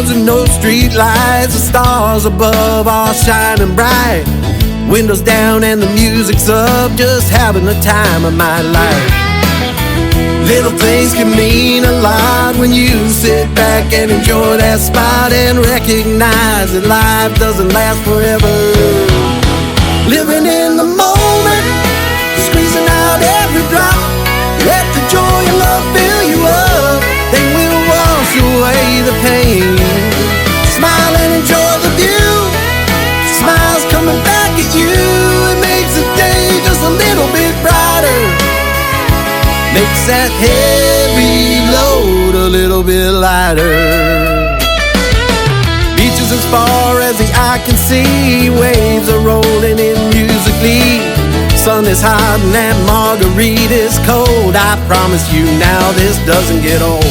roads and no street lights. The stars above are shining bright. Windows down and the music's up, just having the time of my life. Little things can mean a lot when you sit back and enjoy that spot and recognize that life doesn't last forever. Living in the moment, squeezing out every drop. Let the joy and love fill you up. They will wash away the pain. Smile and enjoy the view. Smiles coming back at you. It makes the day just a little bit brighter. Makes that heavy load a little bit lighter. Beaches as far as the eye can see. Waves are rolling in musically. Sun is hot and that margarita's cold. I promise you now this doesn't get old.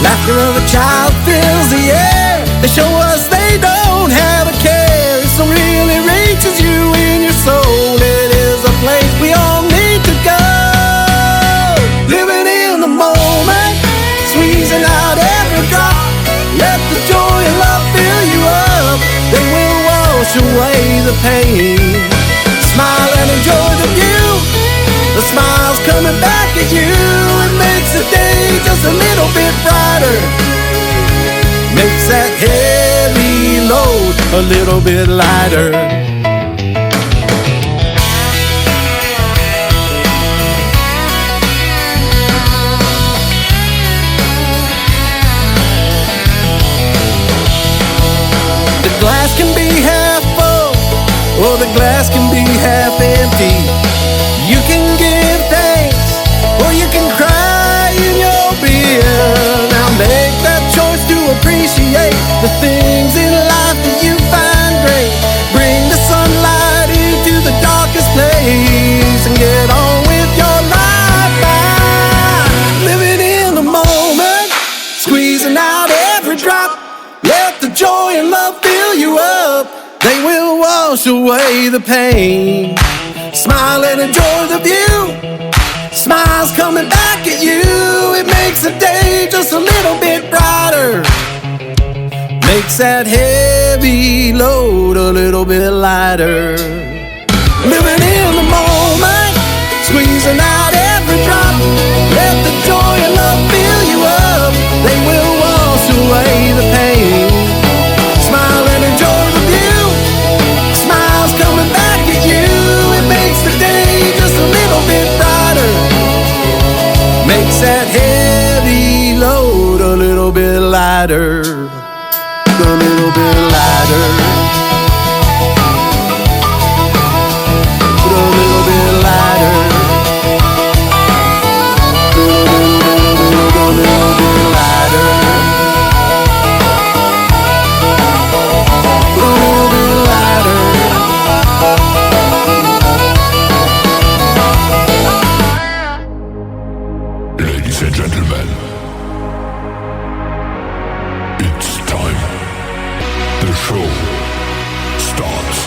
Laughter of a child fills the air. They show us they don't have a care. It so really reaches you in your soul. It is a place we all need to go. Living in the moment, squeezing out every drop. Let the joy and love fill you up. They will wash away the pain. Smile and enjoy the view. The smile's coming back at you. It makes the day just a little bit brighter. Makes that heavy load a little bit lighter. The glass can be half full, or the glass can be half empty. You can give thanks, or you can cry in your beer. Now make that choice to appreciate the things in life that you find great. Bring the sunlight into the darkest place and get on with your life. Living in the moment, squeezing out every drop. Let the joy and love fill you up. They will wash away the pain. Smile and enjoy the view. Smiles coming back at you. It makes the day just a little bit brighter. Makes that heavy load a little bit lighter. Living in the moment, squeezing out every drop. Let the joy and love fill you up. They will wash away the pain. Smile and enjoy the view. Smiles coming back at you. It makes the day just a little bit brighter. Makes that heavy load a little bit lighter. A little bit lighter. A little bit lighter. A little bit lighter. A little bit lighter. Ladies and gentlemen, it's time. The show starts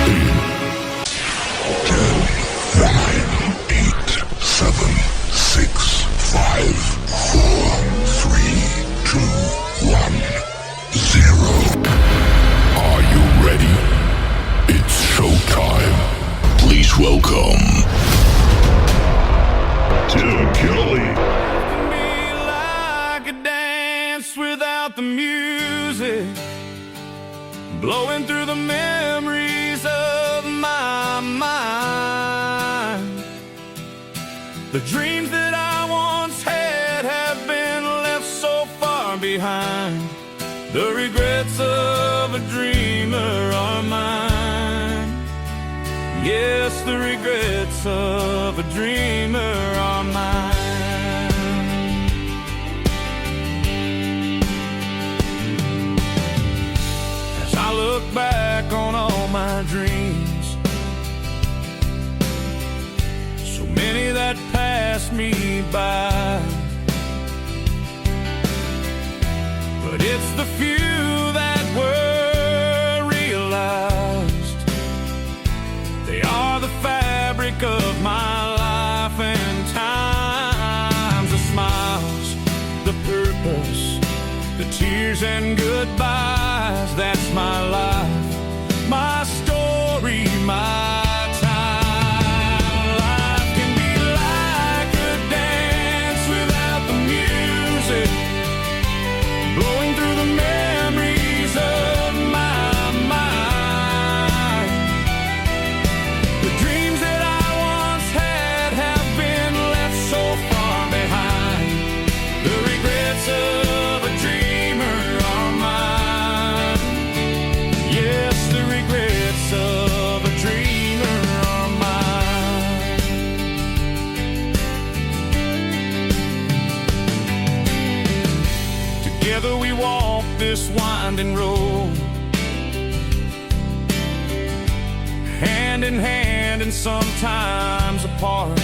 in 10, 9, 8, 7, 6, 5, 4, 3, 2, 1, 0. Are you ready? It's showtime. Please welcome Tim Kelly. Be like a dance without the music, blowing through the memories of my mind. The dreams that I once had have been left so far behind. The regrets of a dreamer are mine. Yes, the regrets of a dreamer are mine. As I look back on all my dreams, so many that passed me by, but it's the few that were realized. They are the fabric of my life and times. The smiles, the purpose, the tears cheers and goodbyes. That's my life, my story, my time. Life can be like a dance without the music, blowing through the memories of my mind. The dreams that I once had have been left so far behind. The regrets of a dreamer are mine. Yes, the regrets of a dreamer are mine. Together we walk this winding road, hand in hand and sometimes apart.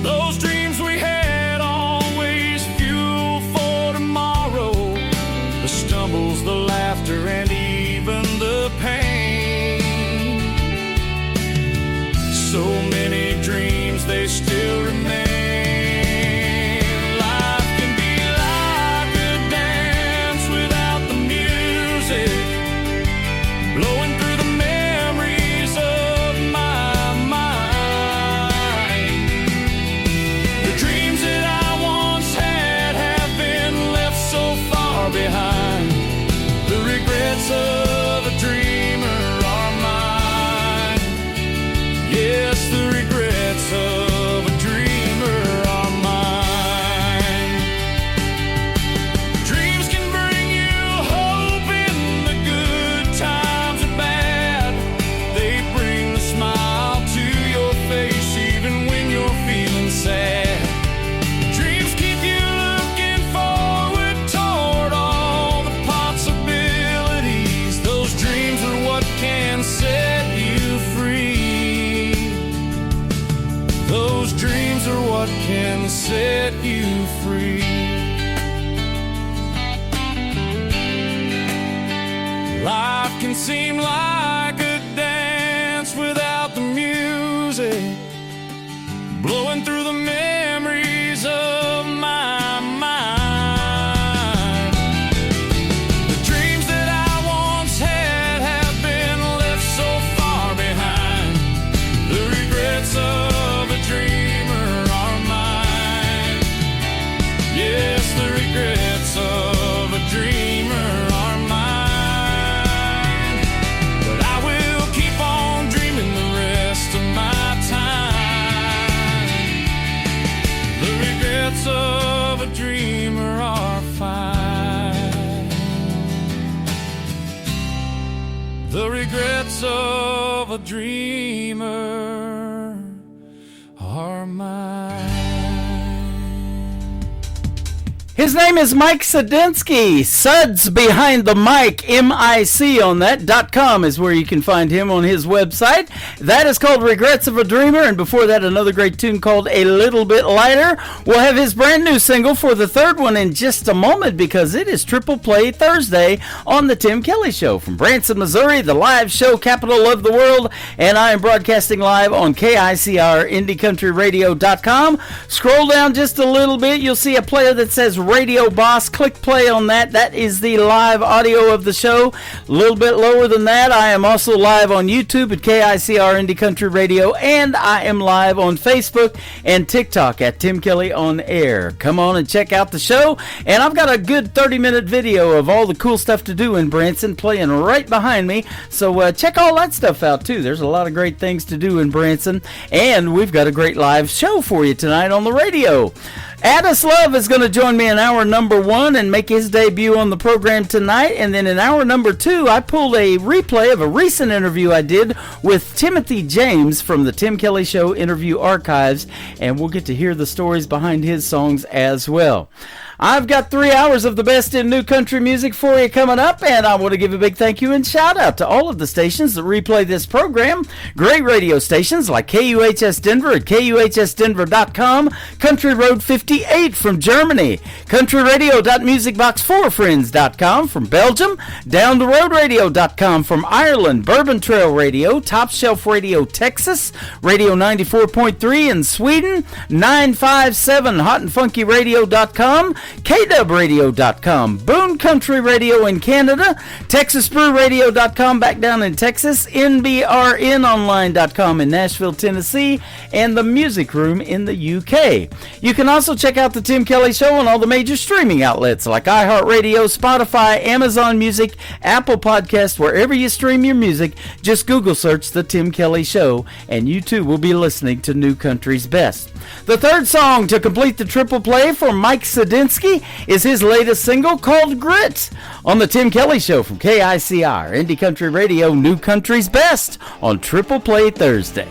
Those dreams we had always fuel for tomorrow. The stumbles, the laughter, and even the pain. So many dreams, they still remain. Life can be like a dance without the music, blowing through the memories of my mind. The dreams that I once had have been left so far behind. The regrets of a dreamer are mine. Yes, the regrets of a dreamer are mine. Dreams can bring you hope in the good times and bad. They bring the smile to your face even when you're feeling sad. Dreams keep you looking forward toward all the possibilities. Those dreams are what can set you free. Those dreams are what can set you free. Life can seem like a dance without the music, blowing through the memories of my mind. The dreams that I once had have been left so far behind. The regrets of a dreamer are mine. Yes, the regrets of a dreamer are mine. But I will keep on dreaming the rest of my time. The regrets of a dreamer are fine. The regrets of a dreamer are mine. His name is Mike Sadinsky. Suds Behind the Mic, M-I-C on that. .com is where you can find him on his website. That is called Regrets of a Dreamer, and before that, another great tune called A Little Bit Lighter. We'll have his brand new single for the third one in just a moment because it is Triple Play Thursday on The Tim Kelly Show from Branson, Missouri, the live show capital of the world, and I am broadcasting live on KICR IndieCountryRadio.com. Scroll down just a little bit, you'll see a player that says Radio Boss. Click play on that. That is the live audio of the show. A little bit lower than that, I am also live on YouTube at KICR Indie Country Radio, and I am live on Facebook and TikTok at Tim Kelly on Air. Come on and check out the show, and I've got a good 30-minute video of all the cool stuff to do in Branson playing right behind me, so check all that stuff out too. There's a lot of great things to do in Branson, and we've got a great live show for you tonight on the radio. Addis Love is going to join me in hour number 1 and make his debut on the program tonight. And then in hour number 2, I pulled a replay of a recent interview I did with Timothy James from the Tim Kelly Show Interview Archives. And we'll get to hear the stories behind his songs as well. I've got 3 hours of the best in new country music for you coming up, and I want to give a big thank you and shout out to all of the stations that replay this program. Great radio stations like KUHS Denver at KUHSdenver.com, Country Road 50 58 from Germany, countryradio.musicbox4friends.com from Belgium, downtheroadradio.com from Ireland, Bourbon Trail Radio, Top Shelf Radio Texas, Radio 94.3 in Sweden, 957hotandfunkyradio.com, kwradio.com, Boone Country Radio in Canada, texasbrewradio.com back down in Texas, nbrnonline.com in Nashville, Tennessee, and the Music Room in the UK. You can also check out the Tim Kelly Show on all the major streaming outlets like iHeartRadio, Spotify, Amazon Music, Apple Podcast, wherever you stream your music. Just Google search The Tim Kelly Show, and you too will be listening to New Country's Best. The third song to complete the triple play for Mike Sadinsky is his latest single called Grit on The Tim Kelly Show from KICR, Indie Country Radio, New Country's Best on Triple Play Thursday.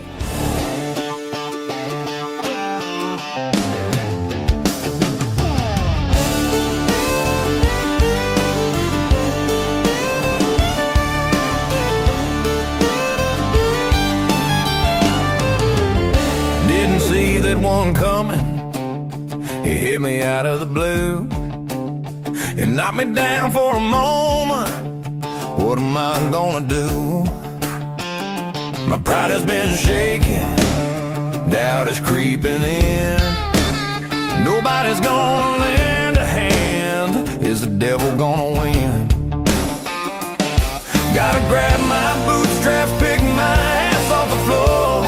One coming, he hit me out of the blue. It knocked me down for a moment. What am I gonna do? My pride has been shaken, doubt is creeping in. Nobody's gonna lend a hand. Is the devil gonna win? Gotta grab my bootstraps, pick my ass off the floor.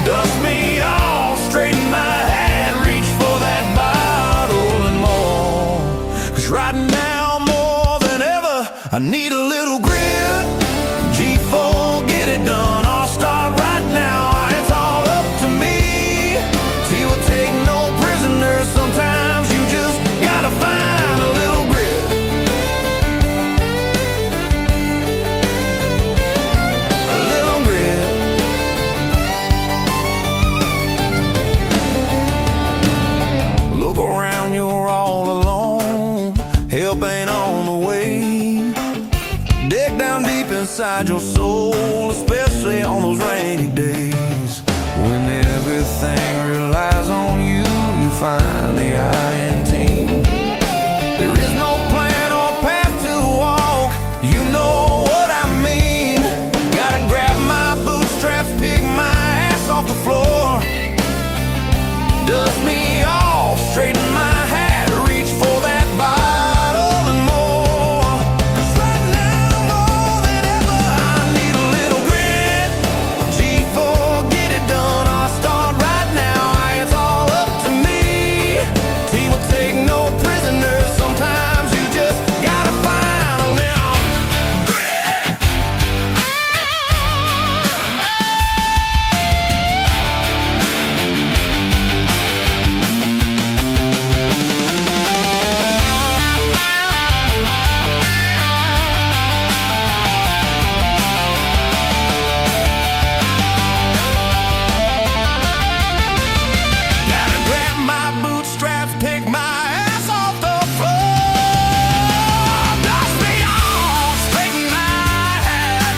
Dust me off, straighten my hat, reach for that bottle and more. 'Cause right now, more than ever, I need a little grit. G4, get it done, I'll start right now. It's all up to me. He will take no prisoners. Sometimes you just gotta find a little grit. A little grit. Look around, you're all alone. Help ain't on the way. Dig down deep inside your soul, especially on those rainy days. When everything relies on you, you find the I in team. There is no plan or path to walk, you know what I mean. Gotta grab my bootstraps, pick my ass off the floor. Dust me off, straighten my hat, reach for that bottle and more. 'Cause right now, more than ever, I need a little grit. G4, get it done, I'll start right now. It's all up to me. He will take no prisoners. Sometimes you just gotta find a little grit. Gotta grab my bootstraps, pick my ass off the floor. Dust me off, straighten my hat,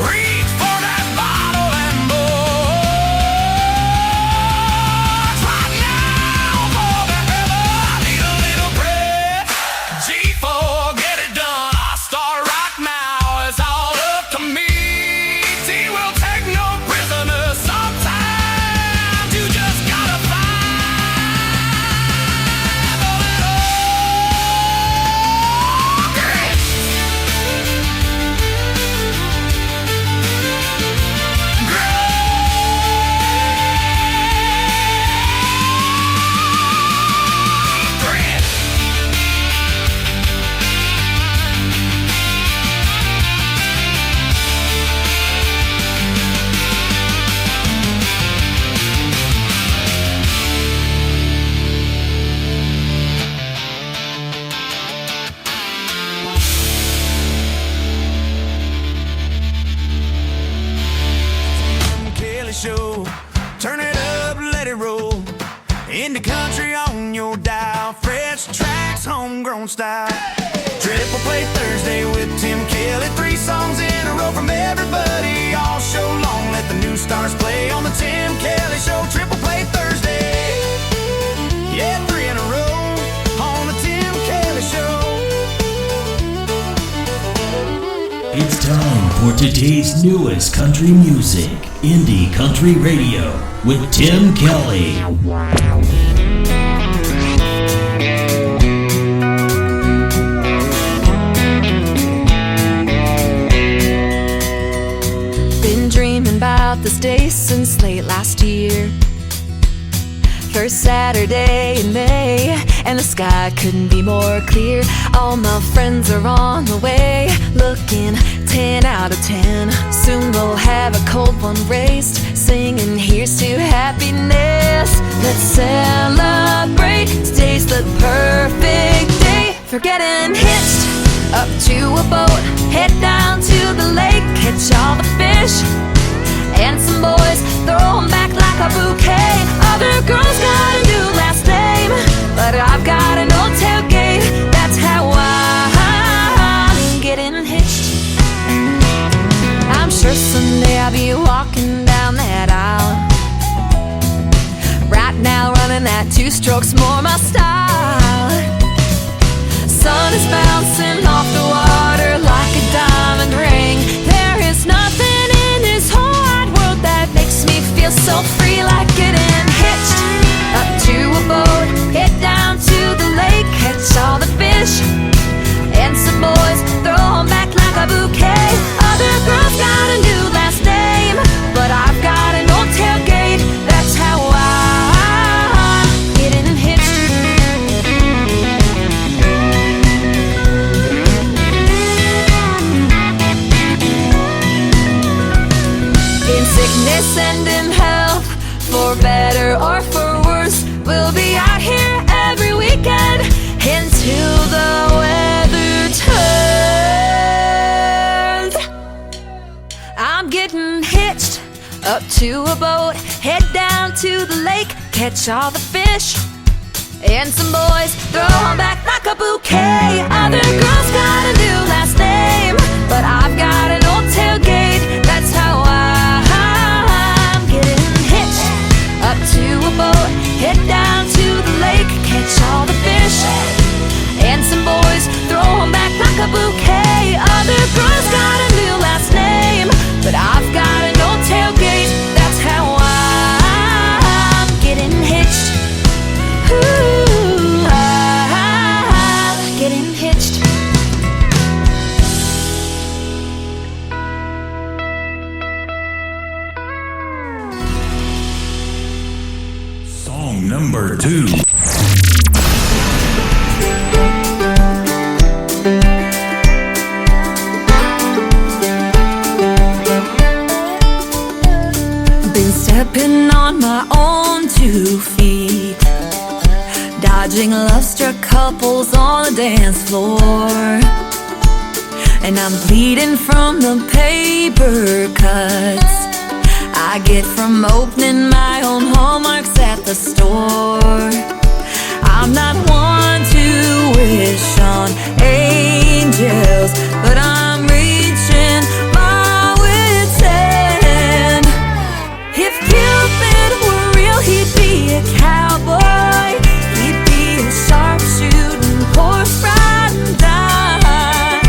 reach for that bottle and more. Right now, more than ever, I need a little grit. G4, get it done, I'll start right now. It's all up to me. T will take no prisoners. Sometimes you just gotta find a little grit. Grit. Kelly Show, turn it up, let it roll. In the country on your dial, fresh tracks, homegrown style. Triple Play Thursday with Tim Kelly, 3 songs in a row from everybody all show long. Let the new stars play on the Tim Kelly Show. Triple Play Thursday. for today's newest country music, Indie Country Radio, with Tim Kelly. Been dreaming about this day since late last year. First Saturday in May, and the sky couldn't be more clear. All my friends are on the way, looking 10 out of 10. Soon we'll have a cold one raised, singing here's to happiness. Let's celebrate, today's the perfect day for getting hitched up to a boat. Head down to the lake, catch all the fish, and some boys throw 'em back like a bouquet. Other girls got a new last name, but I've got an old tailgate. That's how I'm getting hitched. I'm sure someday I'll be walking down that aisle. Right now running that 2 strokes more my style. Sun is bouncing off the water like a diamond ring. There is nothing in this whole wide world that makes me feel so free, like getting hitched up to a boat. Head down to the lake, catch all the fish, and some boys throw 'em back like a bouquet. Other girls got a new last name, but I've got an old tailgate. That's how I'm getting hitched. In sickness and in health, for better or for worse, we'll be out here every weekend until the weather turns. I'm getting hitched up to a boat. Head down to the lake, catch all the fish, and some boys throw 'em back like a bouquet. Other girls got a new last name, but I've got an old tailgate. That's how I'm getting hitched up to a boat. Head down to the lake, catch all the fish, and some boys throw 'em back like a bouquet. Other girls got a new last name, but I've got an old tailgate. That's how I'm getting hitched. Ooh, I'm getting hitched. Song number 2. Been stepping on my own 2 feet, dodging love-struck couples on the dance floor. And I'm bleeding from the paper cuts I get from opening my own hallmarks at the store. I'm not one to wish on angels, but I'm reaching my wit's end. If Cupid were real, he'd be a cowboy. He'd be a sharpshooting, horse-riding dime.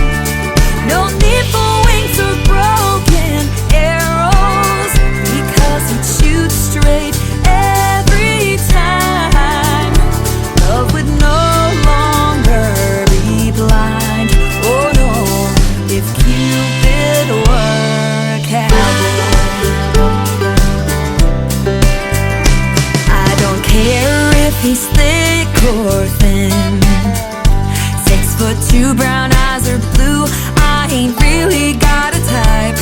No need for wings or broken arrows, because he'd shoot straight every time. Love would no longer be blind. Oh no, if Cupid were a cowboy. I don't care if he's thick or thin, 6'2", brown eyes or blue, I ain't really got a type.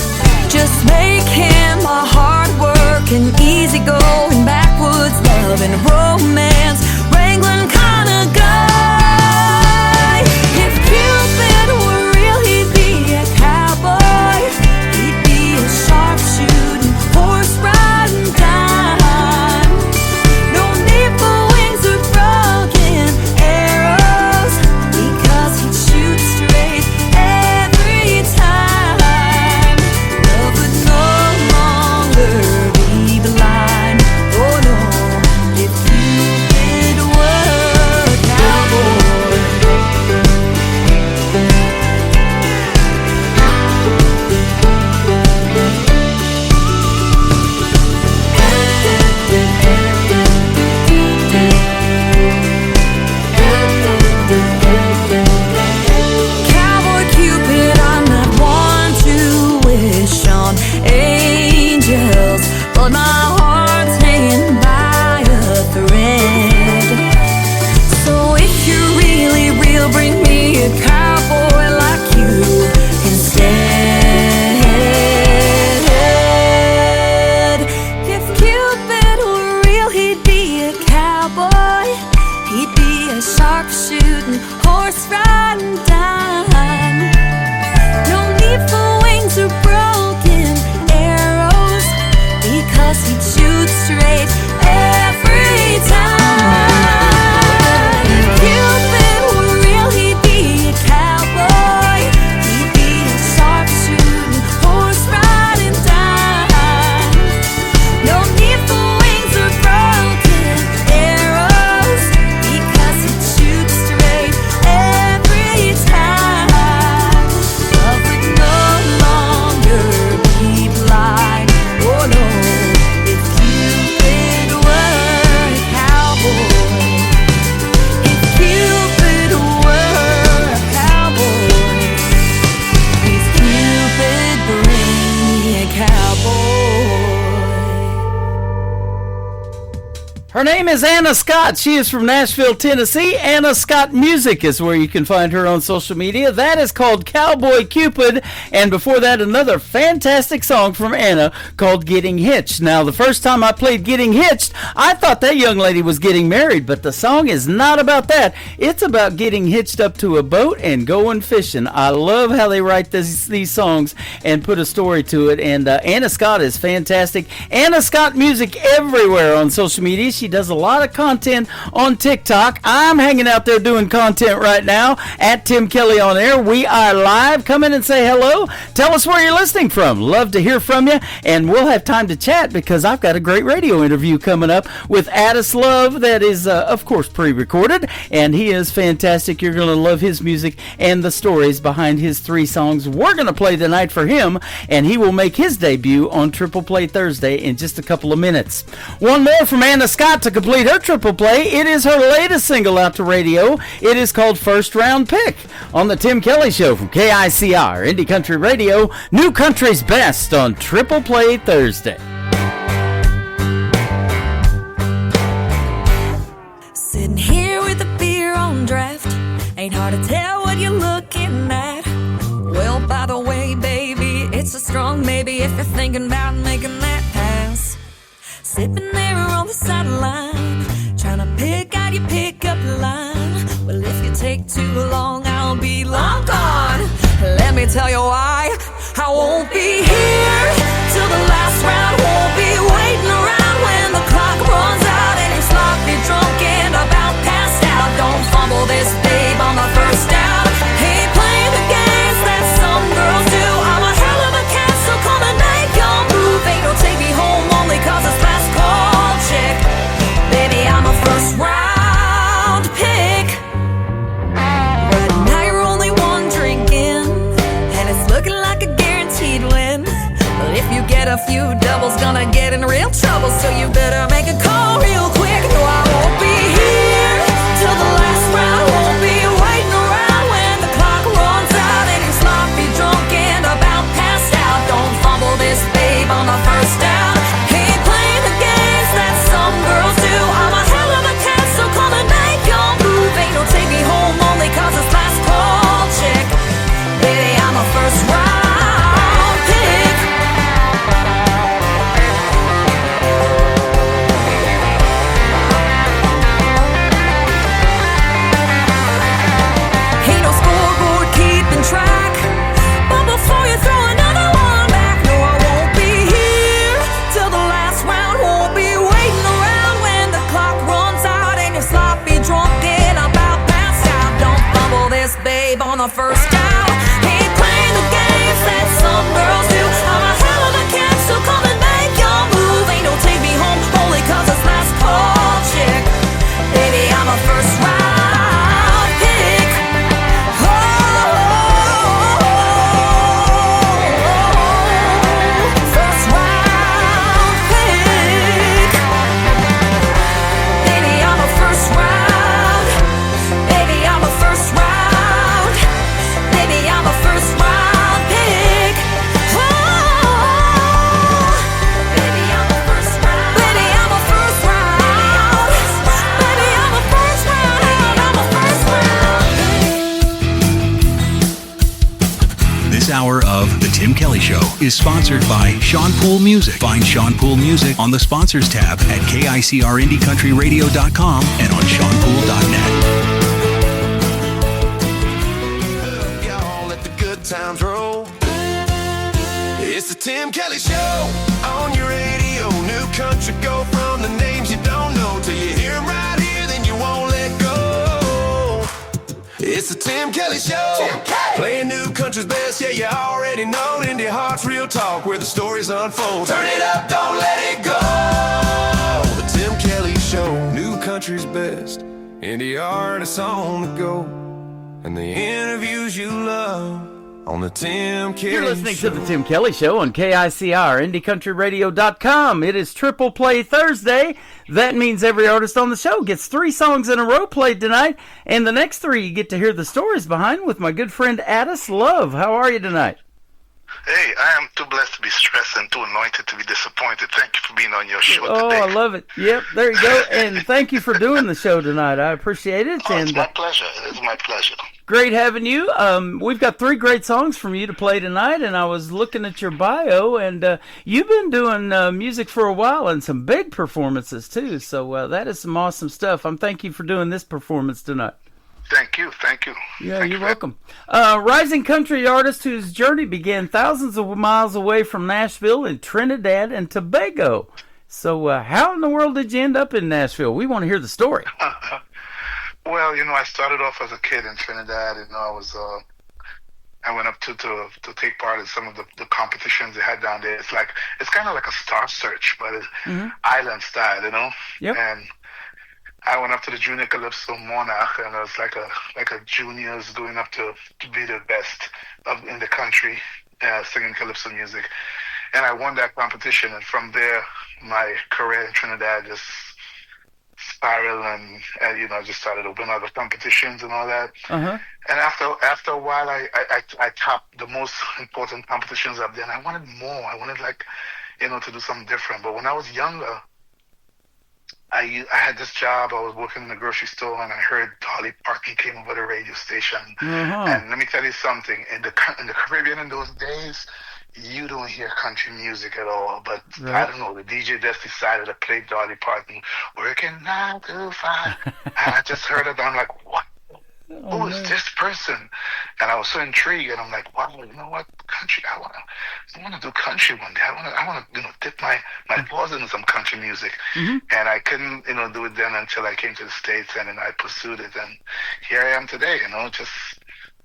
Just make him a hard-working, easy-going, backwoods loving, romance wrangling kind of guy. If Cupid were real, he'd be a cowboy. He'd be a sharpshooting, horse-riding dime. No need for wings or broken arrows, because he'd shoot straight every time. Love would no longer be blind. horse riding down. No need for wings or broken arrows, because he'd shoot straight every time. If Cupid were real, he'd be a cowboy. He'd be a sharpshooting horse riding down. No need for wings or broken arrows, because he'd shoot straight every time. Love would no longer be blind. Oh no, if Cupid were a cowboy. If Cupid were a cowboy. Please, Cupid, bring me a cowboy. Her name is Anna Scott. She is from Nashville, Tennessee. Anna Scott Music is where you can find her on social media. That is called Cowboy Cupid. And before that, another fantastic song from Anna called Getting Hitched. Now, the first time I played Getting Hitched, I thought that young lady was getting married, but the song is not about that. It's about getting hitched up to a boat and going fishing. I love how they write these songs and put a story to it. And Anna Scott is fantastic. Anna Scott Music everywhere on social media. She does a lot of content on TikTok. I'm hanging out there doing content right now at Tim Kelly on Air. We are live. Come in and say hello. Tell us where you're listening from. Love to hear from you. And we'll have time to chat because I've got a great radio interview coming up with Addis Love that is, of course, pre-recorded. And he is fantastic. You're going to love his music and the stories behind his 3 songs we're going to play tonight for him. And he will make his debut on Triple Play Thursday in just a couple of minutes. One more from Anna Scott to complete her triple play. It is her latest single out to radio. It is called First Round Pick on the Tim Kelly Show from KICR, Indie Country Radio, New Country's Best on Triple Play Thursday. Sitting here with a beer on draft, ain't hard to tell what you're looking at. Well, by the way, baby, it's a strong maybe if you're thinking about making that pass. Sipping there on the sideline, trying to pick out your pickup line. Well, if you take too long, I'll be long gone. Let me tell you why. I won't be here till the last round. Won't be waiting around when the clock runs out and you're sloppy drunk and about passed out. Don't fumble this, babe, on the first down. Ain't playing the games that some girls do. I'm a hell of a cat, so come and make your move. Ain't no take me home only cause it's last call chick. Baby, I'm a first round pick. Right now you're only one drink in, and it's looking like a guaranteed win. But if you get a few doubles, gonna get in real trouble, so you better make a call real quick. No, I won't be here till the last round. Won't be waiting around when the clock runs out and you're sloppy drunk and about passed out. Don't fumble this, babe, on the first down. Ain't playing the games that some girls do. I'm a hell of a cat, so come and make your move. Ain't no take me home only cause it's last call chick. Baby, I'm a first round pick. Ain't no scoreboard keeping track, but before you throw another one back, no, I won't be here till the last round. Won't be waiting around when the clock runs out and you're sloppy drunk and about passed out. Don't fumble this, babe, on the first down. Ain't playing the games that some girls do. I'm a hell of a cat, so come and make your move. Ain't no take me home only cause it's last call chick. Baby, I'm a first round pick. First round pick. Baby, I'm a first round. Baby, I'm a first round. Baby, I'm a first round pick. Baby, I'm a first round. Baby, I'm a first round. Baby, I'm a first round. I'm a first round. This hour of The Tim Kelly Show is sponsored by Sean Poole Music. Find Sean Poole Music on the Sponsors tab at KICRIndieCountryRadio.com and on SeanPoole.net. times roll. It's the Tim Kelly Show on your radio. New country, go from the names you don't know till you hear 'em right here, then you won't let go. It's the Tim Kelly Show. Playing new country's best, yeah, you already know. Indie Heart's real talk where the stories unfold. Turn it up, don't let it go. The Tim Kelly Show, new country's best. Indie artists on the go. And the interviews you love on the Tim Kelly Show. You're listening to the Tim Kelly Show on KICR, IndieCountryRadio.com. It is Triple Play Thursday. That means every artist on the show gets 3 songs in a row played tonight, and the next 3 you get to hear the stories behind with my good friend Addis Love. How are you tonight? Hey, I am too blessed to be stressed and too anointed to be disappointed. Thank you for being on your show Oh, today. I love it. Yep, there you go. And thank you for doing the show tonight. I appreciate it. Oh, it's And my pleasure. It's my pleasure. great having you. We've got 3 great songs from you to play tonight, and I was looking at your bio, and you've been doing music for a while and some big performances too. So that is some awesome stuff. Thank you for doing this performance tonight. Thank you. Thank you. Yeah, Thank you're you. welcome. Rising country artist whose journey began thousands of miles away from Nashville in Trinidad and Tobago. So how in the world did you end up in Nashville? We want to hear the story. Well, I started off as a kid in Trinidad. I went up to take part in some of the competitions they had down there. It's kind of like a Star Search, but it's island style, Yep. And I went up to the Junior Calypso Monarch, and it was like a juniors going up to be the best in the country singing Calypso music. And I won that competition, and from there, my career in Trinidad just spiraled, and I just started to win other competitions and all that. Uh-huh. And after a while, I topped the most important competitions up there, and I wanted more. I wanted to do something different. But when I was younger, I had this job. I was working in a grocery store, and I heard Dolly Parton came over the radio station. Uh-huh. And let me tell you something. In the Caribbean in those days, you don't hear country music at all. But Right. I don't know, the DJ just decided to play Dolly Parton, working 9 to 5. And I just heard it. I'm like, what? Who is this person? And I was so intrigued, and I'm like, wow, you know what? Country, I want to do country one day. I want to dip my paws into some country music. And I couldn't, do it then until I came to the States, and then I pursued it. And here I am today, just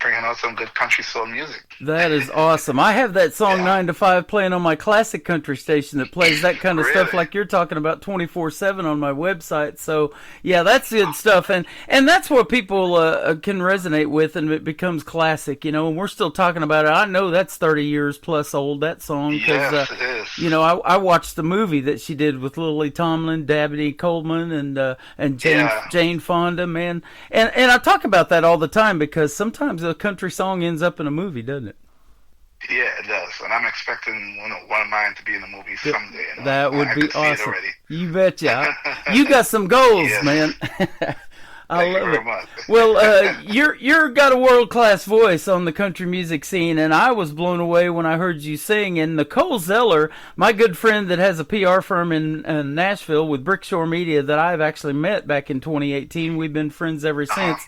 bringing out some good country soul music. That is awesome. I have that song Yeah. 9 to 5 playing on my classic country station that plays that kind of stuff Really? like you're talking about 24/7 on my website. So, yeah, that's good stuff. And that's what people can resonate with, and it becomes classic, and we're still talking about it. I know that's 30 years plus old, that song. Yes, it is. I watched the movie that she did with Lily Tomlin, Dabney Coleman, and Jane Fonda, man. And I talk about that all the time because sometimes a country song ends up in a movie, doesn't it? Yeah, it does. And I'm expecting one of mine to be in the movie someday. That would I be could see it awesome. already. You betcha. You got some goals, Yes. man. I Thank you love very it. much. Well, you're got a world class voice on the country music scene, and I was blown away when I heard you sing. And Nicole Zeller, my good friend that has a PR firm in Nashville with Brickshore Media that I've actually met back in 2018. We've been friends ever since.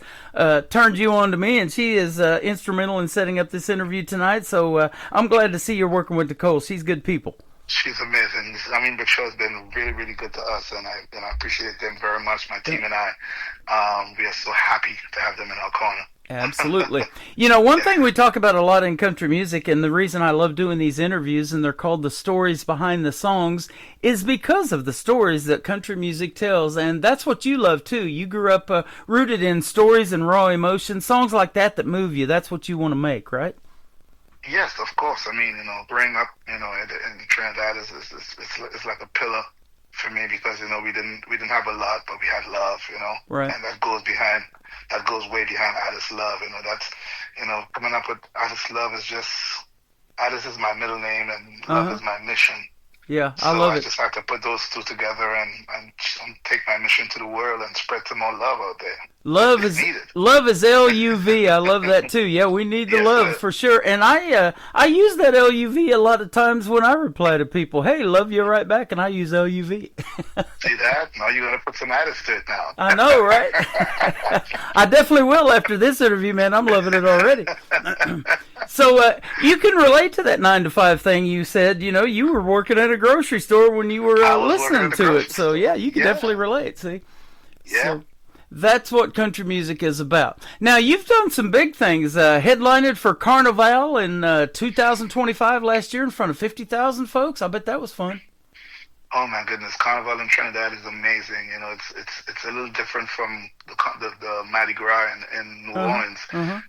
Turned you on to me, and she is instrumental in setting up this interview tonight. So I'm glad to see you're working with Nicole. She's good people. She's amazing. I mean, Big Show has been really, really good to us, and I appreciate them very much. My team and I, we are so happy to have them in our corner. Absolutely. One thing we talk about a lot in country music, and the reason I love doing these interviews, and they're called the stories behind the songs, is because of the stories that country music tells. And that's what you love too. You grew up rooted in stories and raw emotion, songs like that move you. That's what you want to make, right? Yes, of course. I mean, growing up, in Trinidad is like a pillar for me because we didn't have a lot, but we had love, Right. and that goes way behind Addis Love. That's coming up with Addis Love is just Addis is my middle name, and love is my mission. Yeah, So I love I it. just have to put those two together and take my mission to the world and spread some more love out there. Love It's is needed. LUV. I love that too. Yeah, we need the Yes, love sir. for sure. And I use that LUV a lot of times when I reply to people. Hey, love you right back, and I use LUV. See that? Now you're gonna put some Addis to it now. I know, right? I definitely will after this interview, man. I'm loving it already. So you can relate to that 9 to 5 thing you said. You know, you were working at a grocery store when you were I was working listening at a to it. grocery So yeah, you can Yeah. definitely relate. See, Yeah. So that's what country music is about. Now you've done some big things. Headlined for Carnival in 2025 last year in front of 50,000 folks. I bet that was fun. Oh my goodness, Carnival in Trinidad is amazing. You know, it's a little different from the Mardi Gras in New Orleans,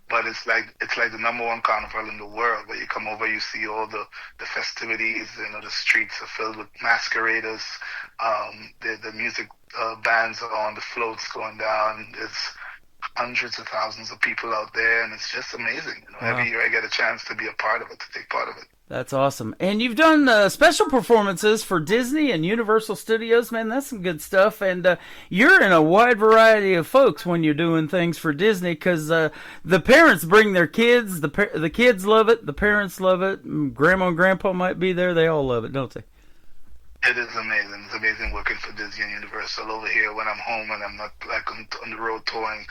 but it's like the number one carnival in the world. Where you come over, you see all the festivities. You know, the streets are filled with masqueraders. The music bands are on, the floats going down. There's hundreds of thousands of people out there, and it's just amazing. You know, every year I get a chance to be a part of it, to take part of it. That's awesome. And you've done special performances for Disney and Universal Studios. Man, that's some good stuff. And you're in a wide variety of folks when you're doing things for Disney, because the parents bring their kids. The kids love it. The parents love it. Grandma and Grandpa might be there. They all love it, don't they? It is amazing. It's amazing working for Disney and Universal over here when I'm home and I'm not like on the road touring.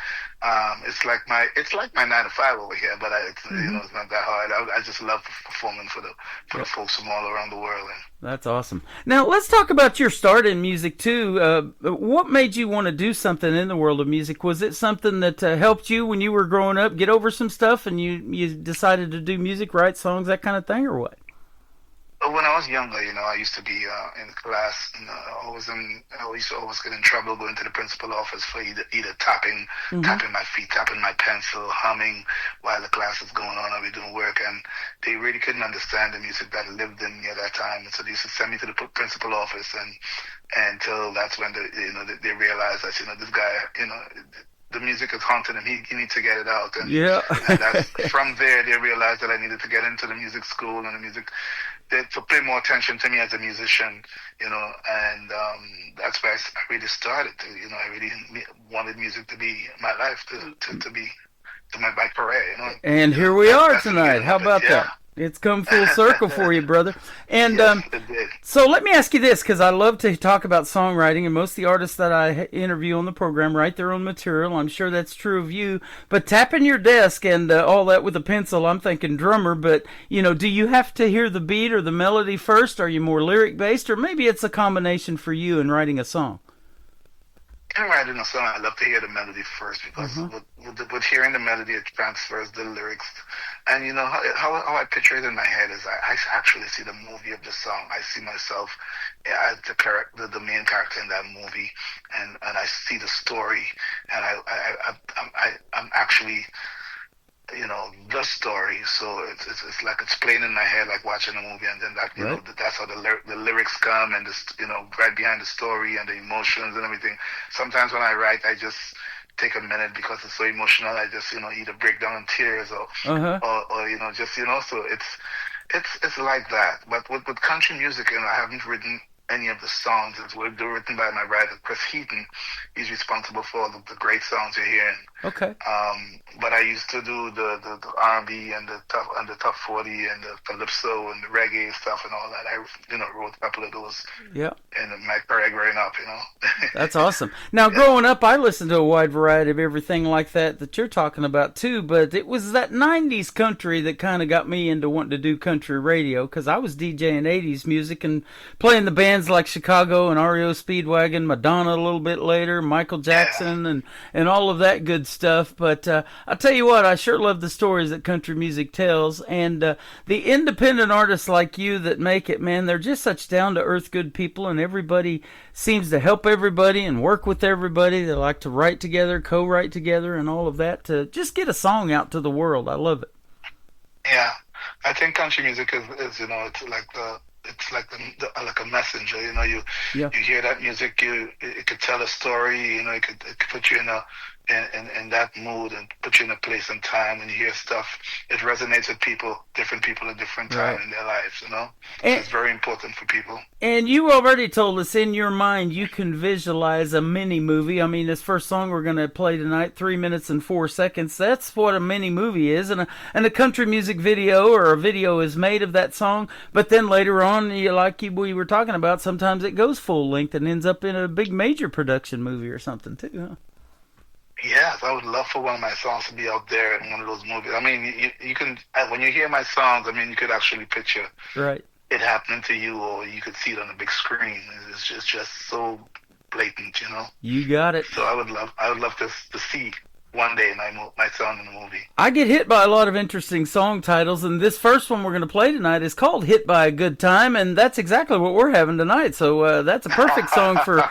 It's like my 9 to 5 over here, but you know, it's not that hard. I just love performing for the folks from all around the world. And That's awesome. Now let's talk about your start in music too. What made you want to do something in the world of music? Was it something that helped you when you were growing up get over some stuff, and you decided to do music, write songs, that kind of thing, or what? when I was younger, you know, I used to be in class, and I used to always get in trouble going to the principal office for either tapping my feet, tapping my pencil, humming while the class is going on, I'll be doing work, and they really couldn't understand the music that lived in me at that time, and so they used to send me to the principal office, and until that's when they realized that, you know, this guy, you know, the music is haunting him. He needs to get it out. And, and that's, from there, they realized that I needed to get into the music school and the music, to pay more attention to me as a musician, you know, and that's where I really started to, you know, I really wanted music to be my life, to be my career, you know. And here we are tonight. How about that? It's come full circle for you, brother. And yes, it did. So let me ask you this, because I love to talk about songwriting, and most of the artists that I interview on the program write their own material. I'm sure that's true of you. But tapping your desk and all that with a pencil, I'm thinking drummer. But, you know, do you have to hear the beat or the melody first? Are you more lyric-based? Or maybe it's a combination for you in writing a song? In writing a song, I love to hear the melody first, because with hearing the melody, it transfers the lyrics. And you know how I picture it in my head is I actually see the movie of the song. I see myself as the main character in that movie, and I see the story, and I'm actually, you know, the story. So it's like it's playing in my head, like watching a movie, and then that, you know, that's how the lyrics come, and this, you know, right behind the story and the emotions and everything. Sometimes when I write, I just take a minute because it's so emotional. I just, you know, either break down in tears or you know, just, you know, so it's like that. But with country music, you know, I haven't written any of the songs. They're written by my writer, Chris Heaton. He's responsible for all of the great songs you're hearing. Okay. But I used to do the R&B and the top 40 and the calypso and the reggae stuff and all that. I, you know, wrote a couple of those. Yeah. In my career growing up, you know. That's awesome. Now, growing up, I listened to a wide variety of everything like that you're talking about too. But it was that '90s country that kind of got me into wanting to do country radio, because I was DJing '80s music and playing the bands like Chicago and REO Speedwagon, Madonna a little bit later, Michael Jackson, and all of that good stuff. But I'll tell you what, I sure love the stories that country music tells, and the independent artists like you that make it, man, they're just such down-to-earth good people, and everybody seems to help everybody and work with everybody. They like to write together, co-write together, and all of that to just get a song out to the world. I love it. Yeah, I think country music is you know, it's like a messenger, you know. You hear that music, it could tell a story, you know. It could put you in that mood and put you in a place and time, and you hear stuff. It resonates with different people at different time in their lives, you know. And it's very important for people. And you already told us in your mind you can visualize a mini movie. I mean, this first song we're going to play tonight, 3 minutes and 4 seconds. That's what a mini movie is, and a country music video or a video is made of that song. But then later on, we were talking about, sometimes it goes full length and ends up in a big major production movie or something too, huh? Yes, I would love for one of my songs to be out there in one of those movies. I mean, you can when you hear my songs, I mean, you could actually picture Right. it happening to you, or you could see it on the big screen. It's just so blatant, you know. You got it. So I would love to see one day my song in the movie. I get hit by a lot of interesting song titles, and this first one we're going to play tonight is called "Hit by a Good Time," and that's exactly what we're having tonight. So that's a perfect song for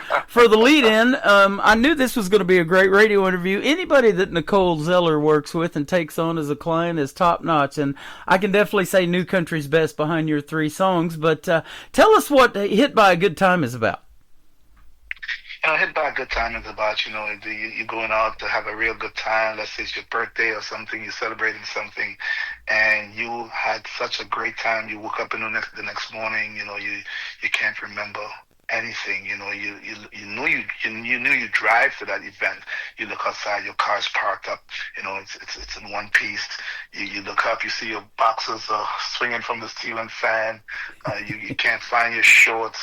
the lead-in. I knew this was going to be a great radio interview. Anybody that Nicole Zeller works with and takes on as a client is top-notch, and I can definitely say New Country's best behind your three songs. But tell us what "Hit by a Good Time" is about. Hit by a Good Time is about, you're going out to have a real good time. Let's say it's your birthday or something, you're celebrating something, and you had such a great time. You woke up in the next morning, you can't remember anything. You knew you drive to that event. You look outside, your car's parked up. It's in one piece. You look up, you see your boxers swinging from the ceiling fan. You can't find your shorts.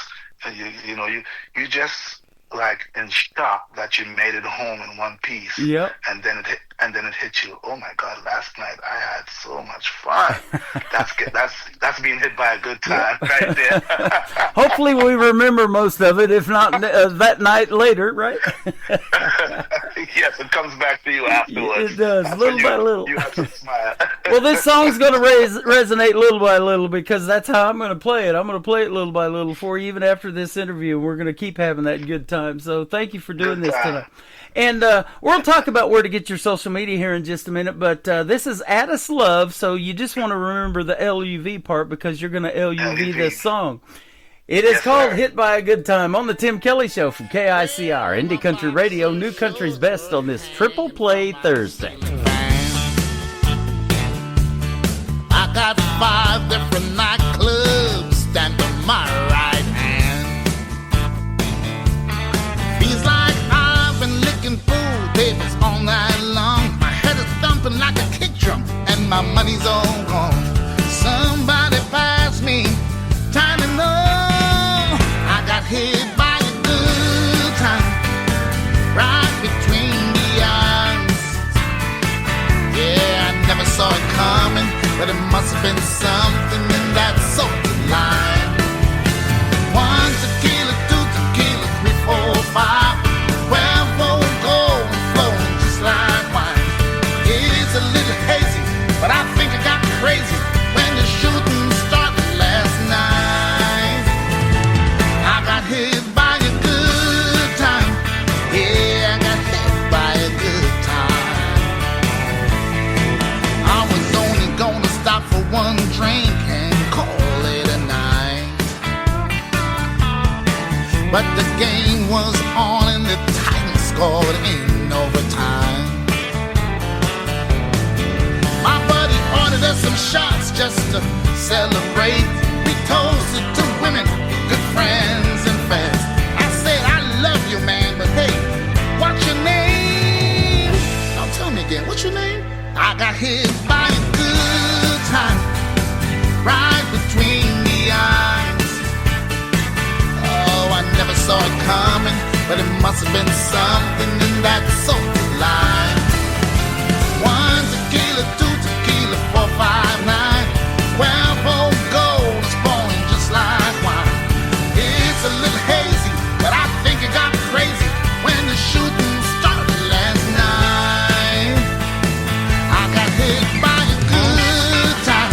You just like in shock that you made it home in one piece. Yep. And then it hit you. Oh my God! Last night I had so much fun. That's being hit by a good time right there. Hopefully we remember most of it, if not that night later, right? Yes, it comes back to you afterwards. It does, That's little when by little. You have to smile. Well, this song's going to resonate little by little because that's how I'm going to play it. I'm going to play it little by little for you, even after this interview. We're going to keep having that good time. So thank you for doing this tonight. And we'll talk about where to get your social media here in just a minute. But this is Addis Love, so you just want to remember the LUV part because you're going to LUV this song. It is called Hit by a Good Time on the Tim Kelly Show from KICR, Indie Country Radio, New Country's Best on this Triple Play Thursday. I got 5 different nightclubs stand on my right hand. Feels like I've been licking pool tables all night long. My head is thumping like a kick drum and my money's all gone. Somebody pass me, time to know. I got hit by a good time, right between the eyes. Yeah, I never saw it coming, but it must have been something in that sort of line. 1 tequila, 2 tequila, 3, 4, 5, 12 won't go and flowing just like wine. It's a little hazy, but I think I got crazy when the shooting started last night. I got hit by a good time. Yeah, I got hit by a good time. I was only gonna stop for 1 drink and call it a night. But the game was on and the Titans scored in overtime. My buddy ordered us some shots just to celebrate. We toasted to women, good friends and fans. I said, I love you, man, but hey, what's your name? Now tell me again, what's your name? I got hit by a good time, right between the eyes. Oh, I never saw it coming, but it must have been something in that sort of line. 1 tequila, 2 tequila, 4, 5, 9, 12 won't go, it's flowing just like wine. It's a little hazy, but I think it got crazy when the shooting started last night. I got hit by a good time.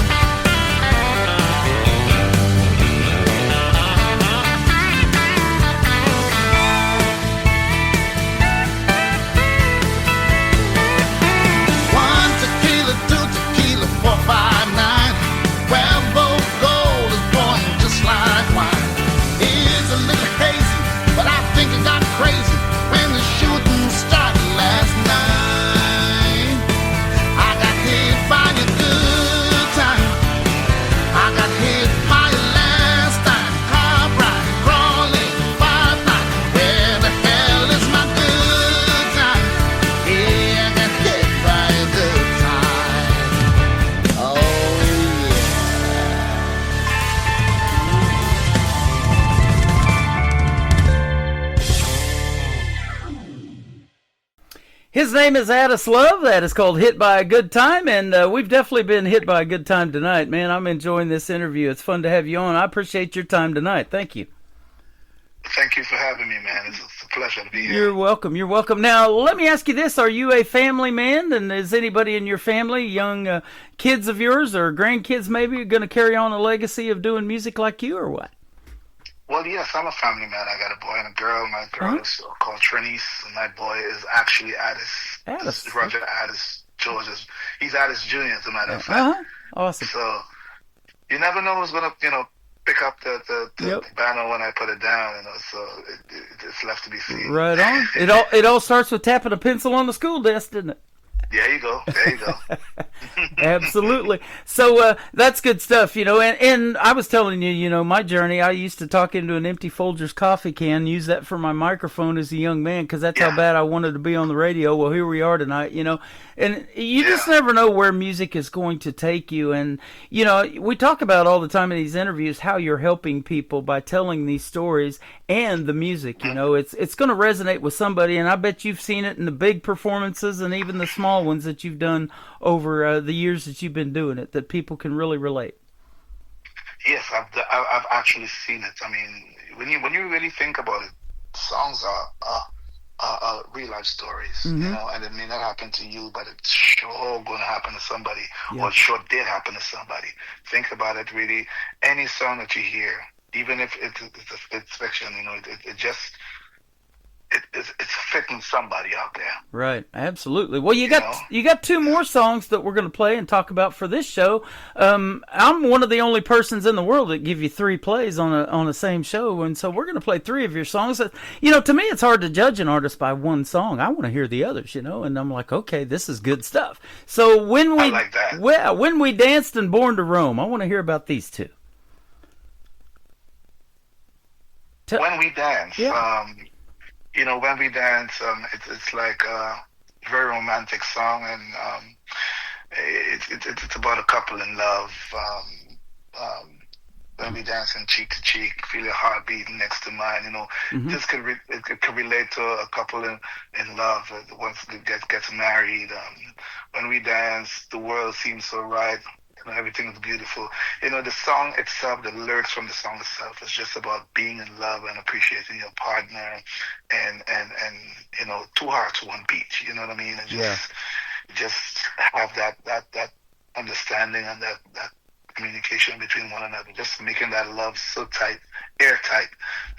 His name is Addis Love. That is called Hit by a Good Time, and we've definitely been hit by a good time tonight, man. I'm enjoying this interview. It's fun to have you on. I appreciate your time tonight. Thank you. Thank you for having me, man. It's a pleasure to be here. You're welcome. You're welcome. Now, let me ask you this. Are you a family man? And is anybody in your family, young kids of yours or grandkids maybe, going to carry on a legacy of doing music like you or what? Well, yes, I'm a family man. I got a boy and a girl. My girl is called Trinice, and my boy is actually Addis. Addis. Roger Addis George. He's Addis Jr., as a matter of fact. Awesome. So you never know who's going to, pick up the banner when I put it down, so it's left to be seen. Right on. It all starts with tapping a pencil on the school desk, doesn't it? There you go. Absolutely. So that's good stuff, and I was telling you, my journey, I used to talk into an empty Folgers coffee can, use that for my microphone as a young man because that's how bad I wanted to be on the radio. Well, here we are tonight, and you just never know where music is going to take you. And, we talk about all the time in these interviews how you're helping people by telling these stories and the music, it's going to resonate with somebody. And I bet you've seen it in the big performances and even the small ones that you've done over the years that you've been doing it, that people can really relate. Yes, I've actually seen it. I mean, when you really think about it, songs are real life stories, and it may not happen to you, but it's sure going to happen to somebody, or it sure did happen to somebody. Think about it, really. Any song that you hear, even if it's fiction, it's fitting somebody out there. Right, absolutely. Well, you got two more songs that we're going to play and talk about for this show. I'm one of the only persons in the world that give you 3 plays on the same show, and so we're going to play 3 of your songs. To me, it's hard to judge an artist by one song. I want to hear the others, and I'm like, okay, this is good stuff. So when we I like that. Well, when we danced in Born to Roam, I want to hear about these two. When we dance, when we dance, it's like a very romantic song, and it's about a couple in love. When we dance in cheek to cheek, feel your heart beating next to mine. This could relate to a couple in love once they gets married. When we dance, the world seems so right. Everything is beautiful. The song itself, the lyrics from the song itself is just about being in love and appreciating your partner, and 2 hearts, 1 beat. You know what I mean? And just have that understanding and that communication between one another. Just making that love so tight, airtight,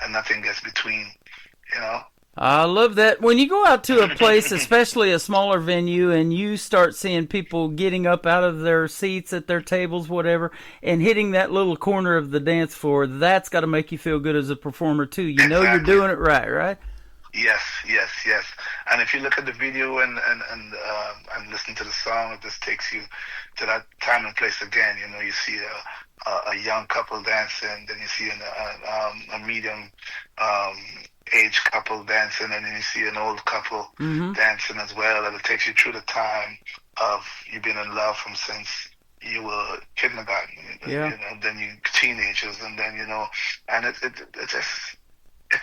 and nothing gets between. I love that. When you go out to a place, especially a smaller venue, and you start seeing people getting up out of their seats at their tables, whatever, and hitting that little corner of the dance floor, that's got to make you feel good as a performer, too. You know you're doing it right? Yes. And if you look at the video and listen to the song, it just takes you to that time and place again. You see a young couple dancing, then you see a medium age couple dancing, and then you see an old couple dancing as well, and it takes you through the time of you being in love from since you were kindergarten, then you teenagers, and then and it just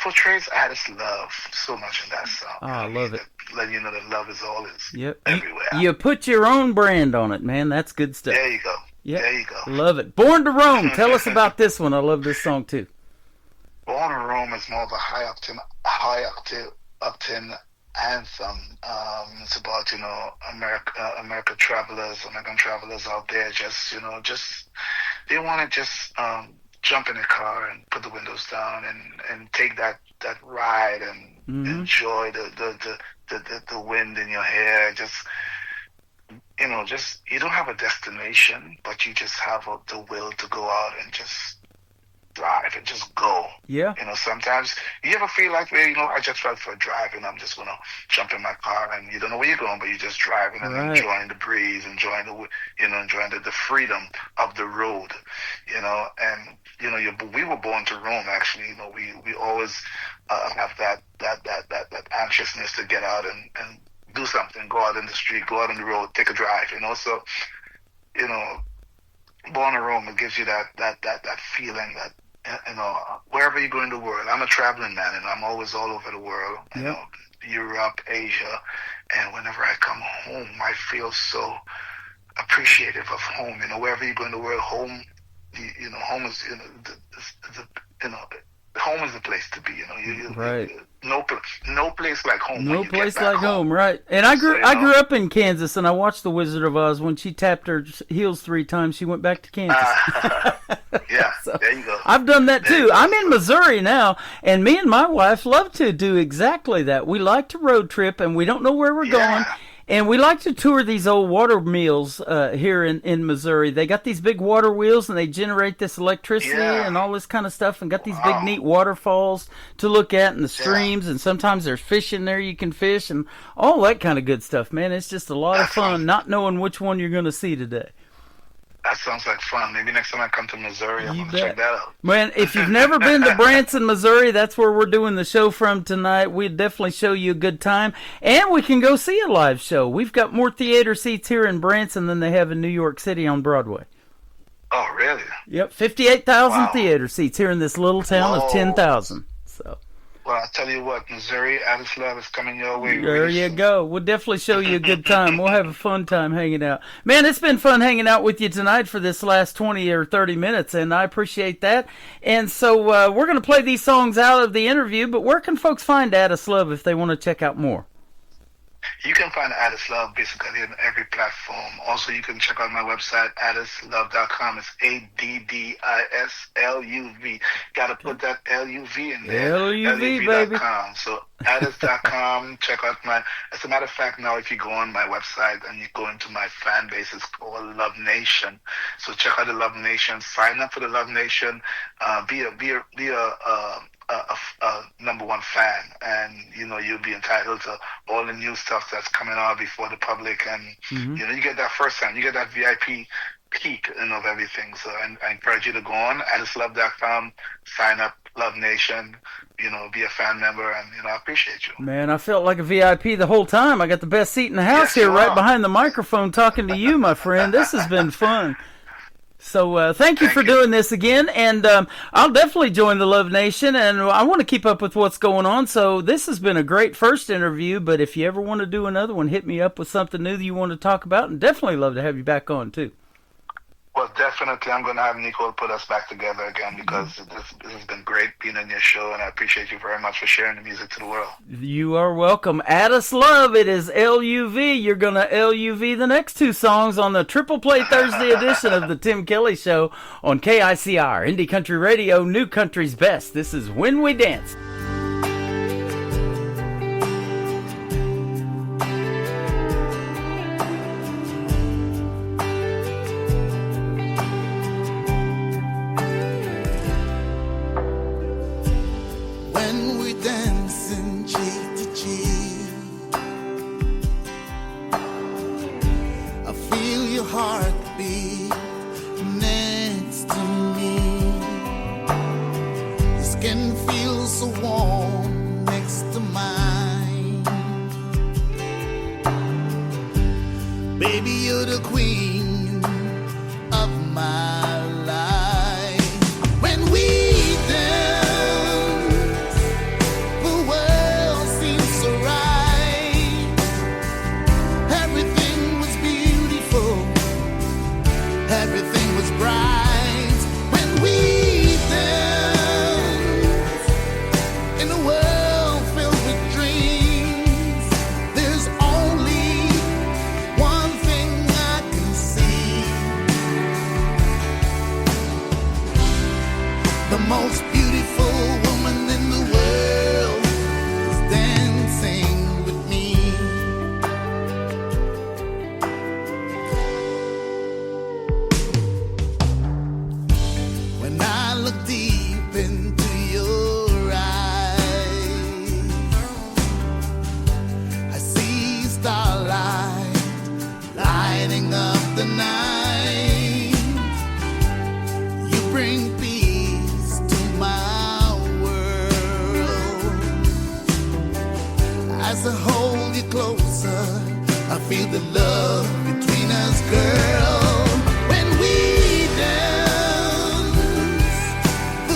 portrays Addis love so much in that song. Oh, I love it. Letting you know that love is always everywhere. You put your own brand on it, man. That's good stuff. There you go. Yep. There you go. Love it. Born to Roam. Tell us about this one. I love this song too. Born to Roam is more of a high octane anthem. It's about American travelers out there. Just they want to jump in a car and put the windows down and take that ride and enjoy the wind in your hair. You don't have a destination, but you just have the will to go out and just drive and just go. Yeah. Sometimes you ever feel like, I just felt for a drive and I'm just going to jump in my car, and you don't know where you're going, but you're just driving and enjoying the breeze, enjoying the freedom of the road, and, we were born to roam, actually. We always have that anxiousness to get out and do something, go out in the street, go out on the road, take a drive, so, Born to Roam, it gives you that feeling, you know, wherever you go in the world. I'm a traveling man, and I'm always all over the world. You know, Europe, Asia, and whenever I come home, I feel so appreciative of home. You know, wherever you go in the world, home, you know, home is, you know, home is the place to be. You know, right. No place like home. No place like home, right? And I grew up in Kansas, and I watched The Wizard of Oz. When she tapped her heels 3 times, she went back to Kansas. Yeah, so, there you go. I've done that too. I'm in Missouri now, and me and my wife love to do exactly that. We like to road trip, and we don't know where we're going. And we like to tour these old water mills here in Missouri. They got these big water wheels, and they generate this electricity and all this kind of stuff, and got these big, neat waterfalls to look at, and the streams, and sometimes there's fish in there you can fish, and all that kind of good stuff, man. It's just a lot of fun not knowing which one you're going to see today. That sounds like fun. Maybe next time I come to Missouri, I'm going to check that out. Man, if you've never been to Branson, Missouri, that's where we're doing the show from tonight. We'd definitely show you a good time. And we can go see a live show. We've got more theater seats here in Branson than they have in New York City on Broadway. Oh, really? Yep, 58,000 theater seats here in this little town of 10,000. So. Well, I'll tell you what, Missouri, Addis Love is coming your way. There you go. We'll definitely show you a good time. We'll have a fun time hanging out. Man, it's been fun hanging out with you tonight for this last 20 or 30 minutes, and I appreciate that. And so we're going to play these songs out of the interview, but where can folks find Addis Love if they want to check out more? You can find Addis Love basically on every platform. Also, you can check out my website, addislove.com. It's ADDISLUV. Got to put that LUV in there. LUV, baby. So addis.com. Check out my. As a matter of fact, now if you go on my website and you go into my fan base, it's called Love Nation. So check out the Love Nation. Sign up for the Love Nation. Be a number one fan, and you know you'll be entitled to all the new stuff that's coming out before the public, and you know you get that first time, you get that VIP peak of everything. So I encourage you to go on addislove.com, sign up, Love Nation, you know, be a fan member, and you know I appreciate you. Man, I felt like a VIP the whole time. I got the best seat in the house here, right behind the microphone, talking to you, my friend. This has been fun. So thank you for doing this again, and I'll definitely join the Love Nation, and I want to keep up with what's going on. So this has been a great first interview, but if you ever want to do another one, hit me up with something new that you want to talk about, and definitely love to have you back on too. Well, definitely, I'm going to have Nicole put us back together again, because this has been great being on your show, and I appreciate you very much for sharing the music to the world. You are welcome. Addis Love, it is LUV. You're going to LUV the next 2 songs on the Triple Play Thursday edition of the Tim Kelly Show on KICR, Indie Country Radio, New Country's Best. This is When We Dance. The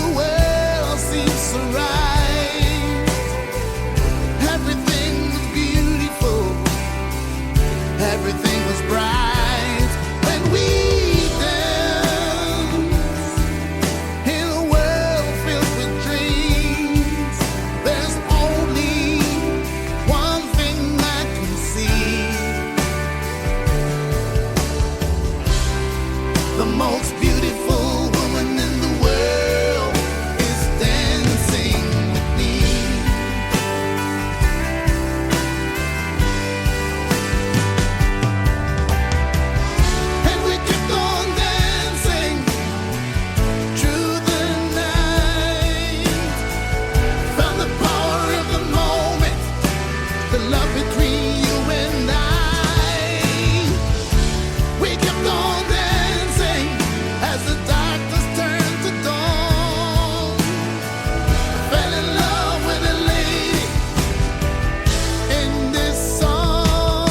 love between you and I. We kept on dancing as the darkness turned to dawn. Fell in love with a lady in this song.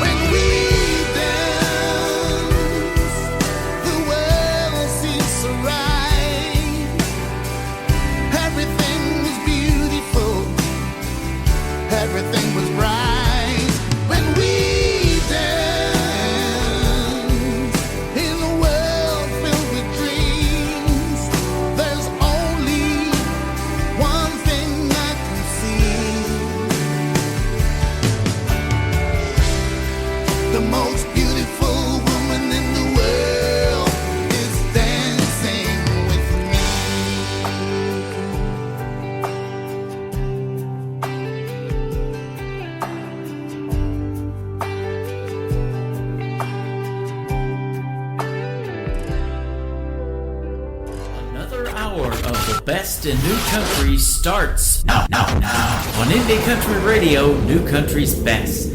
When we dance, the world seems so right. Everything was beautiful, everything was bright. When we dance in a world filled with dreams, there's only one thing I can see. The most beautiful woman in the world is dancing with me. Another hour of the best in new country starts now on Indie Country Radio, New Country's best.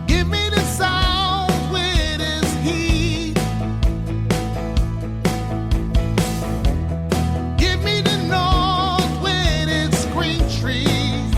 Give me the sound with his heat. Give me the north with its green trees.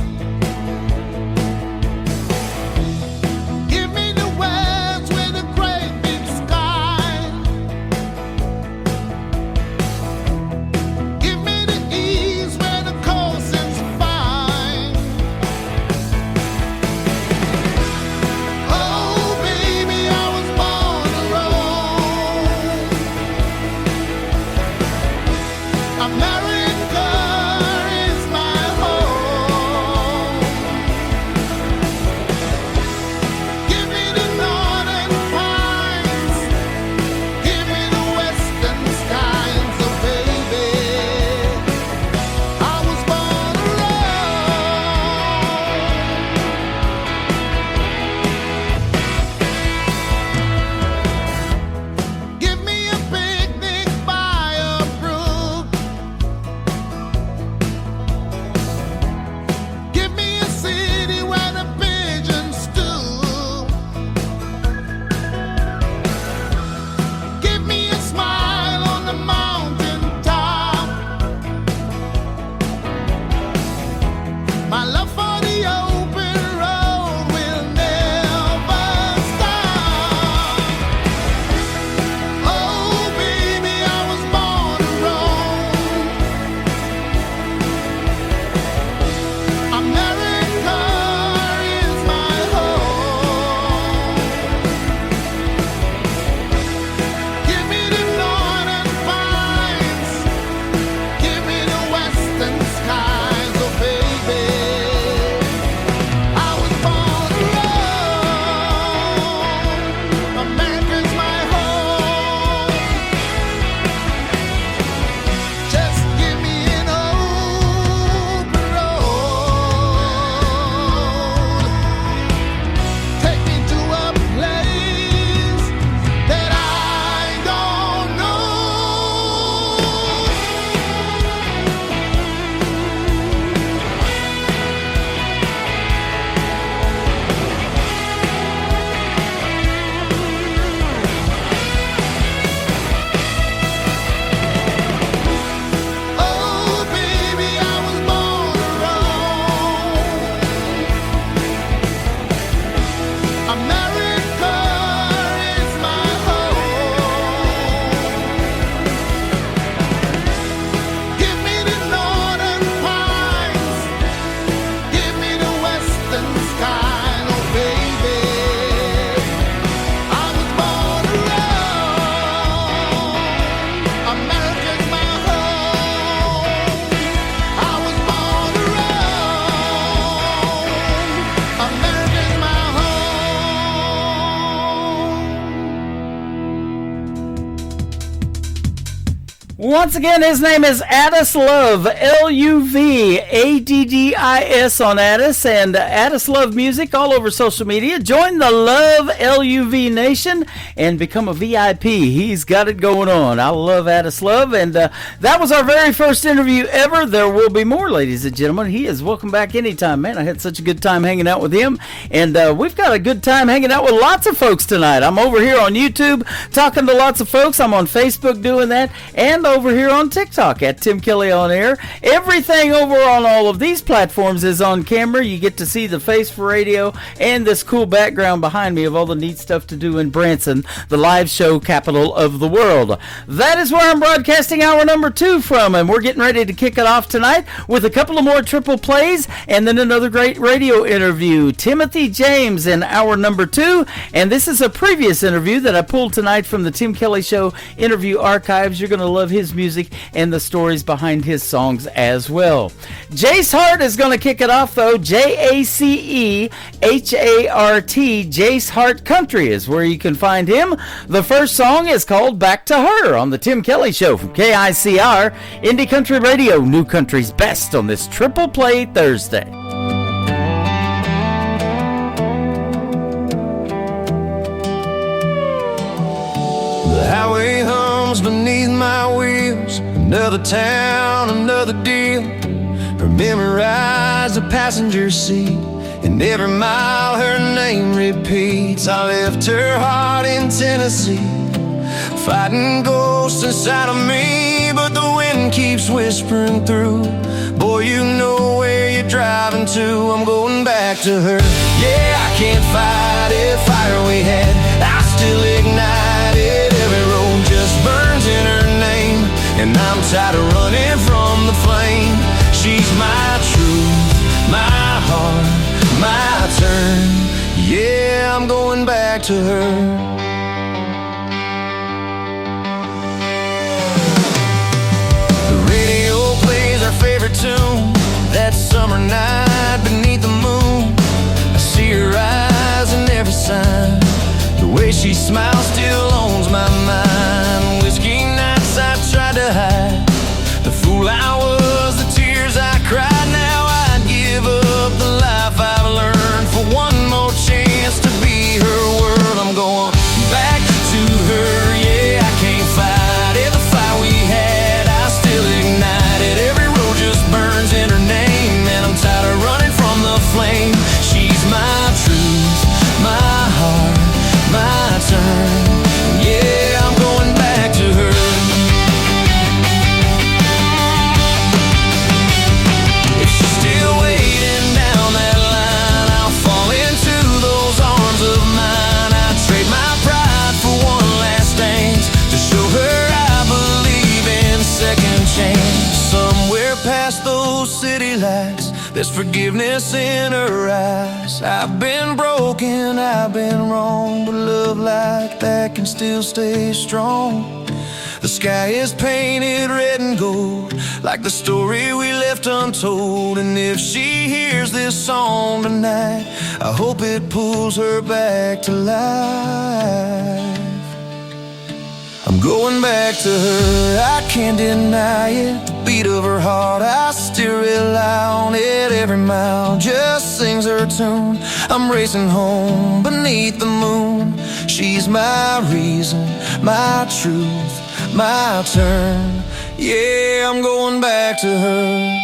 Once again, his name is Addis Love, L-U-V-A-D-D-I-S on Addis, and Addis Love Music all over social media. Join the Love L-U-V Nation and become a VIP. He's got it going on. I love Addis Love, and that was our very first interview ever. There will be more, ladies and gentlemen. He is welcome back anytime, man. I had such a good time hanging out with him, and we've got a good time hanging out with lots of folks tonight. I'm over here on YouTube talking to lots of folks. I'm on Facebook doing that, and over here on TikTok at Tim Kelly On Air. Everything over on all of these platforms is on camera. You get to see the face for radio and this cool background behind me of all the neat stuff to do in Branson, the live show capital of the world. That is where I'm broadcasting hour number 2 from, and we're getting ready to kick it off tonight with a couple of more triple plays and then another great radio interview. Timothy James in hour number 2, and this is a previous interview that I pulled tonight from the Tim Kelly Show interview archives. You're going to love his music and the stories behind his songs as well. Jace Hart is going to kick it off, though. Jacehart. Jace Hart Country is where you can find him. The first song is called Back to Her on the Tim Kelly Show from KICR, Indie Country Radio, New Country's Best on this Triple Play Thursday. The highway hums beneath my wheels. Another town, another deal. Her memorized the passenger seat, and every mile her name repeats. I left her heart in Tennessee, fighting ghosts inside of me, but the wind keeps whispering through. Boy, you know where you're driving to. I'm going back to her. Yeah, I can't fight it. Fire we had, I still ignite it. Every road just burns in her name, and I'm tired of running from the flame. She's my truth, my heart, my turn. Yeah, I'm going back to her. Favorite tune, that summer night beneath the moon. I see her eyes in every sign. The way she smiles still owns my mind. Whiskey nights I tried to hide, the fool I was, the tears I cried. Now I'd give up the life I've learned for one more chance to be her world. I'm going back to her. Yeah, I can't fight it. The fight we had, I still ignite it. Every just burns in her name, and I'm tired of running from the flame. She's my truth, my heart, my turn. Yeah, I'm going back to her. If she's still waiting down that line, I'll fall into those arms of mine. I'd trade my pride for one last dance to show her I believe in second chance. Somewhere past those city lights, there's forgiveness in her eyes. I've been broken, I've been wrong, but love like that can still stay strong. The sky is painted red and gold, like the story we left untold. And if she hears this song tonight, I hope it pulls her back to life. I'm going back to her, I can't deny it. The beat of her heart, I still rely on it. Every mile just sings her tune. I'm racing home beneath the moon. She's my reason, my truth, my turn. Yeah, I'm going back to her.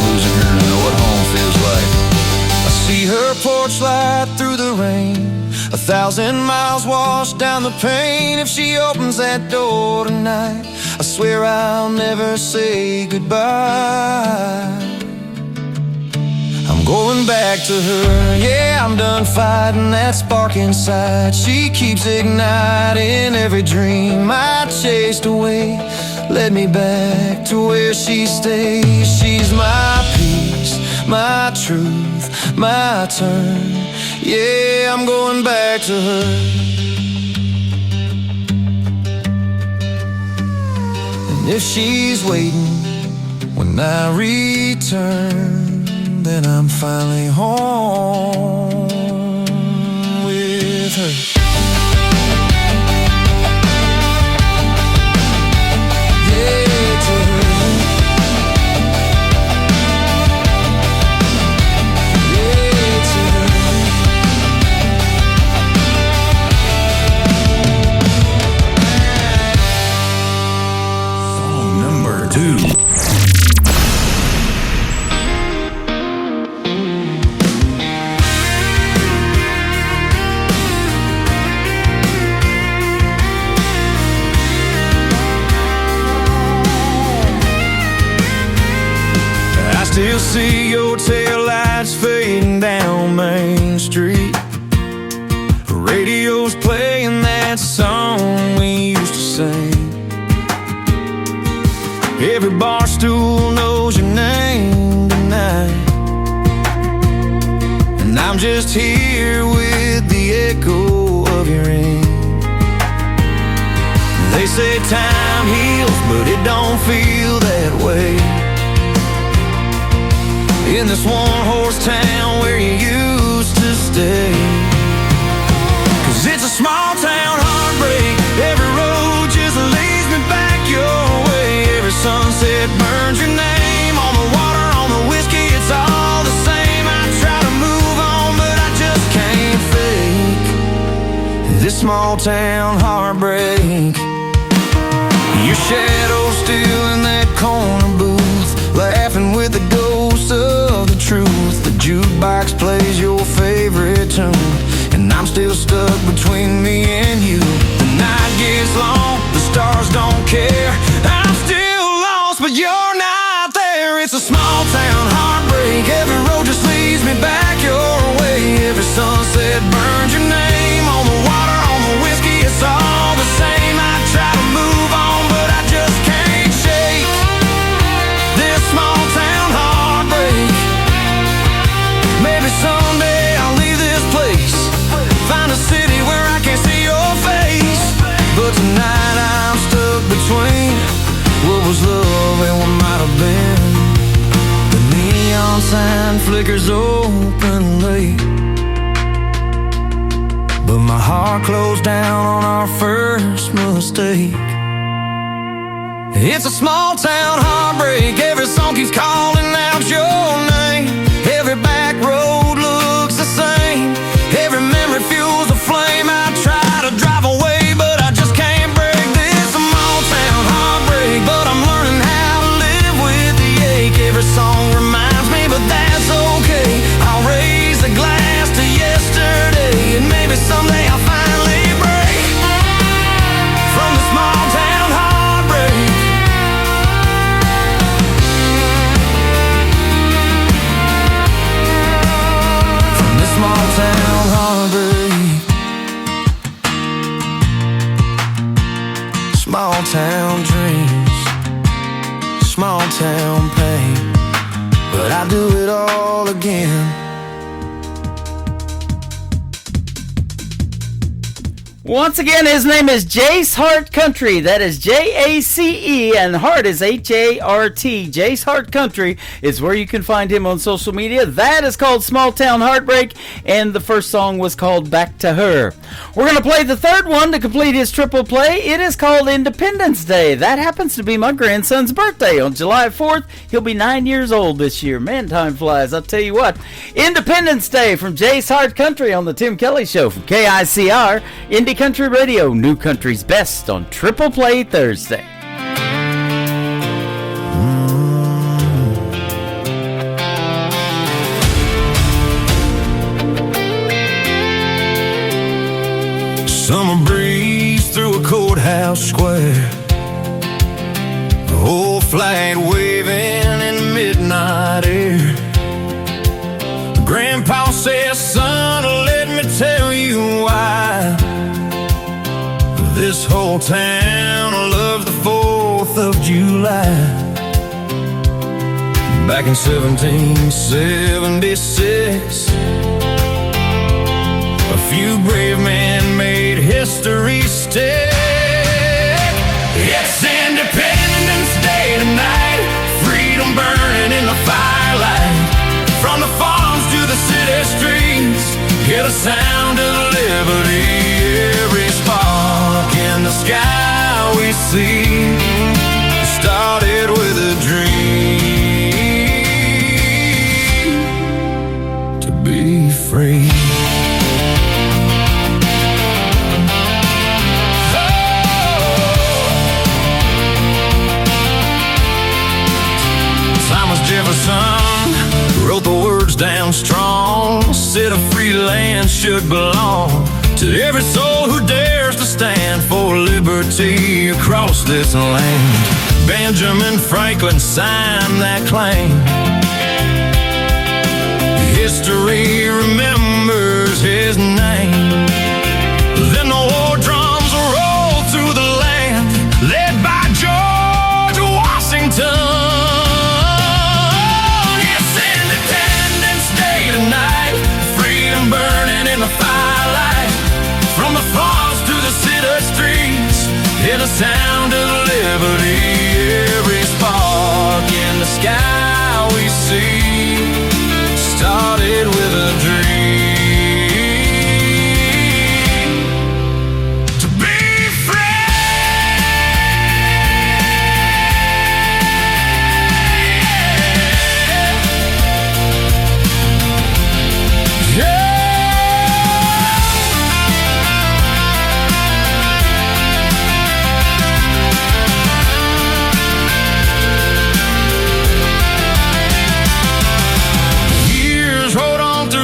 Losing her to know what home feels like. I see her porch light through the rain, 1,000 miles washed down the pain. If she opens that door tonight, I swear I'll never say goodbye. I'm going back to her. Yeah, I'm done fighting that spark inside. She keeps igniting every dream I chased away. Led me back to where she stays. She's my peace, my truth, my turn. Yeah, I'm going back to her. And if she's waiting when I return, then I'm finally home with her. Still see your taillights fading down Main Street. Radio's playing that song we used to sing. Every bar stool knows your name tonight, and I'm just here with the echo of your ring. They say time heals, but it don't feel that way in this one-horse town where you used to stay. 'Cause it's a small-town heartbreak. Every road just leads me back your way. Every sunset burns your name on the water, on the whiskey. It's all the same. I try to move on, but I just can't fake this small-town heartbreak. Your shadow's still in that corner booth, laughing with the ghosts of the truth. The jukebox plays your favorite tune, and I'm still stuck between me and you. The night gets long, the stars don't care. I'm still lost, but you're not there. It's a small town heartbreak. Every road just leads me back your way. Every sunset burns your name on the water, on the whiskey. It's all the same. I try to move on, but I just can't shake this small town heartbreak. Maybe someday I'll leave this place, find a city where I can see your face. But tonight I'm stuck between what was love and what might have been. The neon sign flickers open late, but my heart closed down on our first mistake. It's a small town heartbreak. Every song keeps calling out your name. Every back road looks the same. Every memory fuels the flame. I try to drive away, but I just can't break this small town heartbreak. But I'm learning how to live with the ache. Every song reminds me, but that's okay. I'll raise a glass to yesterday, and maybe someday I'll finally break from the small town heartbreak. Small town heartbreak, small town dreams, small town pain, but I do it all again. Once again, his name is Jace Hart Country. That is Jace, and Hart is Hart. Jace Hart Country is where you can find him on social media. That is called Small Town Heartbreak, and the first song was called Back to Her. We're going to play the third one to complete his triple play. It is called Independence Day. That happens to be my grandson's birthday on July 4th. He'll be 9 years old this year. Man, time flies. I'll tell you what. Independence Day from Jace Hart Country on the Tim Kelly Show from KICR, Indie Country Radio, New Country's Best on Triple Play Thursday. Summer breeze through a courthouse square, the whole flag waving in the midnight air. Grandpa says, son, let me tell you why this whole town loves the 4th of July. Back in 1776, a few brave men made history stick. It's Independence Day tonight, freedom burning in the firelight. From the farms to the city streets, hear the sound of liberty. Every spark in the sky we see started with a dream to be free. Thomas Jefferson wrote the words down strong, said a free land should belong to every soul who dares to stand for liberty across this land. Benjamin Franklin signed that claim. History remembers his name. Then the war drums rolled through the land, led by George Washington. It's Independence Day tonight, freedom burning in the firelight. From the farms to the city streets, hear the sound of liberty. Every spark in the sky we see started with a dream to be free. Yeah.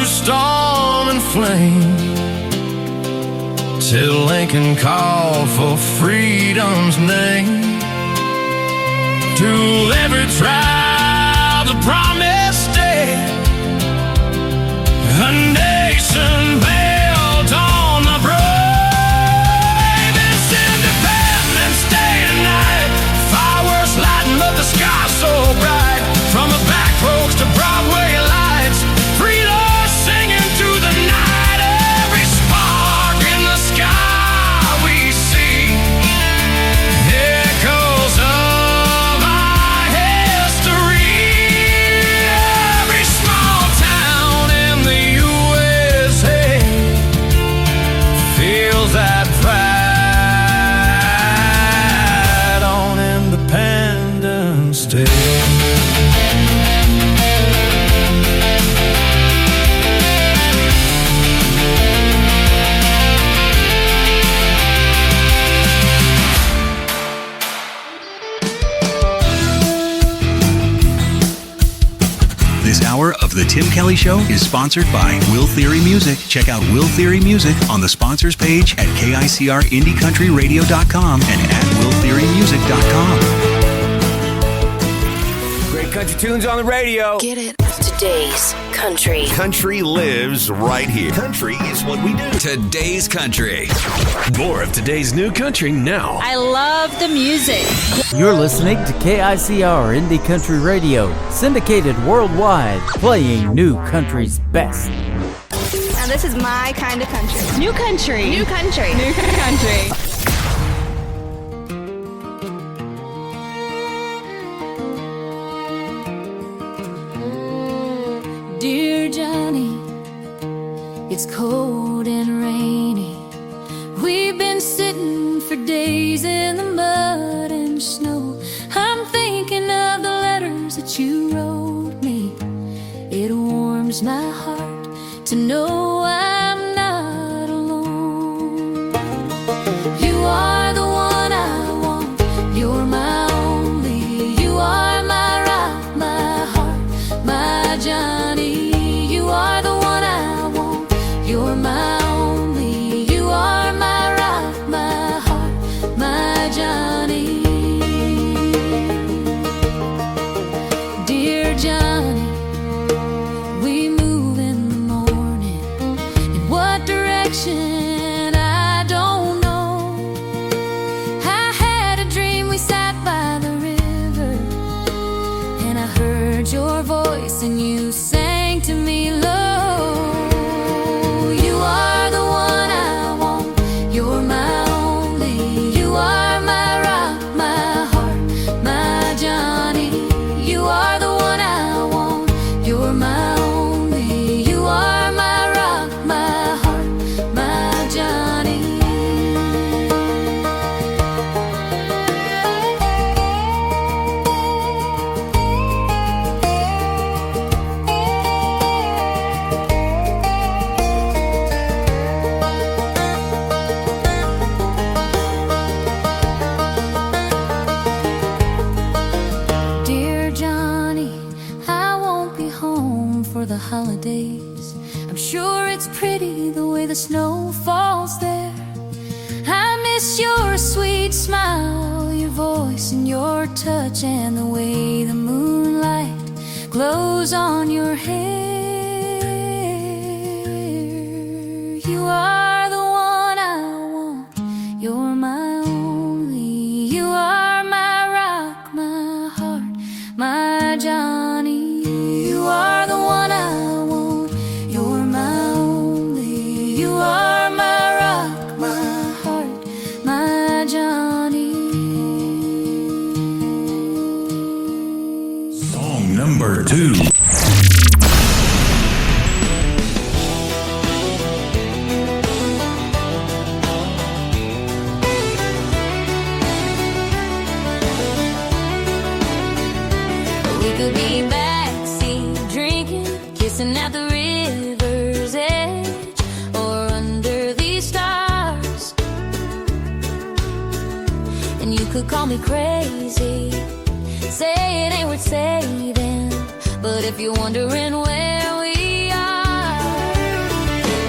Storm and flame till Lincoln called for freedom's name. To every tribe the promised day, a nation built on the brave. It's Independence Day tonight, fireworks lighting up the sky so bright. From the back roads to Broadway lights, freedom singing through the night. Every spark in the sky we see echoes of our history. Every small town in the USA feels that pride on Independence Day. This hour of The Tim Kelly Show is sponsored by Will Theory Music. Check out Will Theory Music on the sponsors page at KICRIndieCountryRadio.com and at WillTheoryMusic.com. Great country tunes on the radio. Get it? Today's country. Country lives right here. Country is what we do. Today's country. More of today's new country now. I love the music. You're listening to KICR Indie Country Radio, syndicated worldwide, playing new country's best. Now this is my kind of country. New country. New country. New country. Dear Johnny, it's cold and rainy. We've been sitting for days in the mud and snow. I'm thinking of the letters that you wrote me. It warms my heart to know I'm not alone. You are the one I want. You're my only. You are my rock, my heart, my Johnny. You are the one I want. You're my only. You are my rock, my heart, my Johnny. Dear Johnny, we move in the morning. holidays. I'm sure it's pretty the way the snow falls there. I miss your sweet smile, your voice and your touch, and the way the moonlight glows on your hair. You are the one I want, you're my only. You are my rock, my heart, my Johnny. You are the one I want, you're my only. You are my rock, my heart, my Johnny. Song number 2. We could be backseat drinking, kissing at the river's edge, or under these stars. And you could call me crazy, say it ain't worth saving, but if you're wondering where we are,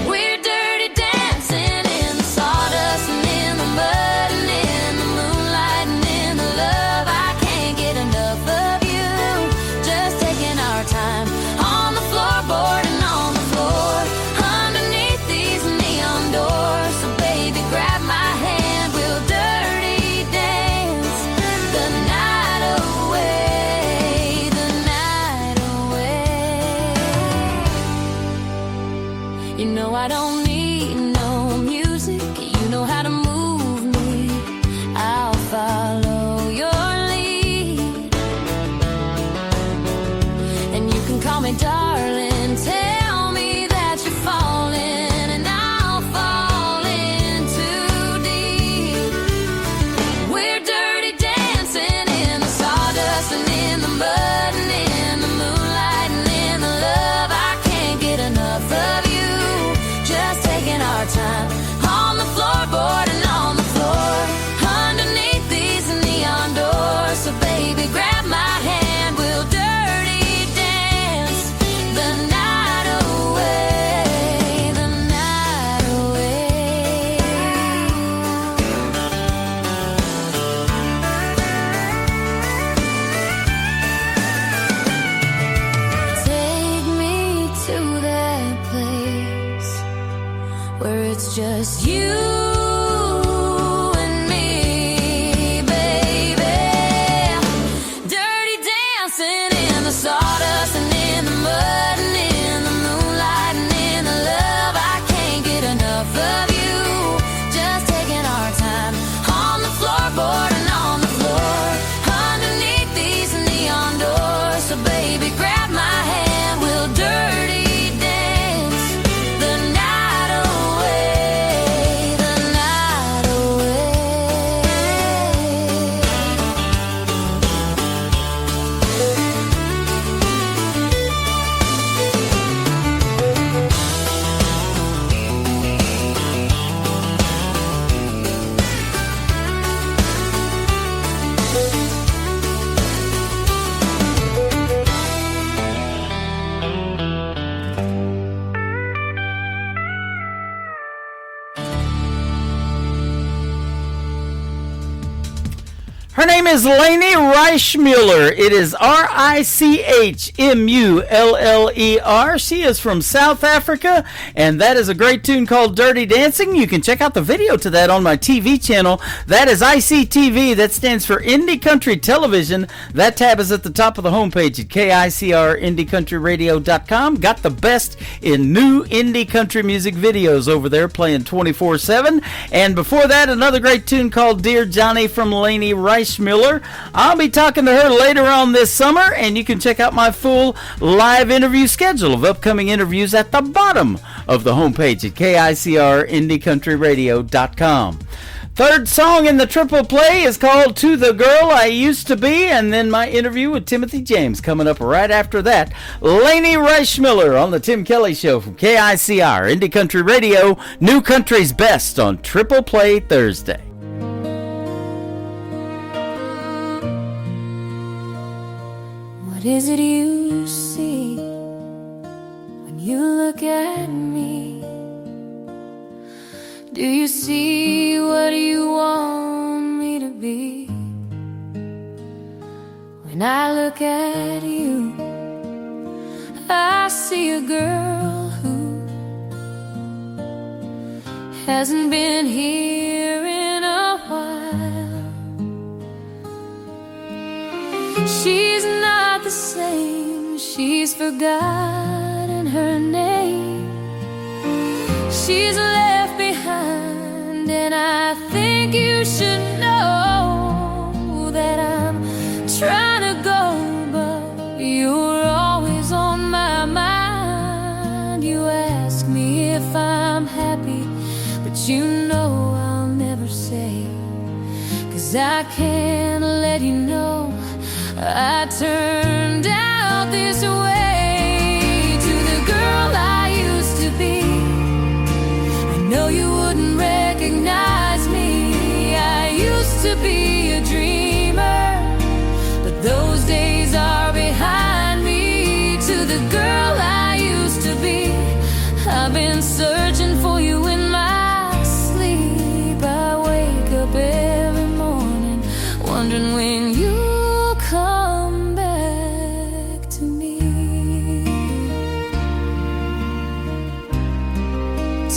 we're dirty dancing in the sawdust and in the mud and in the moonlight and in the love. I can't get enough of you. Just taking our time on the floorboard and on the floor underneath these neon doors. So baby, grab my hand, we'll dirty dance the night away, the night away. You know I don't need no music, you know how to move me. I'll follow your lead, and you can call me darling. Tell me that you're falling, and I'll fall in too deep. We're dirty dancing in the sawdust and in the mud and in the moonlight and in the love. I can't get enough of you. Just taking our time on the floorboard and on the floor underneath these neon doors. So baby, grab my hand, we'll dirty dance the night away, the night away. Take me to that place where it's just you and me, baby. Dirty dancing in the sawdust and in the mud and in the moonlight and in the love. I can't get enough of you. Just taking our time on the floorboard and on the floor underneath these neon doors. So baby, grab my hand, we'll dirty dance the night away, the night away. Her name is Lainey Reichmuller. It is Richmuller. She is from South Africa, and that is a great tune called Dirty Dancing. You can check out the video to that on my TV channel. That is ICTV. That stands for Indie Country Television. That tab is at the top of the homepage at KICRIndieCountryRadio.com. Got the best in new indie country music videos over there playing 24/7. And before that, another great tune called Dear Johnny from Lainey Reichmuller. I'll be talking to her later on this summer, and you can check out my full live interview schedule of upcoming interviews at the bottom of the homepage at KICRIndieCountryRadio.com. Third song in the triple play is called To the Girl I Used to Be, and then my interview with Timothy James coming up right after that. Lainey Reichmuller on the Tim Kelly Show from KICR Indie Country Radio, New Country's Best on Triple Play Thursday. What is it you see When I look at you, I see a girl who hasn't been here in a while. She's not the same, she's forgotten her name. She's left behind, and I think you should know that I'm trying to go, but you're always on my mind. You ask me if I'm happy, but you know I'll never say, 'cause I can't let you know I turned out this way. To the girl I used to be, I know you wouldn't recognize me. I used to be a dreamer, but those days are behind me. To the girl I used to be, I've been searching for you in my sleep. I wake up every morning wondering when you'll come back to me.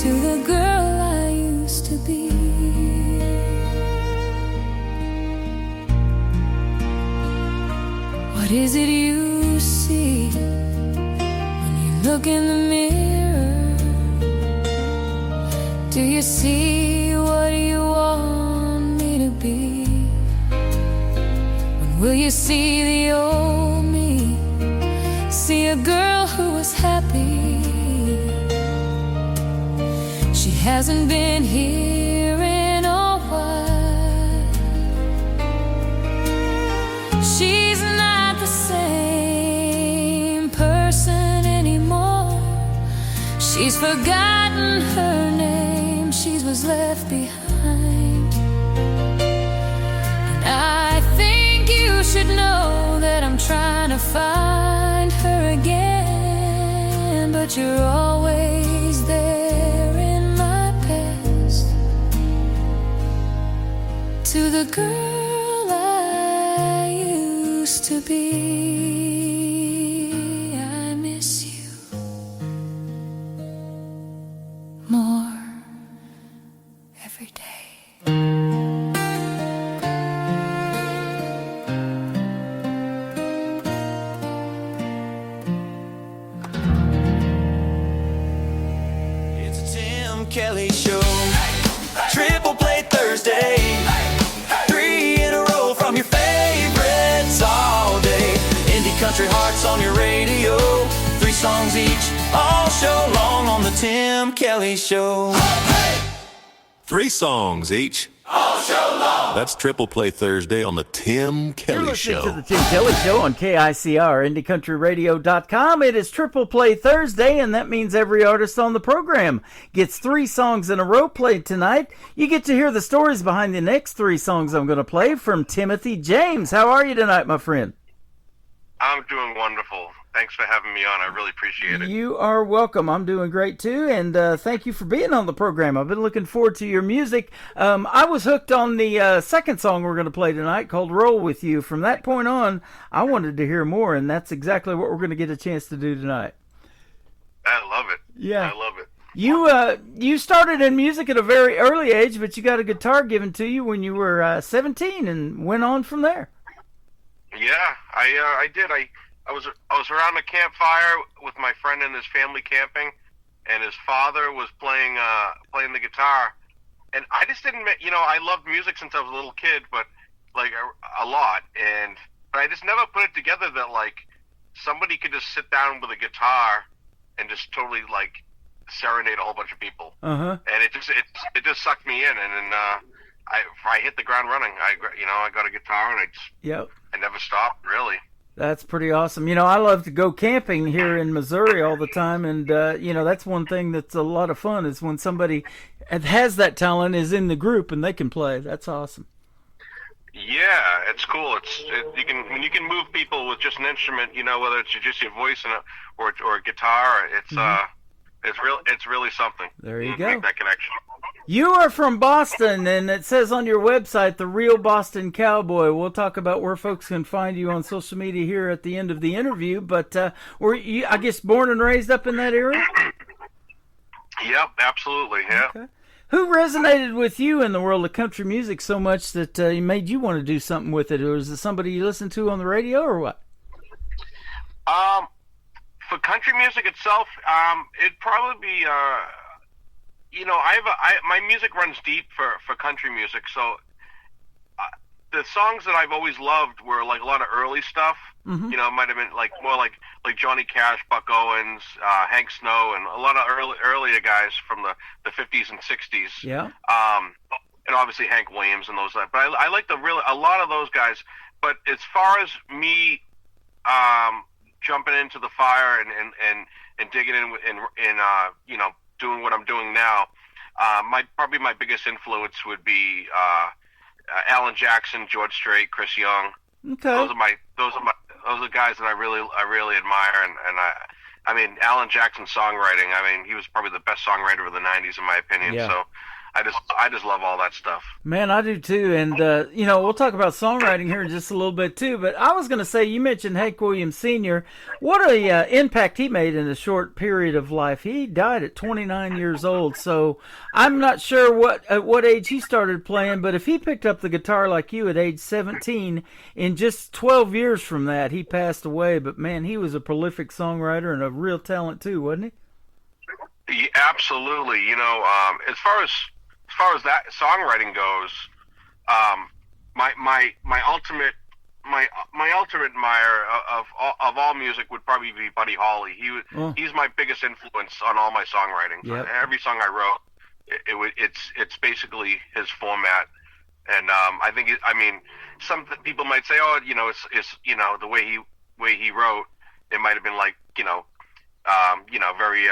To the girl I used to be. What is it you see when you look in the mirror? Do you see what you want me to be? When will you see the old me? See a girl who was happy. She hasn't been here in a while. She's not the same person anymore. She's forgotten her name. She was left behind. And I think you should know that I'm trying to find her again, but you're always there in my past. To the girl I used to be, I miss you more every day. It's a Tim Kelly Show. Triple Play Thursday. 3 in a row from your favorites all day. Indie country hearts on your radio. 3 songs each, all show long on the Tim Kelly Show. 3 songs each. All show long. That's Triple Play Thursday on the Tim Kelly You're Show. listening to the Tim Kelly Show on KICR, IndieCountryRadio.com. It is Triple Play Thursday, and that means every artist on the program gets 3 songs in a row played tonight. You get to hear the stories behind the next 3 songs I'm going to play from Timothy James. How are you tonight, my friend? I'm doing wonderful. Thanks for having me on. I really appreciate it. You are welcome. I'm doing great too, and thank you for being on the program. I've been looking forward to your music. I was hooked on the second song we're going to play tonight called Roll With You. From that point on, I wanted to hear more, and that's exactly what we're going to get a chance to do tonight. I love it. Yeah. I love it. You started in music at a very early age, but you got a guitar given to you when you were 17 and went on from there. Yeah, I did. I was around a campfire with my friend and his family camping, and his father was playing the guitar, and I just didn't. I loved music since I was a little kid, but like a lot, but I just never put it together that like somebody could just sit down with a guitar and just totally like serenade a whole bunch of people. Uh-huh. And it just sucked me in, and then I hit the ground running. I got a guitar, and I never stopped, really. That's pretty awesome. I love to go camping here in Missouri all the time, and that's one thing that's a lot of fun is when somebody has that talent is in the group and they can play. That's awesome. Yeah, it's cool. When you can move people with just an instrument, whether it's just your voice or a guitar, it's really something. There you Make go. that connection. You are from Boston, and it says on your website, The Real Boston Cowboy. We'll talk about where folks can find you on social media here at the end of the interview, but were you, I guess, born and raised up in that area? Yep, absolutely, yeah. Okay. Who resonated with you in the world of country music so much that made you want to do something with it? Or is it somebody you listen to on the radio, or what? For country music itself, it'd probably be, my music runs deep for country music, so the songs that I've always loved were like a lot of early stuff. Mm-hmm. You know, it might have been like more like Johnny Cash, Buck Owens, Hank Snow, and a lot of earlier guys from the 50s and 60s. Yeah. And obviously Hank Williams and those. But I like a lot of those guys. But as far as me jumping into the fire and digging in and doing what I'm doing now, probably my biggest influence would be Alan Jackson, George Strait, Chris Young. Okay. Those are guys that I really admire, and I mean Alan Jackson's songwriting. I mean, he was probably the best songwriter of the '90s in my opinion. Yeah. So I just love all that stuff. Man, I do too, and we'll talk about songwriting here in just a little bit too. But I was going to say, you mentioned Hank Williams Sr. What a impact he made in a short period of life. He died at 29 years old, so I'm not sure at what age he started playing. But if he picked up the guitar like you at age 17, in just 12 years from that, he passed away. But man, he was a prolific songwriter and a real talent too, wasn't he? Yeah, absolutely. As far as that songwriting goes, my ultimate admirer of all music would probably be Buddy Holly. He's my biggest influence on all my songwriting. Yep. Every song I wrote, it's basically his format, and I think some people might say, it's the way he wrote, it might have been like very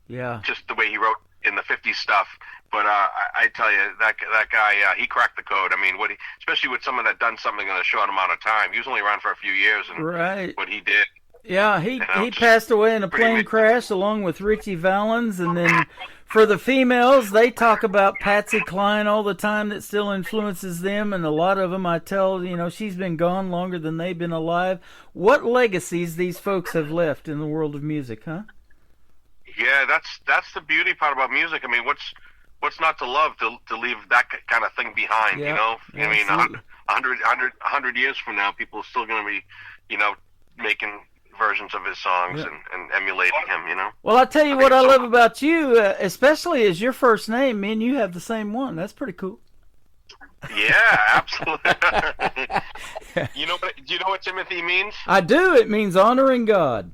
yeah, just the way he wrote in the 50s stuff, but I tell you, that guy, he cracked the code. I mean, especially with someone that done something in a short amount of time. He was only around for a few years, and right. what he did. Yeah, he passed away in a plane crash along with Richie Valens, and then for the females, they talk about Patsy Cline all the time. That still influences them, and a lot of them, I tell, she's been gone longer than they've been alive. What legacies these folks have left in the world of music, huh? Yeah, that's the beauty part about music. I mean, what's not to love to leave that kind of thing behind? Yeah, I mean, 100 years from now, people are still going to be, making versions of his songs and emulating him. Well, I'll tell you what I love about you, especially is your first name. Me and you have the same one. That's pretty cool. Yeah, absolutely. Do you know what Timothy means? I do. It means honoring God.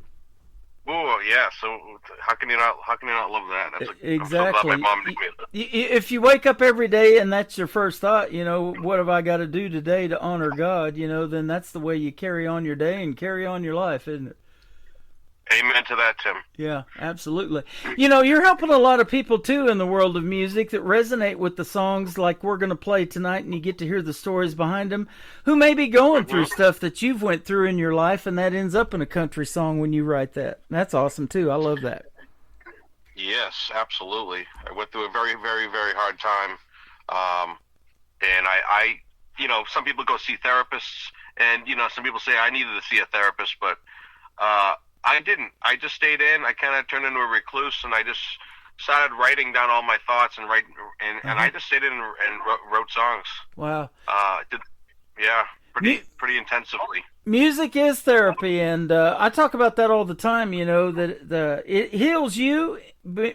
Oh yeah, so how can you not love that? Exactly. I'm so glad my mom named me. If you wake up every day and that's your first thought, what have I got to do today to honor God? Then that's the way you carry on your day and carry on your life, isn't it? Amen to that, Tim. Yeah, absolutely. You're helping a lot of people, too, in the world of music that resonate with the songs like we're going to play tonight, and you get to hear the stories behind them, who may be going through stuff that you've went through in your life, and that ends up in a country song when you write that. That's awesome, too. I love that. Yes, absolutely. I went through a very, very, very hard time, and I some people go see therapists, and, some people say I needed to see a therapist, but I didn't. I just stayed in. I kind of turned into a recluse, and I just started writing down all my thoughts and I just stayed in and wrote songs. Wow. Pretty intensively. Music is therapy, and I talk about that all the time. That it heals you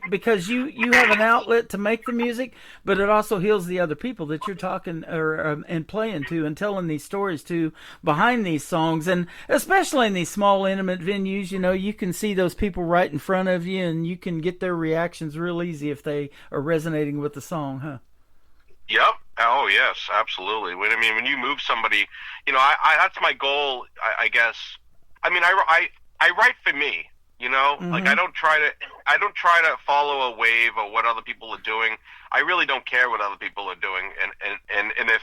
because you have an outlet to make the music, but it also heals the other people that you're talking and playing to and telling these stories to behind these songs, and especially in these small intimate venues. You can see those people right in front of you, and you can get their reactions real easy if they are resonating with the song, huh? Yep. Oh, yes, absolutely. When you move somebody, that's my goal, I guess. I write for me, Mm-hmm. like I don't try to follow a wave or what other people are doing. I really don't care what other people are doing. And if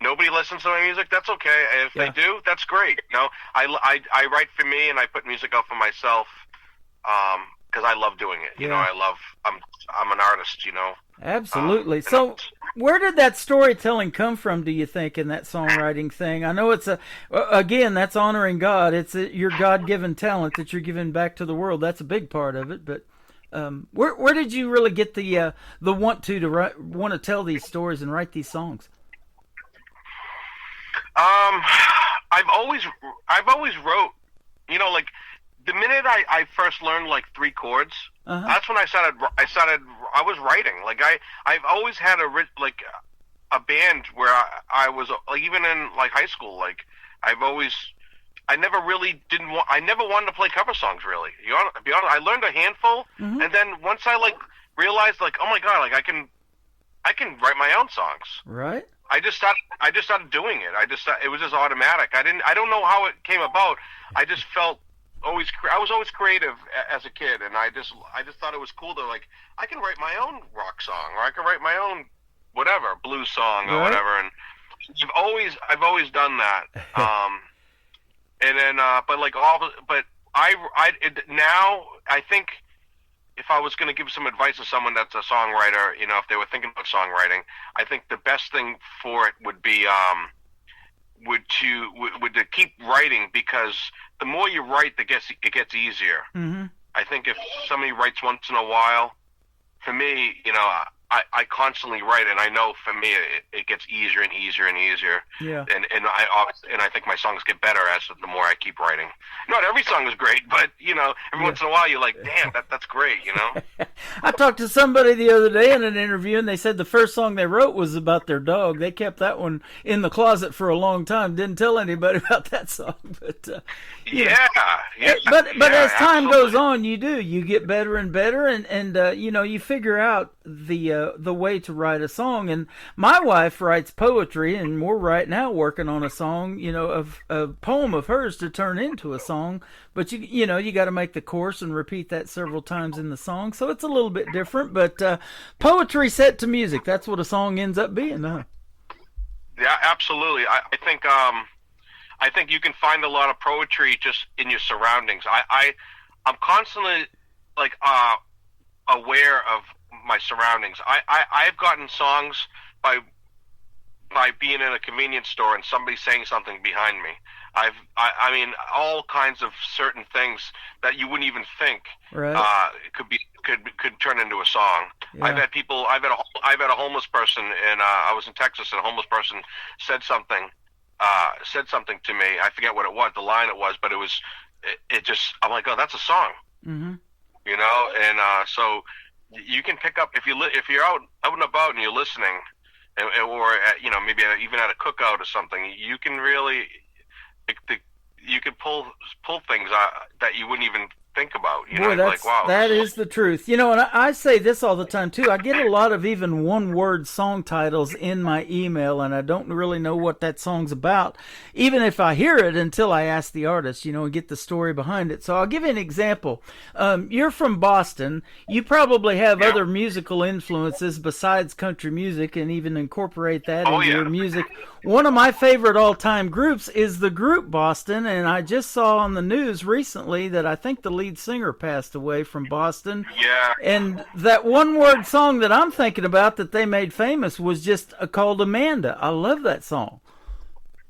nobody listens to my music, that's okay. If they do, that's great. I write for me, and I put music out for myself. because I love doing it. You know, I'm an artist. You know. Absolutely. So, where did that storytelling come from, do you think, in that songwriting thing? I know it's again, that's honoring God. It's your God-given talent that you're giving back to the world. That's a big part of it. But where did you really get the want to tell these stories and write these songs? I've always wrote, you know, like the minute I first learned like 3 chords, that's when I was writing. Like I've always had a band where I was like, even in like high school, like I never wanted to play cover songs really. To be honest, I learned a handful, and then once I like realized like, oh my God, like I can write my own songs. Right. I just started doing it. It was just automatic. I don't know how it came about. I just felt I was always creative as a kid, and I just thought it was cool to like, I can write my own rock song, or I can write my own whatever blues song or whatever. And I've always done that. And then now I think if I was going to give some advice to someone that's a songwriter, you know, if they were thinking about songwriting, I think the best thing for it would be to keep writing, because the more you write, it gets easier. I think if somebody writes once in a while, for me, you know, I constantly write, and I know for me it gets easier and easier and easier. Yeah. And I think my songs get better as the more I keep writing. Not every song is great, but you know, every once in a while you're like, damn, that's great, you know. I talked to somebody the other day in an interview, and they said the first song they wrote was about their dog. They kept that one in the closet for a long time. Didn't tell anybody about that song, but But as time goes on, you get better and better, and you know, you figure out the way to write a song. And my wife writes poetry, and we're right now working on a song, you know, of a poem of hers to turn into a song. But you know, you got to make the chorus and repeat that several times in the song, so it's a little bit different. But poetry set to music, that's what a song ends up being, huh? Yeah, absolutely. I think you can find a lot of poetry just in your surroundings. I'm constantly like aware of my surroundings. I've gotten songs by being in a convenience store and somebody saying something behind me. I mean, all kinds of certain things that you wouldn't even think could turn into a song. Yeah. I've had a homeless person, and I was in Texas, and a homeless person said something to me. I forget what it was, the line it was, but it just, I'm like, oh, that's a song. You know, and so you can pick up if you're out and about and you're listening, or you know, maybe even at a cookout or something, you can really you can pull things that you wouldn't even think about. You know, like, wow, that is the truth. You know, and I say this all the time too. I get a lot of even one-word song titles in my email, and I don't really know what that song's about, even if I hear it, until I ask the artist, you know, and get the story behind it. So I'll give you an example. You're from Boston. You probably have other musical influences besides country music, and even incorporate that into your music. One of my favorite all-time groups is the group Boston, and I just saw on the news recently that I think the lead singer passed away from Boston. Yeah. And that one-word song that I'm thinking about that they made famous was just called Amanda. I love that song.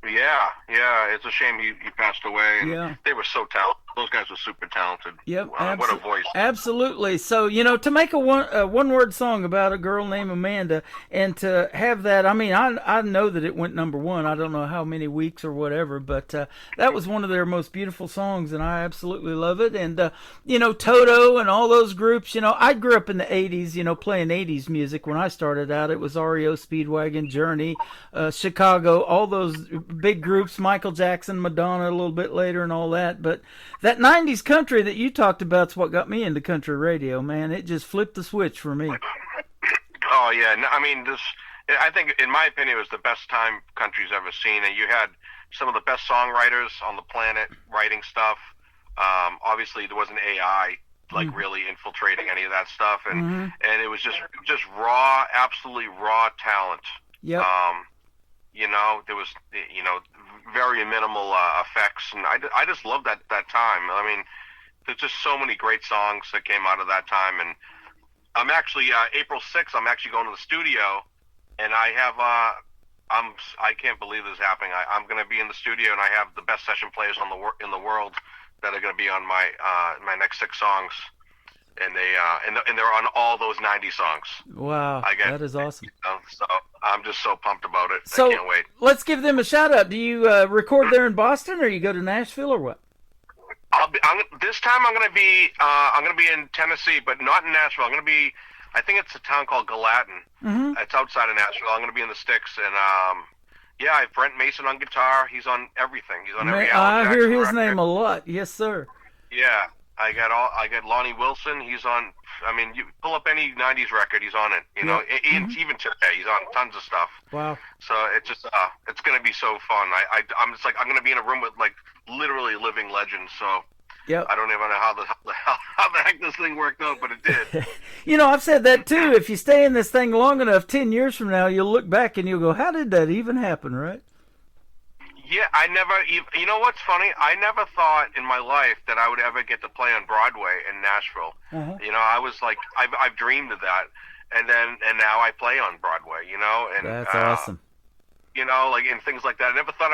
Yeah. It's a shame he passed away. And they were so talented. Those guys were super talented. Yep. What a voice. Absolutely. So, you know, to make a one-word song about a girl named Amanda, and to have that, I mean, I know that it went #1. I don't know how many weeks or whatever, but that was one of their most beautiful songs, and I absolutely love it. And, you know, Toto and all those groups, you know, I grew up in the 80s, you know, playing 80s music. When I started out, it was REO, Speedwagon, Journey, Chicago, all those big groups, Michael Jackson, Madonna a little bit later and all that. But that 90s country that you talked about is what got me into country radio, man. It just flipped the switch for me. Oh, yeah. I mean, I think, in my opinion, it was the best time country's ever seen. And you had some of the best songwriters on the planet writing stuff. Obviously, there wasn't AI, like, really infiltrating any of that stuff. And it was just raw, absolutely raw talent. Yep. You know, there was, you know, very minimal effects, and I just loved that time. I mean, there's just so many great songs that came out of that time. And I'm actually April 6th. I'm actually going to the studio, and I have I can't believe this is happening. I'm going to be in the studio, and I have the best session players in the world that are going to be on my next 6 songs, and they're on all those 90 songs. Wow, that is awesome. So I'm just so pumped about it. So I can't wait. Let's give them a shout out. Do you record there in Boston, or you go to Nashville, or what? This time I'm going to be in Tennessee, but not in Nashville. I'm going to be, I think it's a town called Gallatin. Mm-hmm. It's outside of Nashville. I'm going to be in the sticks, and yeah, I have Brent Mason on guitar. He's on everything. He's on every Alan I hear Jackson his record. name a lot. Yes, sir. Yeah, I got Lonnie Wilson. He's on. I mean, you pull up any '90s record, he's on it. You know, even today, he's on tons of stuff. Wow. So it's just it's gonna be so fun. I'm just like, I'm gonna be in a room with like literally living legends. So yep. I don't even know how the heck this thing worked out, but it did. You know, I've said that too. If you stay in this thing long enough, 10 years from now, you'll look back and you'll go, "How did that even happen?" Right? Yeah, I never even. You know what's funny? I never thought in my life that I would ever get to play on Broadway in Nashville. Uh-huh. You know, I was like, I've dreamed of that, and now I play on Broadway. You know, and that's awesome. You know, like, and things like that. I never thought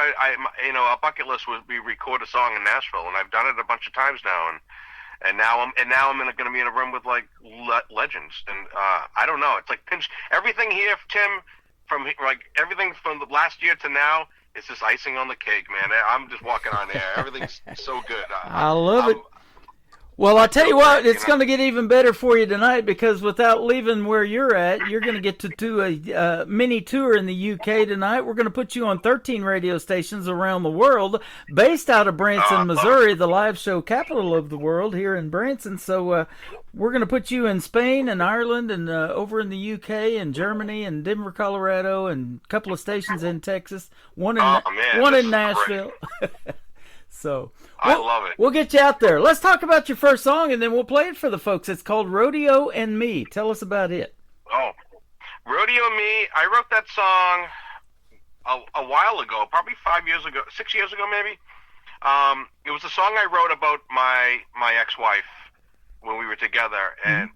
you know, a bucket list would be record a song in Nashville, and I've done it a bunch of times now, and now I'm going to be in a room with like legends, and I don't know. It's like everything here, Tim, from like everything from the last year to now. It's just icing on the cake, man. I'm just walking on air. Everything's so good. I love it. Well, I'll tell you what, it's going to get even better for you tonight, because without leaving where you're at, you're going to get to do a mini tour in the UK tonight. We're going to put you on 13 radio stations around the world, based out of Branson, Missouri, the live show capital of the world here in Branson. So we're going to put you in Spain and Ireland and over in the UK and Germany and Denver, Colorado, and a couple of stations in Texas, one in Nashville. So I love it. We'll get you out there. Let's talk about your first song, and then we'll play it for the folks. It's called Rodeo and Me. Tell us about it. Oh, Rodeo and Me. I wrote that song a while ago, probably 6 years ago maybe. It was a song I wrote about my ex-wife when we were together, and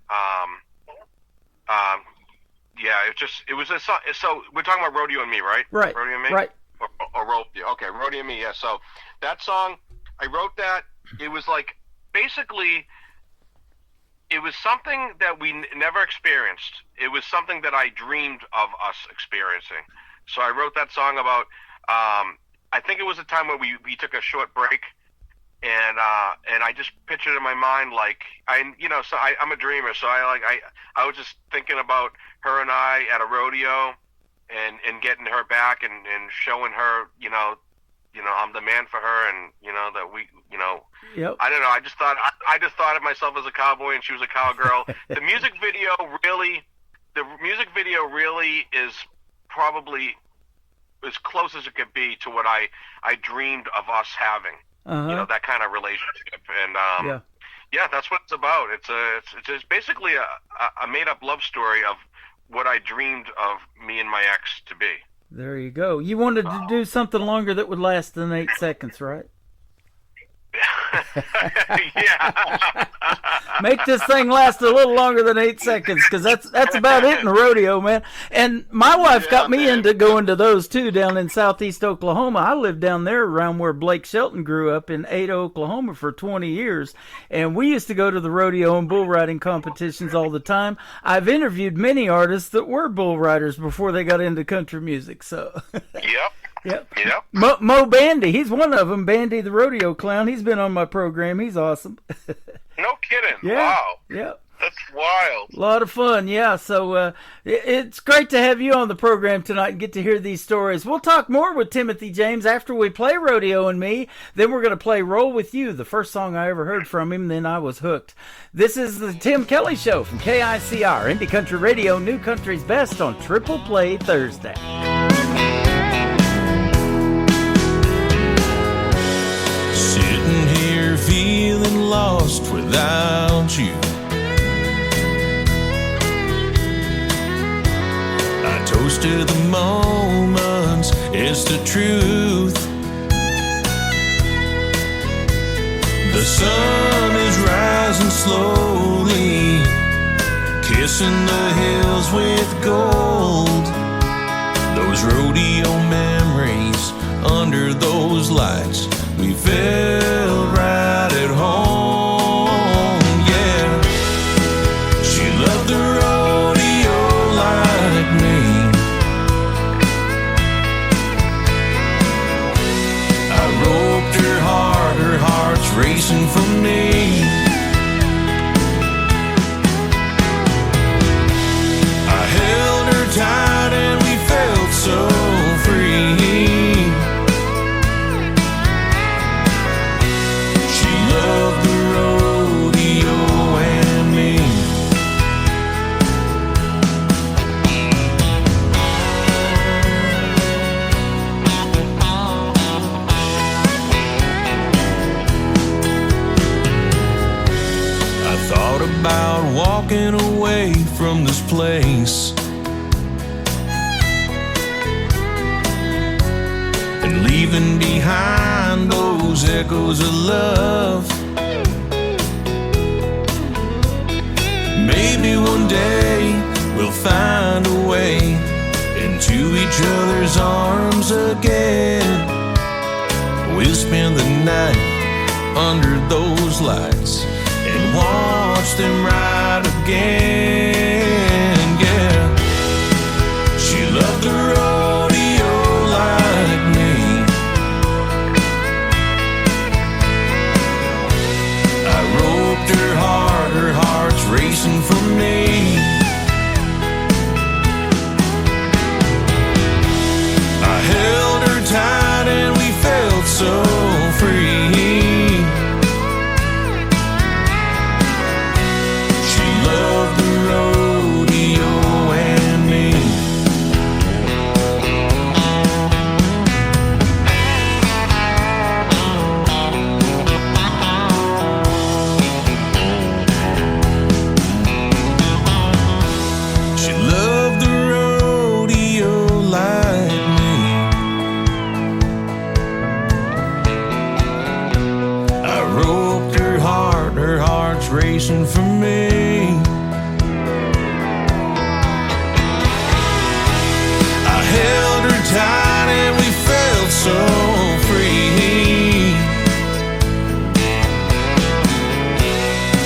yeah, it was a song. So we're talking about Rodeo and Me, right? Right. Rodeo and Me. Right. Or Rodeo. Okay, Rodeo and Me. Yeah. So that song, I wrote that. It was like, basically, it was something that we never experienced. It was something that I dreamed of us experiencing. So I wrote that song about. I think it was a time where we took a short break, and I just pictured in my mind, like, so I'm a dreamer. So I was just thinking about her and I at a rodeo, and getting her back and showing her, I'm the man for her, and that we, Yep. I don't know. I just thought of myself as a cowboy and she was a cowgirl. The music video really is probably as close as it could be to what I dreamed of us having. Uh-huh. That kind of relationship, and yeah, that's what it's about. It's basically a made up love story of what I dreamed of me and my ex to be. There you go. You wanted to do something longer that would last than 8 seconds, right? Yeah. Make this thing last a little longer than 8 seconds, because that's about it in a rodeo, man. And my wife got me into going to those too down in southeast Oklahoma. I lived down there around where Blake Shelton grew up in Ada, Oklahoma for 20 years. And we used to go to the rodeo and bull riding competitions all the time. I've interviewed many artists that were bull riders before they got into country music. So. Yep. Mo Bandy, he's one of them. Bandy the rodeo clown. He's been on my program. He's awesome. No kidding. Yeah. Wow. Yeah. That's wild. A lot of fun, yeah. So it's great to have you on the program tonight and get to hear these stories. We'll talk more with Timothy James after we play Rodeo and Me. Then we're going to play Roll With You, the first song I ever heard from him. Then I was hooked. This is the Tim Kelly Show from KICR, Indie Country Radio, New Country's Best on Triple Play Thursday. Sitting here feeling lost without you. I toast to the moments, it's the truth. The sun is rising. slowly, kissing the hills with gold. Those rodeo memories under those lights, we felt right at home. Yeah, she loved the rodeo like me. I roped her hard, her heart's racing for me. I held her tight and we felt so free. She loved the rodeo and me. I thought about walking away from this place and leaving behind those echoes of love. Maybe one day we'll find a way into each other's arms again. We'll spend the night under those lights and watch them ride again. Yeah, she loved the rodeo like me. I roped her hard, her heart's racing for me. I held her tight and we felt so free. Loved the rodeo and me. She loved the rodeo like me. I roped her hard, her heart's racing for me. Held her tight and we felt so free.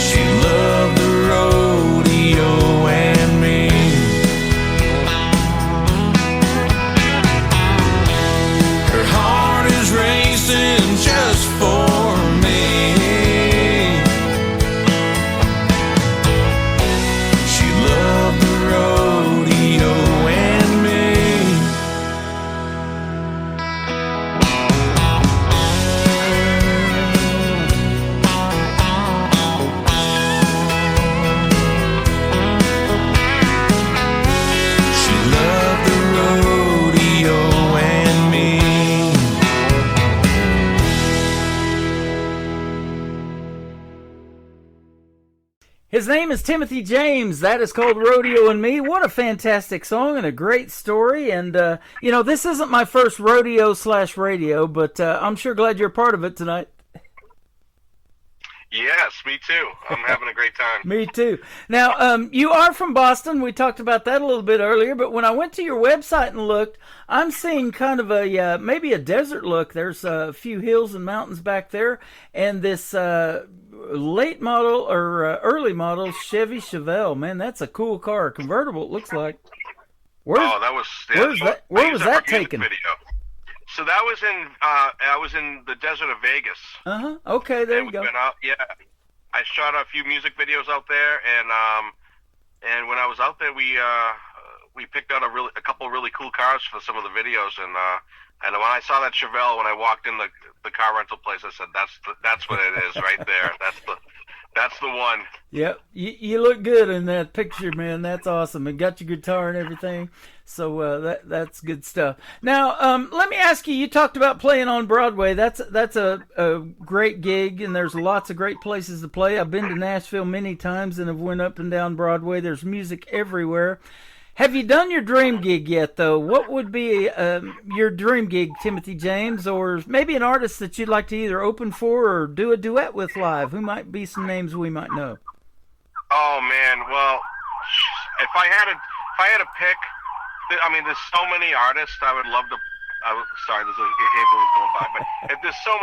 She loved the rodeo and me. Her heart is racing just for me. She loved the rodeo and me. She loved the rodeo and me. His name is Timothy James. That is called Rodeo and Me. What a fantastic song and a great story. And, this isn't my first rodeo/radio, but I'm sure glad you're a part of it tonight. Yes, me too. I'm having a great time. Me too. Now, you are from Boston. We talked about that a little bit earlier, but when I went to your website and looked, I'm seeing kind of a maybe a desert look. There's a few hills and mountains back there, and this late model or early model Chevy Chevelle. Man, that's a cool car. Convertible, it looks like. Where was that taken? Video. So that was in I was in the desert of Vegas. Okay, there you go. I shot a few music videos out there, and when I was out there, we picked out a couple of really cool cars for some of the videos, and when I saw that Chevelle when I walked in the car rental place, I said that's what it is right there. That's the one. Yep, you look good in that picture, man. That's awesome. And got your guitar and everything. So that's good stuff. Now, let me ask you. You talked about playing on Broadway. That's a great gig, and there's lots of great places to play. I've been to Nashville many times and have went up and down Broadway. There's music everywhere. Have you done your dream gig yet, though? What would be your dream gig, Timothy James, or maybe an artist that you'd like to either open for or do a duet with live? Who might be some names we might know? Oh man, well, if I had to pick, I mean, there's so many artists I would love to. Sorry, there's an ambulance going by, but there's so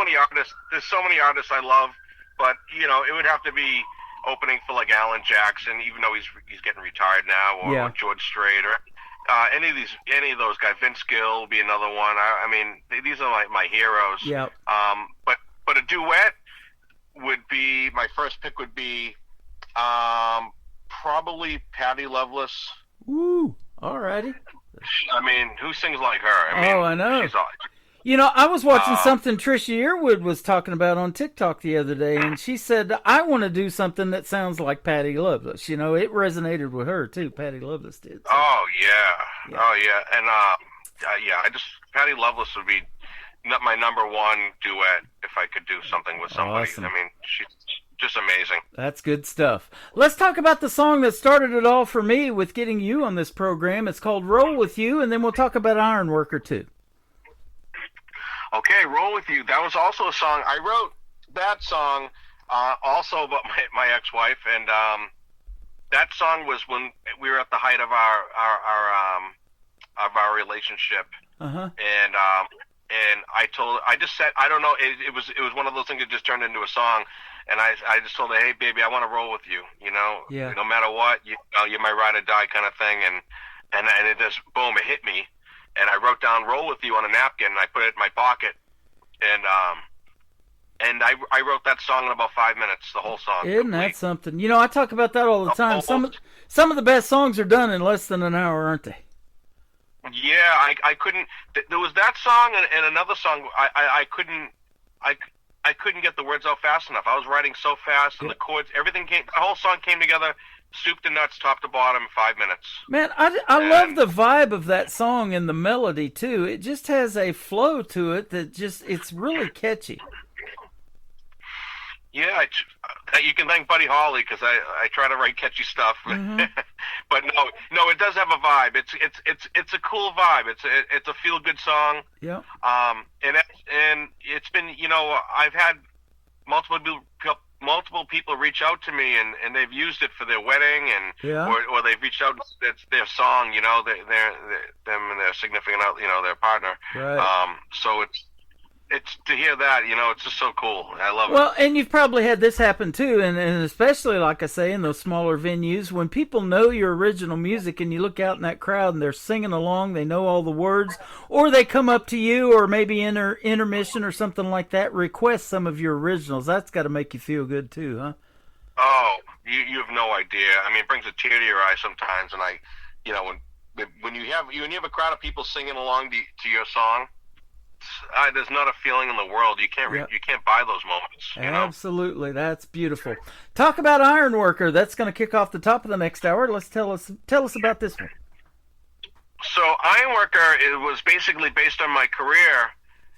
many artists I love, but you know, it would have to be opening for like Alan Jackson, even though he's getting retired now, or George Strait, or any of those guys. Vince Gill would be another one. I mean, these are my heroes. Yeah. But a duet would be, my first pick would be probably Patty Loveless. Woo! Alrighty. I mean, who sings like her? I know. She's all, you know, I was watching something Trisha Yearwood was talking about on TikTok the other day, and she said, I want to do something that sounds like Patty Loveless. You know, it resonated with her, too. Patty Loveless did. So. Oh, yeah. Oh, yeah. And, Patty Loveless would be my number one duet if I could do something with somebody. Awesome. I mean, she's just amazing. That's good stuff. Let's talk about the song that started it all for me with getting you on this program. It's called Roll With You, and then we'll talk about Ironworker, too. Okay, Roll With You. That was also a song. I wrote that song also about my ex-wife, and that song was when we were at the height of our relationship. Uh-huh. And I just said, I don't know, it was one of those things that just turned into a song, and I just told her, hey baby, I want to roll with you, you know, no matter what, you're my ride or die kind of thing, and it just boom, it hit me. And I wrote down "Roll With You" on a napkin, and I put it in my pocket, and I wrote that song in about 5 minutes, the whole song. Isn't that something? You know, I talk about that all the time. Some of the best songs are done in less than an hour, aren't they? Yeah, I couldn't. There was that song and another song. I couldn't get the words out fast enough. I was writing so fast, and the chords, everything came. The whole song came together. Soup to nuts, top to bottom, 5 minutes. Man, I love the vibe of that song and the melody, too. It just has a flow to it that it's really catchy. Yeah, you can thank Buddy Holly, because I try to write catchy stuff. Mm-hmm. But no, it does have a vibe. It's a cool vibe. It's a feel-good song. Yeah. And it's been, you know, I've had multiple people reach out to me, and they've used it for their wedding, and or they've reached out. It's their song, you know, them and their significant, you know, their partner. Right. So it's to hear that, you know, it's just so cool. I love it. Well, and you've probably had this happen too, and especially, like I say, in those smaller venues, when people know your original music and you look out in that crowd and they're singing along, they know all the words, or they come up to you, or maybe intermission or something like that, request some of your originals. That's got to make you feel good too, huh? Oh, you have no idea. I mean, it brings a tear to your eye sometimes, and you know, when you have a crowd of people singing along to your song, there's not a feeling in the world. You can't buy those moments. You know? Absolutely, that's beautiful. Talk about Ironworker. That's going to kick off the top of the next hour. Let's tell us about this one. So Ironworker, it was basically based on my career.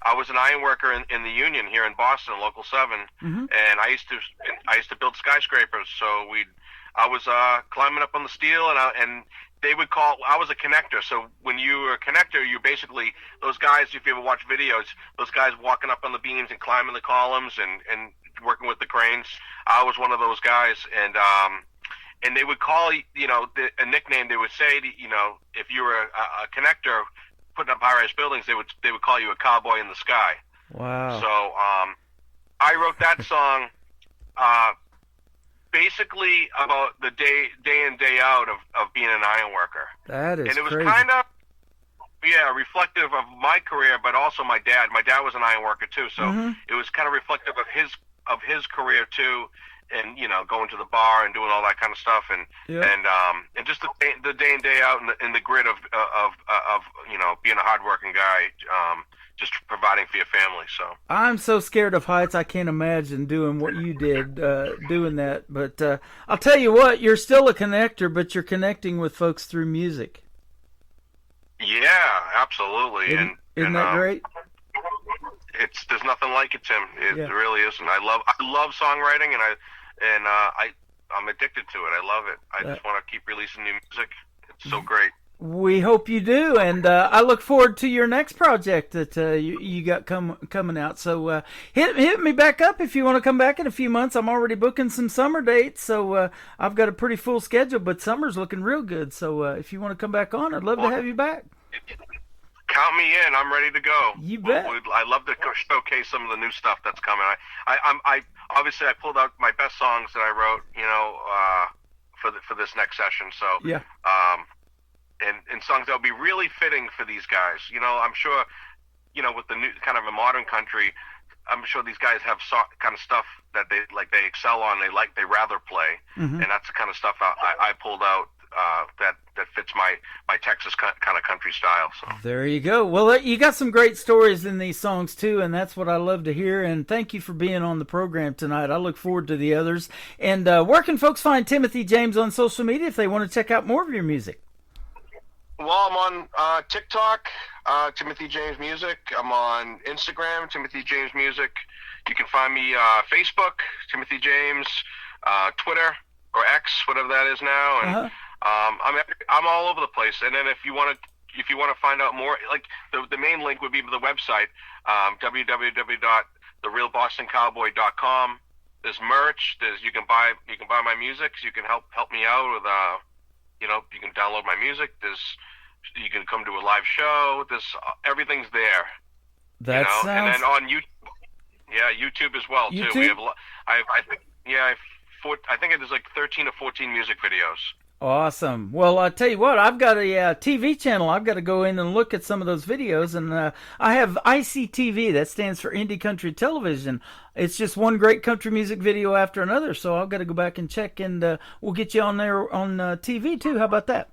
I was an ironworker in the union here in Boston, Local 7, and I used to build skyscrapers. So I was climbing up on the steel, and they would call. I was a connector. So when you were a connector, you basically, those guys, if you ever watch videos, those guys walking up on the beams and climbing the columns and working with the cranes. I was one of those guys, and they would call, you know, a nickname. They would say, you know, if you were a connector putting up high-rise buildings, they would call you a cowboy in the sky. Wow. So I wrote that song basically about the day in, day out of being an ironworker. That is crazy. And it was kind of, reflective of my career, but also my dad. My dad was an ironworker too, so it was kind of reflective of his career too, and you know, going to the bar and doing all that kind of stuff, and just the day in, day out in the grit of you know, being a hardworking guy, just providing for your family. So I'm so scared of heights, I can't imagine doing what you did, doing that. But I'll tell you what, you're still a connector, but you're connecting with folks through music. Yeah, absolutely. Isn't that great? There's nothing like it, Tim. It really isn't. I love songwriting, and I'm addicted to it. I love it. I just want to keep releasing new music. It's so great. We hope you do, and I look forward to your next project that you got coming out. So hit me back up if you want to come back in a few months. I'm already booking some summer dates, so I've got a pretty full schedule, but summer's looking real good. So if you want to come back on, I'd love to have you back. Count me in. I'm ready to go. You bet. I love to showcase some of the new stuff that's coming. I obviously I pulled out my best songs that I wrote, for this next session. So yeah. And songs that would be really fitting for these guys. I'm sure, with the new kind of a modern country, I'm sure these guys have kind of stuff that they excel on. They rather play, and that's the kind of stuff I pulled out that fits my Texas kind of country style. So there you go. Well, you got some great stories in these songs too, and that's what I love to hear. And thank you for being on the program tonight. I look forward to the others. And where can folks find Timothy James on social media if they want to check out more of your music? Well, I'm on TikTok, Timothy James Music. I'm on Instagram, Timothy James Music. You can find me Facebook, Timothy James, Twitter or X, whatever that is now, and I'm all over the place. And then if you want to find out more, like the main link would be the website, www.therealbostoncowboy.com. There's merch. You can buy my music. So you can help me out with you can download my music. You can come to a live show. Everything's there. That sounds. And then on YouTube, YouTube as well too. We have, I think it is like 13 or 14 music videos. Awesome. Well, I'll tell you what, I've got a TV channel. I've got to go in and look at some of those videos, and I have ICTV. That stands for Indie Country Television. It's just one great country music video after another, so I've got to go back and check, and we'll get you on there on TV too. How about that?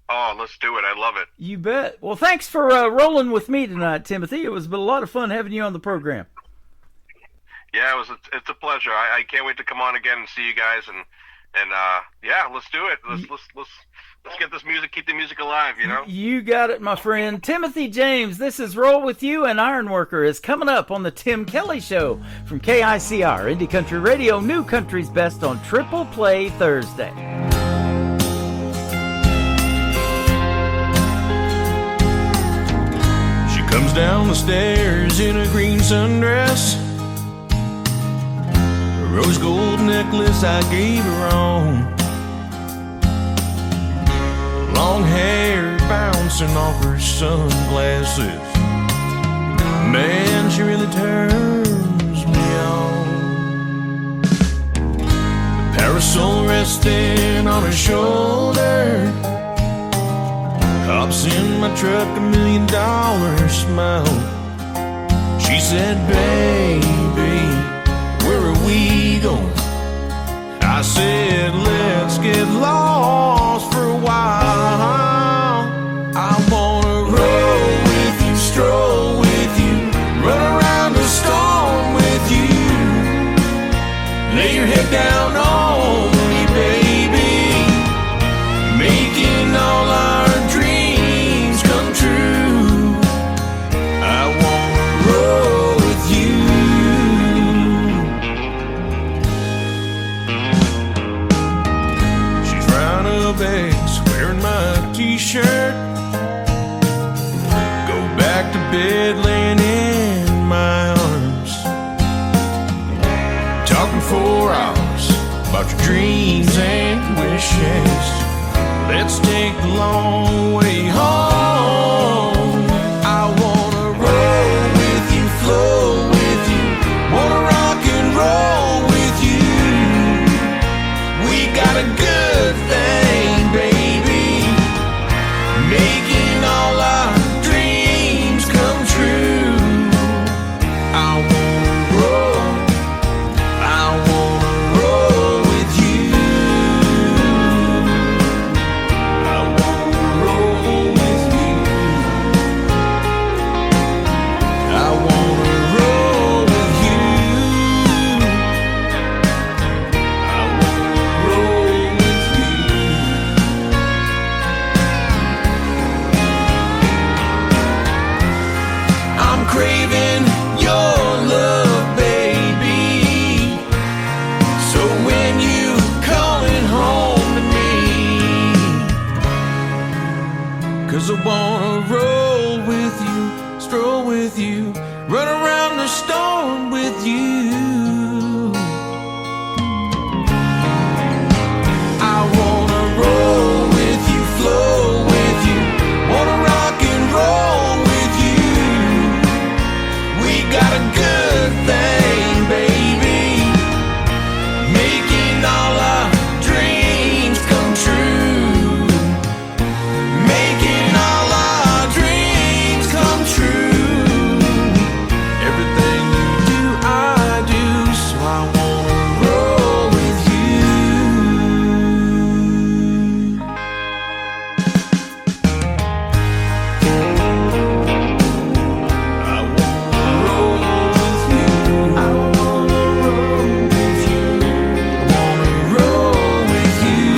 Oh, let's do it. I love it. You bet. Well, thanks for rolling with me tonight, Timothy. It was a lot of fun having you on the program. Yeah, it's a pleasure. I can't wait to come on again and see you guys, and let's do it. Let's get this music, keep the music alive, You got it, my friend. Timothy James, this is Roll With You, and Ironworker is coming up on the Tim Kelly Show from KICR, Indie Country Radio, New Country's Best on Triple Play Thursday. She comes down the stairs in a green sundress, rose gold necklace I gave her on, long hair bouncing off her sunglasses. Man, she really turns me on. The parasol resting on her shoulder, hops in my truck, $1 million smile. She said, baby, where are we going? I said, let's get lost for a while. I wanna roll with you, stroll with you, run around the storm with you. Lay your head down on me, baby, making all our dreams come true. I wanna roll with you. Bags, wearing my t-shirt, go back to bed laying in my arms, talking for hours about your dreams and wishes. Let's take the long way home. I wanna roll with you, flow with you, wanna rock and roll with you. We got a good thing, baby, making all our dreams come true. I wanna roll with you. I wanna roll with you. run around the storm with you. I wanna roll with you, flow with you, wanna rock and roll with you. We got a good thing, baby, making all our dreams come true, making all our dreams come true. Everything you do, I do, so I wanna roll with you. I wanna roll with you. I wanna roll with you. I wanna roll with you.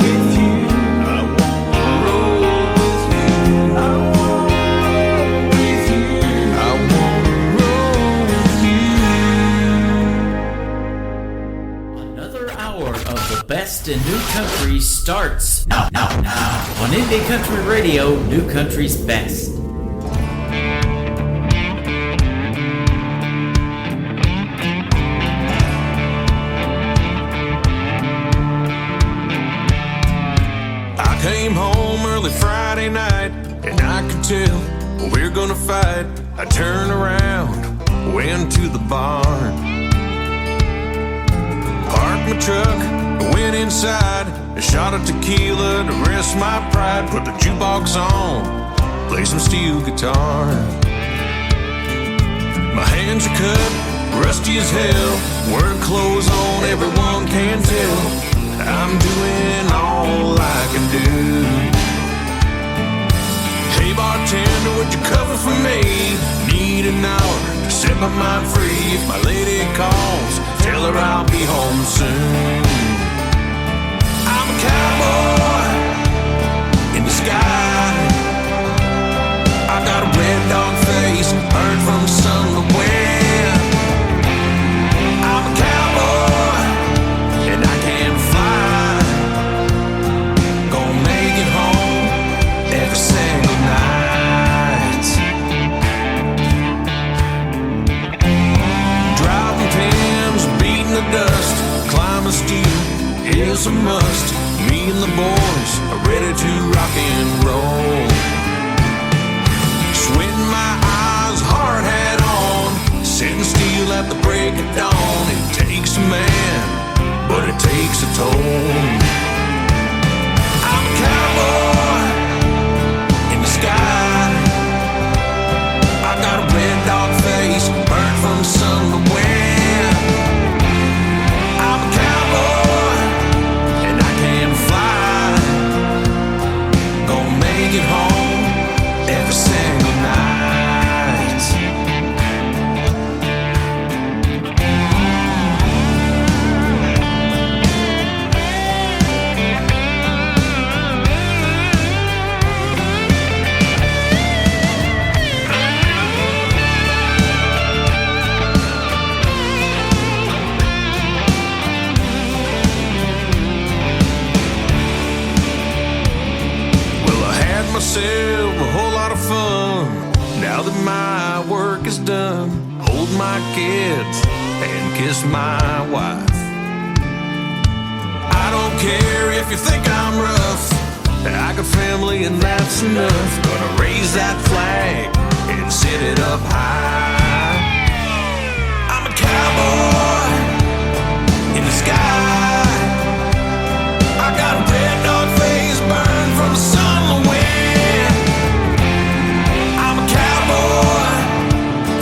With you. I wanna roll with you. I wanna roll with you. I wanna roll with you. Another hour of the best in new country starts now on Indie Country Radio, New Country's Best. I came home early Friday night, and I could tell we're gonna fight. I turned around, went to the barn, parked my truck, went inside, a shot of tequila to rest my pride, put the jukebox on, play some steel guitar. My hands are cut, rusty as hell, work clothes on, everyone can tell I'm doing all I can do. Hey bartender, would you cover for me? Need an hour to set my mind free. If my lady calls, tell her I'll be home soon. I'm a cowboy in the sky. I got a red dog face, burned from the sun to wind. I'm a cowboy and I can fly. Gonna make it home every single night. Driving Timbs, beating the dust, climbing steel is a must. Me and the boys are ready to rock and roll. Sweating my eyes, hard hat on, sitting still at the break of dawn. It takes a man, but it takes a toll. I'm a cowboy in the sky. I got a red dog face, burnt from the sun to wind. I'm a cowboy and I can fly. Gonna make it home every single night. Well, I had myself a whole lot of fun. Now that my work is done, hold my kids and kiss my wife. I don't care if you think I'm rough, I got family and that's enough. Gonna raise that flag and set it up high. I'm a cowboy in the sky. I got a red dog face, burned from the sun to wind. I'm a cowboy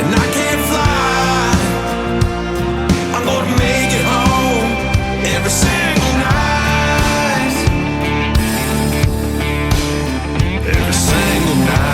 and I can't fly. I'm gonna make it home every single night. Every single night.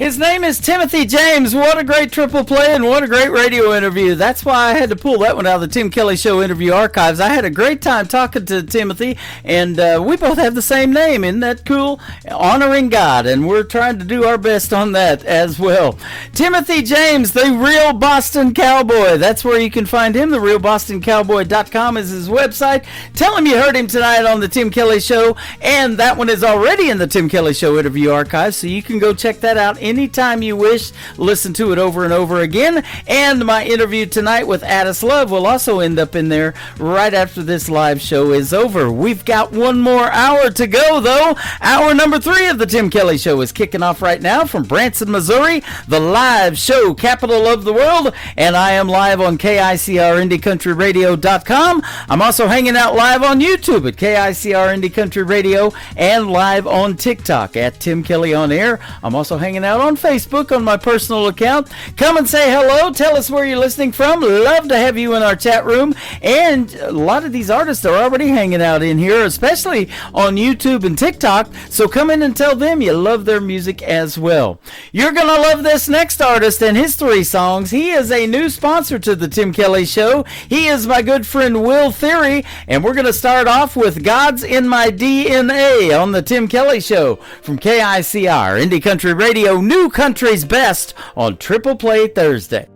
His name is Timothy James. What a great triple play and what a great radio interview. That's why I had to pull that one out of the Tim Kelly Show interview archives. I had a great time talking to Timothy, and we both have the same name. Isn't that cool? Honoring God, and we're trying to do our best on that as well. Timothy James, the Real Boston Cowboy. That's where you can find him. TheRealBostonCowboy.com is his website. Tell him you heard him tonight on the Tim Kelly Show, and that one is already in the Tim Kelly Show interview archives, so you can go check that out anytime you wish. Listen to it over and over again. And my interview tonight with Addis Love will also end up in there right after this live show is over. We've got one more hour to go, though. Hour number 3 of the Tim Kelly Show is kicking off right now from Branson, Missouri, the live show capital of the world. And I am live on KICRIndieCountryRadio.com. I'm also hanging out live on YouTube at KICR Indie Country Radio and live on TikTok at Tim Kelly On Air. I'm also hanging out on Facebook on my personal account. Come and say hello. Tell us where you're listening from. Love to have you in our chat room. And a lot of these artists are already hanging out in here, especially on YouTube and TikTok. So come in and tell them you love their music as well. You're going to love this next artist and his 3 songs. He is a new sponsor to the Tim Kelly Show. He is my good friend Will Theory. And we're going to start off with God's in My DNA on the Tim Kelly Show from KICR Indie Country Radio, New Country's Best on Triple Play Thursday.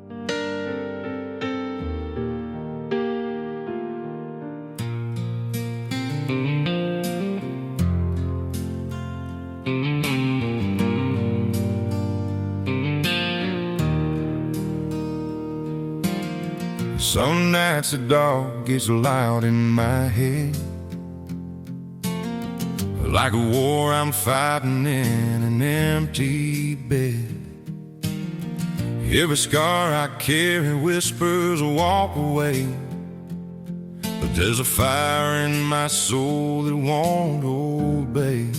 Some nights the dog gets loud in my head, like a war I'm fighting in an empty bed. Every scar I carry whispers walk away, but there's a fire in my soul that won't obey.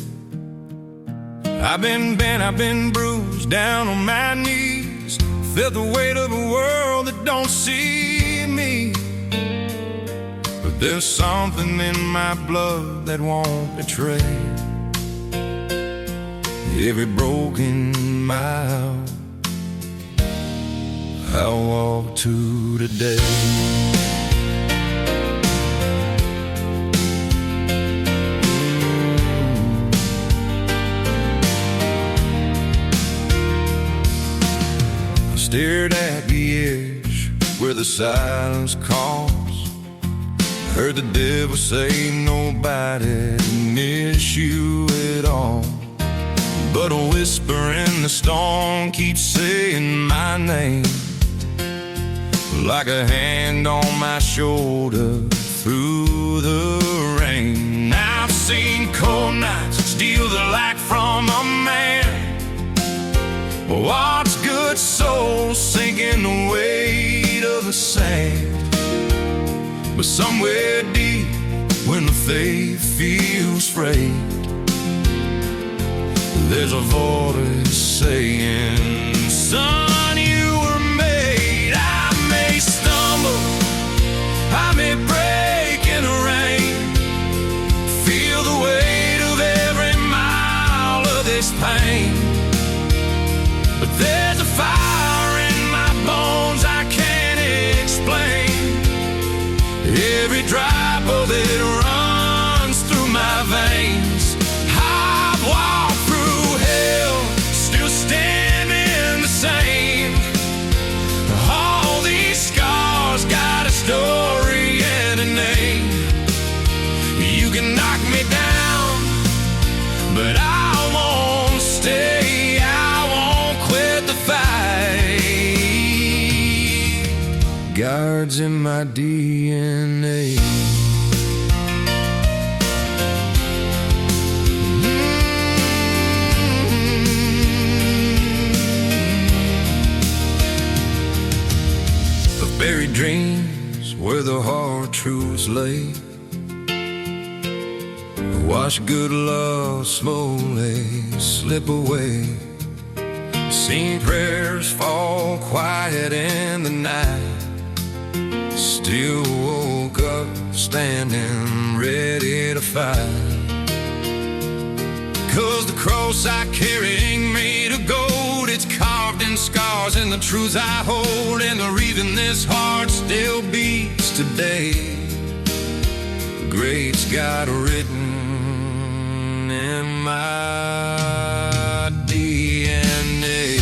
I've been bent, I've been bruised, down on my knees, felt the weight of a world that don't see me. But there's something in my blood that won't betray every broken mile I walk to today. I stared at the edge where the silence calls, heard the devil say nobody miss you at all. But a whisper in the storm keeps saying my name, like a hand on my shoulder through the rain. I've seen cold nights steal the light from a man, watch good souls sink in the weight of the sand. But somewhere deep when the faith feels frayed, there's a voice saying, son, you were made. I may stumble, I may break in the rain, feel the weight of every mile of this pain. But there's a fire in my bones I can't explain, every drop of it runs through my veins. I've walked through hell, still standing the same. All these scars got a story and a name. You can knock me down, but I won't stay. I won't quit the fight. God's in my DNA. Buried dreams where the hard truths lay, watch good love slowly slip away. Seen prayers fall quiet in the night, still woke up standing ready to fight. 'Cause the cross I carrying me to gold, it's them scars and the truths I hold, and the reason this heart still beats today. The greats got written in my DNA.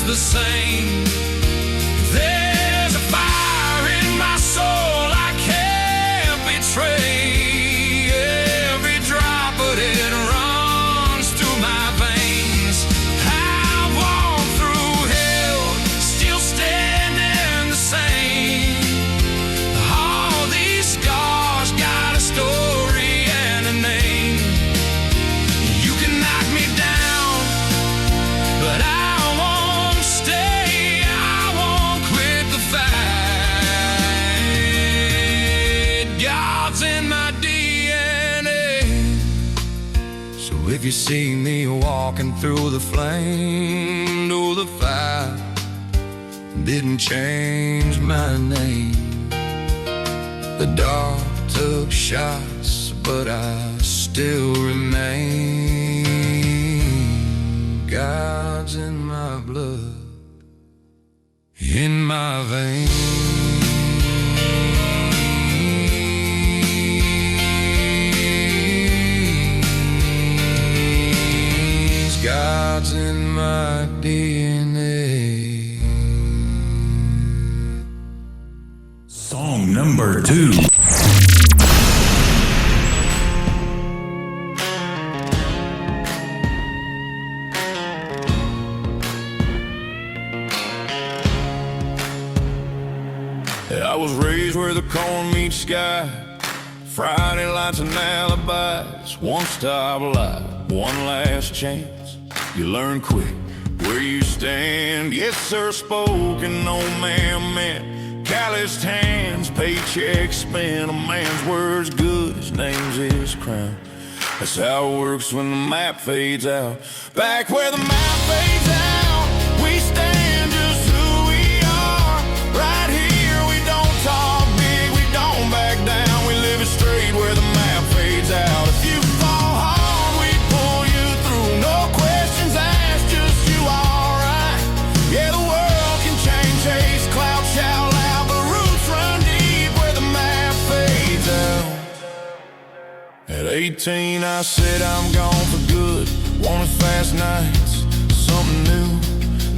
The same. There's a fire in my soul I can't betray. Every drop of it runs through my veins. I've walked through hell, still standing the same. All these scars got a story and a name. You can knock me down, but I if you see me walking through the flame, know the fire didn't change my name. The dark took shots, but I still remain. God's in my blood, in my veins. God's in my DNA. Song number 2. I was raised where the corn meets sky, Friday lights and alibis, one stop light, one last chance. You learn quick where you stand. Yes, sir, spoken, no ma'am meant. Calloused hands, paycheck spent. A man's word's good, his name's his crown. That's how it works when the map fades out. Back where the map fades out, we stand just who we are. Right here, we don't talk big, we don't back down. We live it straight where the map fades out. If you fall hard, we pull you through. No questions asked, just you alright. Yeah, the world can change, chase clouds shout loud, but roots run deep where the map fades out. At 18 I said I'm gone for good. Wanted fast nights, something new.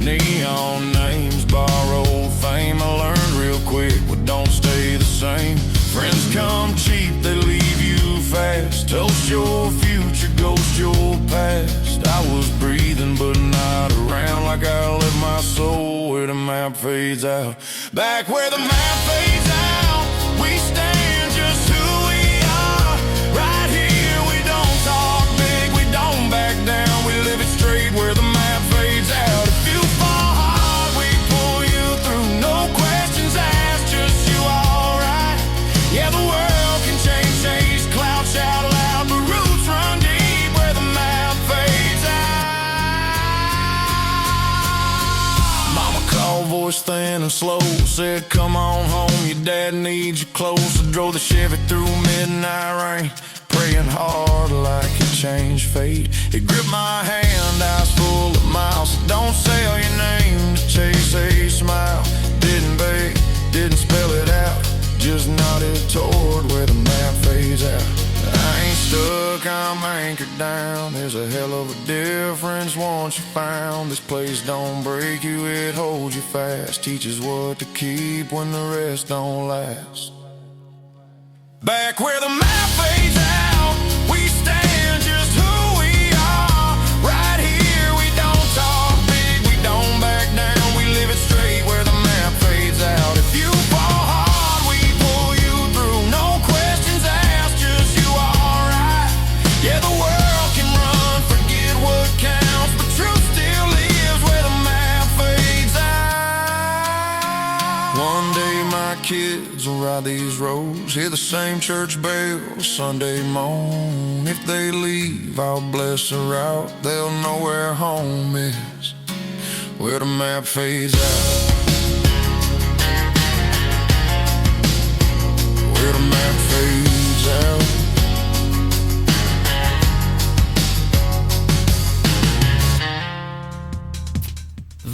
Neon names, borrowed fame. I learned real quick what don't stay the same. Friends come cheap, they leave you fast. Toast your future, ghost your past. I was breathing but not around, like I left my soul where the map fades out. Back where the map fades out, we stand just who we are. Right here, we don't talk big, we don't back down. We live it straight where the map fades out. If you fall hard, we pull you through. No questions asked, just you alright. Yeah, the world can change, chase clouds shout loud, but roots run deep where the map fades out. Mama called, voice thin and slow, said come on home, your dad needs you close. I drove the Chevy through midnight rain, praying hard like it changed fate. It gripped my hand, eyes full of miles. Don't sell your name to chase a smile. Didn't beg, didn't spell it out, just nodded toward where the map fades out. I ain't stuck, I'm anchored down. There's a hell of a difference once you found. This place don't break you, it holds you fast. Teaches what to keep when the rest don't last. Back where the map fades out, we stand just who we are. Right here, we don't talk big, we don't back down. We live it straight where the map fades out. If you fall hard, we pull you through. No questions asked, just you alright. Yeah, the world can run, forget what counts, but truth still lives where the map fades out. One day my kids kids will ride these roads, hear the same church bells Sunday morn. If they leave, I'll bless the route. They'll know where home is, where the map fades out. Where the map fades out.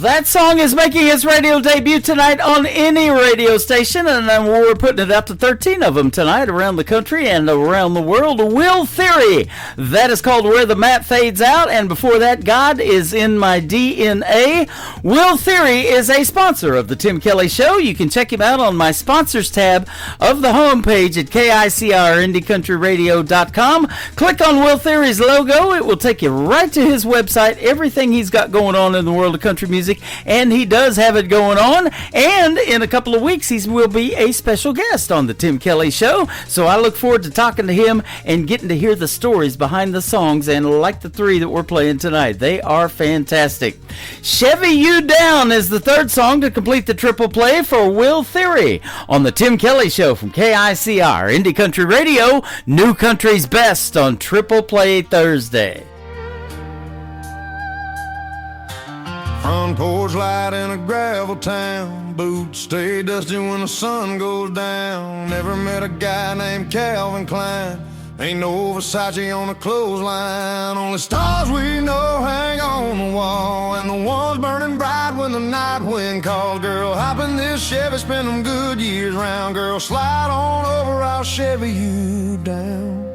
That song is making its radio debut tonight on any radio station, and we're putting it out to 13 of them tonight around the country and around the world. Will Theory. That is called Where the Map Fades Out, and before that, God is in My DNA. Will Theory is a sponsor of the Tim Kelly Show. You can check him out on my sponsors tab of the homepage at KICRIndieCountryRadio.com. Click on Will Theory's logo. It will take you right to his website, everything he's got going on in the world of country music. And he does have it going on, and in a couple of weeks he will be a special guest on the Tim Kelly Show, so I look forward to talking to him and getting to hear the stories behind the songs, and like the three that we're playing tonight, they are fantastic. Chevy You Down is the third song to complete the triple play for Will Theory on the Tim Kelly Show from KICR Indie Country Radio, New Country's Best on Triple Play Thursday. Front porch light in a gravel town, boots stay dusty when the sun goes down. Never met a guy named Calvin Klein, ain't no Versace on the clothesline. Only stars we know hang on the wall, and the ones burning bright when the night wind calls. Girl, hop in this Chevy, spend them good years round. Girl, slide on over, I'll Chevy you down.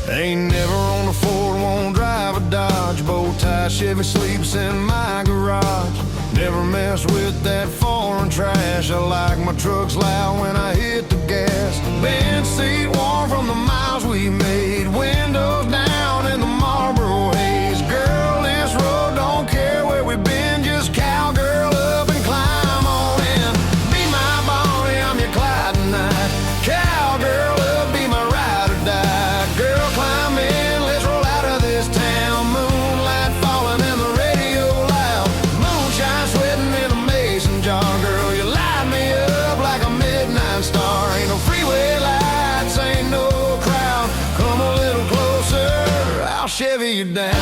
Ain't never on a Ford, won't drive a Dodge. Bow tie Chevy sleeps in my garage. Never mess with that foreign trash. I like my trucks loud when I hit the gas. Bench seat warm from the miles we made. Windows down in the Marlboro haze. Girl, this road don't care where we've been. Just cowgirl up and climb on in. Be my Bonnie, I'm your Clyde tonight. Cowgirl up, be my ride or die. Girl, climb in, let's roll out of this town. Moonlight falling and the radio loud. Moonshine sweating in a mason jar. Girl, you light me up like a midnight star. Ain't no freeway lights, ain't no crowd. Come a little closer, I'll Chevy you down.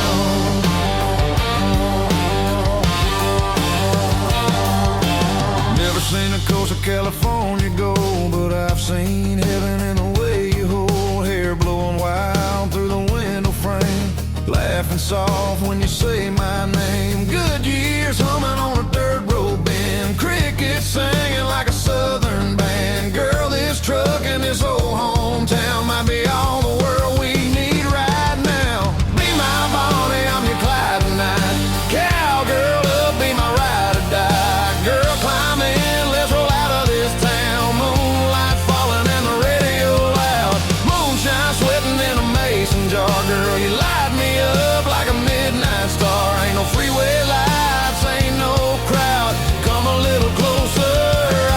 Never seen the coast of California go, but I've seen heaven in the way you hold. Hair blowing wild through the window frame, laughing soft when you say my name. Good years humming on a dirt road bend, crickets singing like a southern band. Girl, this truck and this old hometown might be all the world we need right now. Be my Bonnie, I'm your Clyde tonight. Cowgirl up, be my ride or die. Girl, climb in, let's roll out of this town. Moonlight falling and the radio loud. Moonshine sweating in a mason jar. Girl, you light me up like a midnight star. Ain't no freeway lights, ain't no crowd. Come a little closer,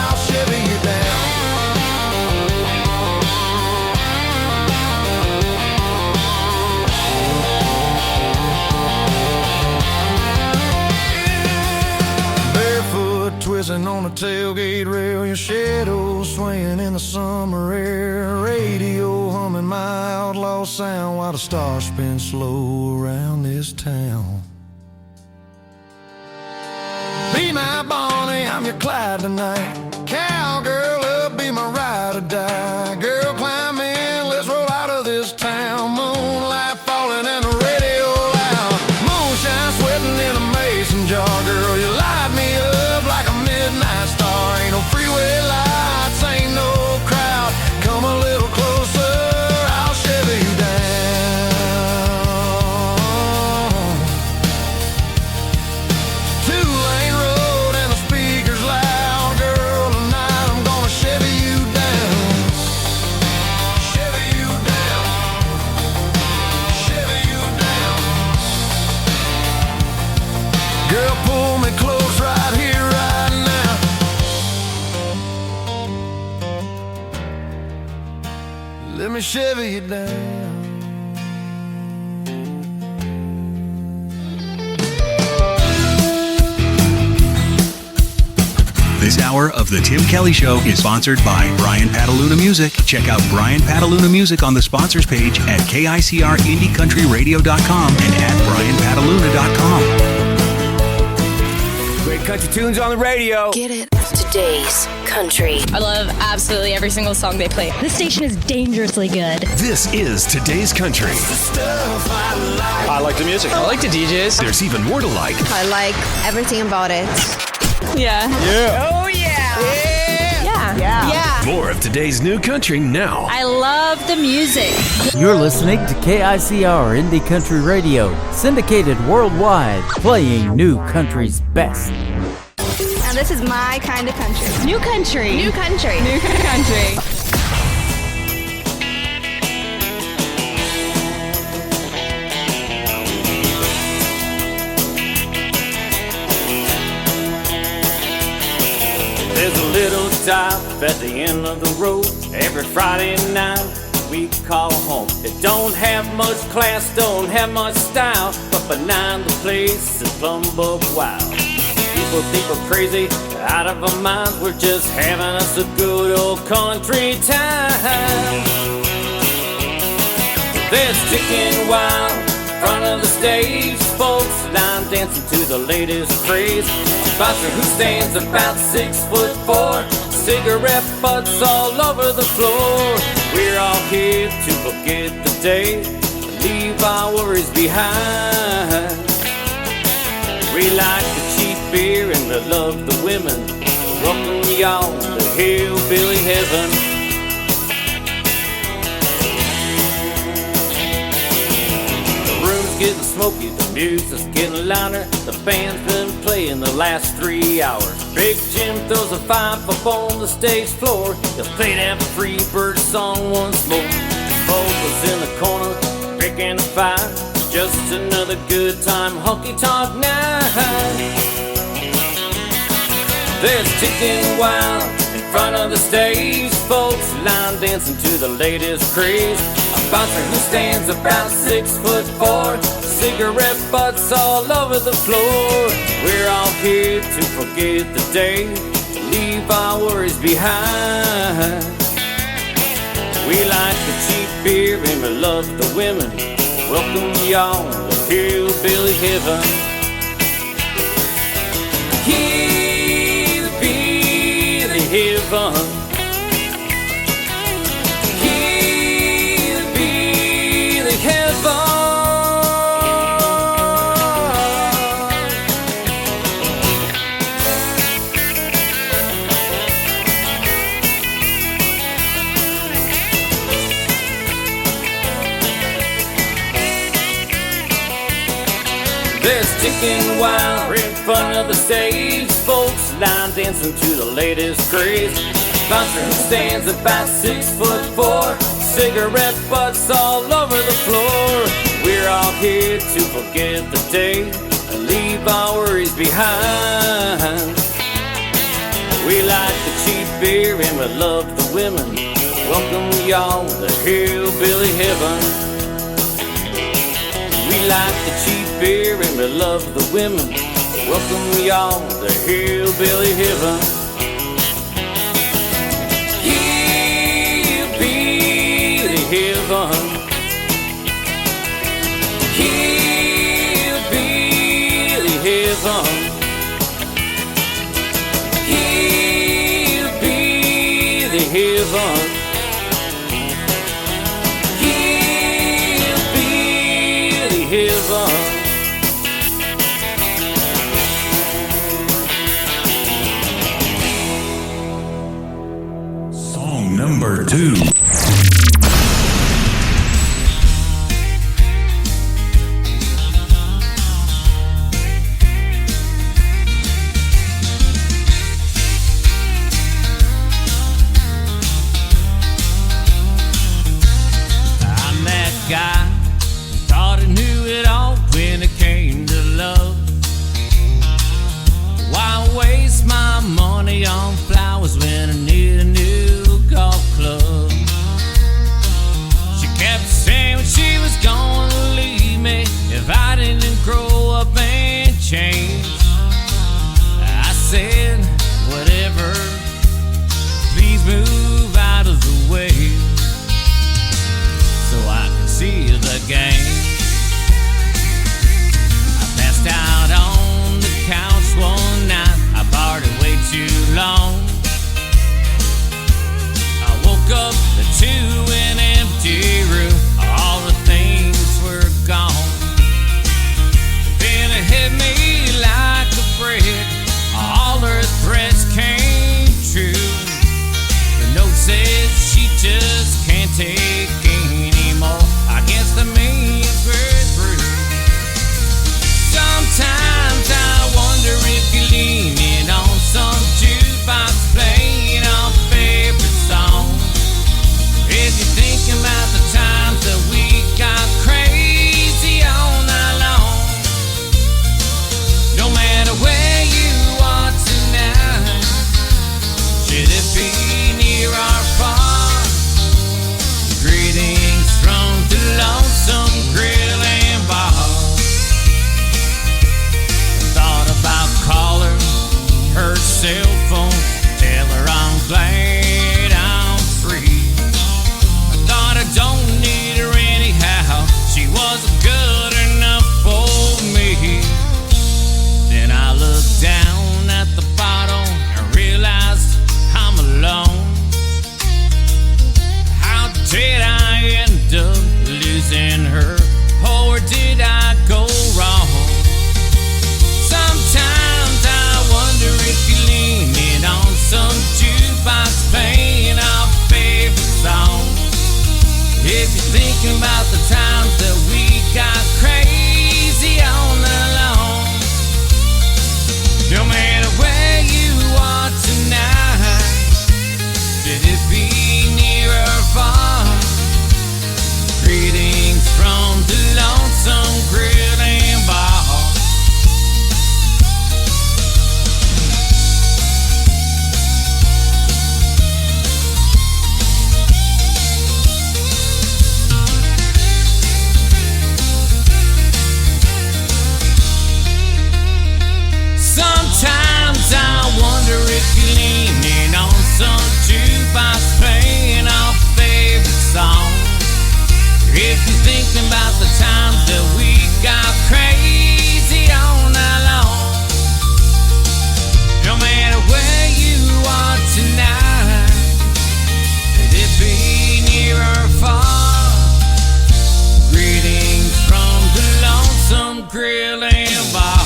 I'll Chevy you down. Barefoot twisting on the tailgate rail, your shadow swaying in the summer air. Radio humming my outlaw sound while the stars spin slow around this town. Be my Bonnie, I'm your Clyde tonight. Cowgirl up, be my ride or die. Girl, climb in, let's roll out of this town. Moonlight falling and the radio loud. Moonshine sweating in a mason jar. Girl, you light me up like a midnight star. Ain't no freeway lights, ain't no crowd. Come a little closer, I'll Chevy you down. Two-lane road and the speakers loud. Girl, tonight I'm gonna Chevy you down. Chevy you down. Chevy you down. Girl, pull me close right here, right now. Let me Chevy you down. This hour hour of The Tim Kelly Show is sponsored by Brian Pataluna Music. Check out Brian Pataluna Music on the sponsors page at KICRIndieCountryRadio.com and at BrianPataluna.com. Great country tunes on the radio. Get it. Today's country. I love absolutely every single song they play. This station is dangerously good. This is Today's Country. I like the music. I like the DJs. There's even more to like. I like everything about it. Yeah. Yeah. Oh, yeah. Yeah. More of today's new country now. I love the music. You're listening to KICR Indie Country Radio, syndicated worldwide, playing new country's best. Now this is my kind of country. New country. New country. New country. There's a little stop at the end of the road every Friday night we call home. It don't have much class, don't have much style, but behind the place is plumb buck wild. People think we're crazy, out of our minds. We're just having us a good old country time. There's chicken wild in front of the stage, folks line dancing to the latest craze. A bouncer who stands about 6'4", cigarette butts all over the floor. We're all here to forget the day, leave our worries behind. We like the cheap beer and we love the women. Welcome y'all to hillbilly heaven. The room's getting smoky, the music's getting louder. The band's been playing the last 3 hours. Big Jim throws a 5 up on the stage floor. He'll play that free bird song once more. Vocals in the corner, picking a fire. Just another good time honky-tonk night. There's chicken wild in front of the stage, folks line dancing to the latest craze. A bouncer who stands about 6'4", cigarette butts all over the floor. We're all here to forget the day, leave our worries behind. We like the cheap beer and we love the women. Welcome y'all to hillbilly heaven. Hillbilly heaven. Hillbilly heaven. There's chicken wild in front of the stage, folks line dancing to the latest craze. Bouncer who stands about 6'4", cigarette butts all over the floor. We're all here to forget the day and leave our worries behind. We like the cheap beer and we love the women. Welcome y'all to hillbilly heaven. We like the cheap beer and we love the women. Welcome y'all to hillbilly heaven. Hillbilly heaven. Hillbilly heaven. Hillbilly heaven. Heaven. Song number 2. I'm that guy. Thought I knew it all when it came to love. Why waste my money on flowers when I need a new golf club? move out of the way so I can see the game. I passed out on the couch one night. I partied way too long. I woke up to an empty room. All the things were gone. Then it hit me like a brick. All her threats came true. The note says she just can't take anymore. I guess the means were through. Sometimes I wonder if you're leaning on some jukebox playing our favorite song. If you're thinking about the times that we got crazy all night long. No matter where you are tonight, should it be near or far? Greetings from the Lonesome Grill and Bar. Thought about calling her cell phone, tell her I'm glad I'm free. I thought I don't need her anyhow, she wasn't good enough for me. Then I looked down at the bottle and realized I'm alone. How did I end up losing her? Or did I go wrong? Sometimes I wonder if you're leaning on some jukebox playing our favorite song. If you're thinking about the times that we got crazy all night long. No matter where you are tonight, should it be near or far? Greetings from the Lonesome Grill and Bar. Sometimes I wonder if you're leaning on some jukebox playing our favorite song. If you're thinking about the times that we got crazy all night long. No matter where you are tonight, should it be near or far? Greetings from the Lonesome Grill and Bar.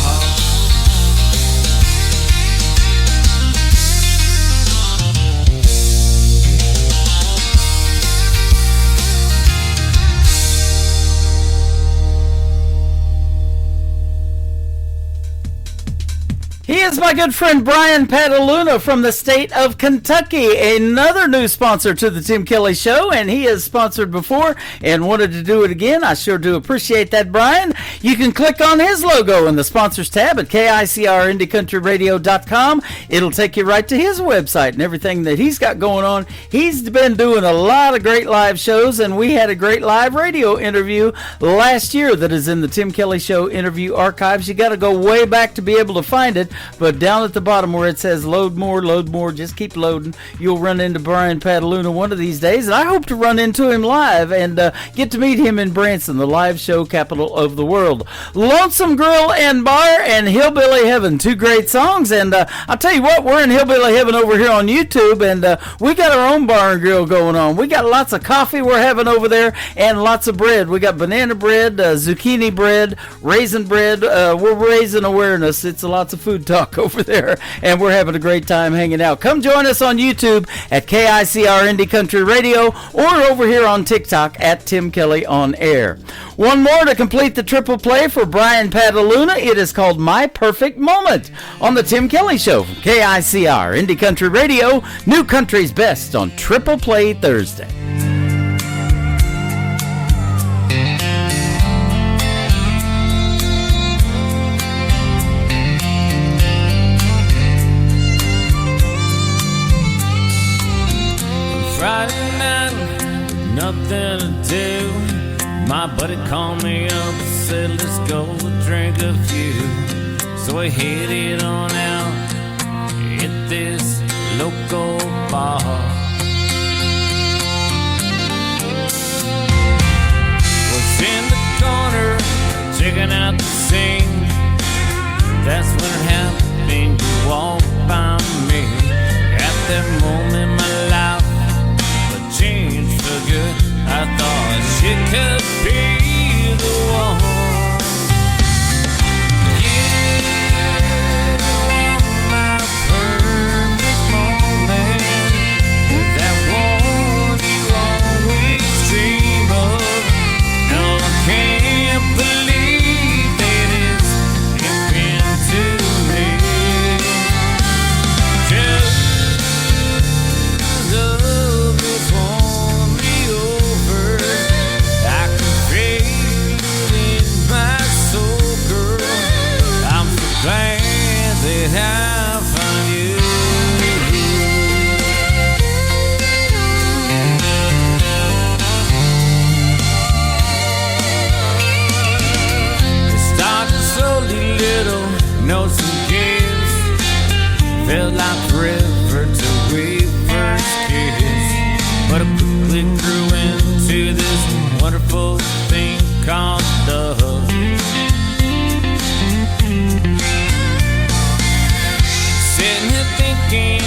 He is my good friend Brian Pataluna from the state of Kentucky, another new sponsor to the Tim Kelly Show, and he has sponsored before and wanted to do it again. I sure do appreciate that, Brian. You can click on his logo in the sponsors tab at KICRIndieCountryRadio.com. It'll take you right to his website and everything that he's got going on. He's been doing a lot of great live shows, and we had a great live radio interview last year that is in the Tim Kelly Show interview archives. You got to go way back to be able to find it. But down at the bottom where it says load more, just keep loading. You'll run into Brian Pataluna one of these days, and I hope to run into him live and get to meet him in Branson, the live show capital of the world. Lonesome Grill and Bar and Hillbilly Heaven, two great songs. And I'll tell you what, we're in Hillbilly Heaven over here on YouTube, and we got our own bar and grill going on. We got lots of coffee we're having over there and lots of bread. We got banana bread, zucchini bread, raisin bread. We're raising awareness. It's lots of food talk over there, and we're having a great time hanging out. Come join us on YouTube at KICR Indie Country Radio or over here on TikTok at Tim Kelly On Air. One more to complete the triple play for Brian Pataluna. It is called My Perfect Moment on the Tim Kelly Show from KICR Indie Country Radio, New Country's Best on Triple Play Thursday. Friday night, nothing to do. My buddy called me up and said, let's go drink a few. So we headed on out, hit this local bar. That's when it happened, you walked by me. At that moment my life would change for good. I thought she could be the one. You are my perfect moment, that one you always dream of. No, I can't believe that it's happened to me. Just love has won me over. I can feel it in my soul, girl. I'm so glad that I found you. It started slowly, little notes and gifts. Felt like forever till we first kissed. But I quickly grew into this wonderful thing called love. Sitting here thinking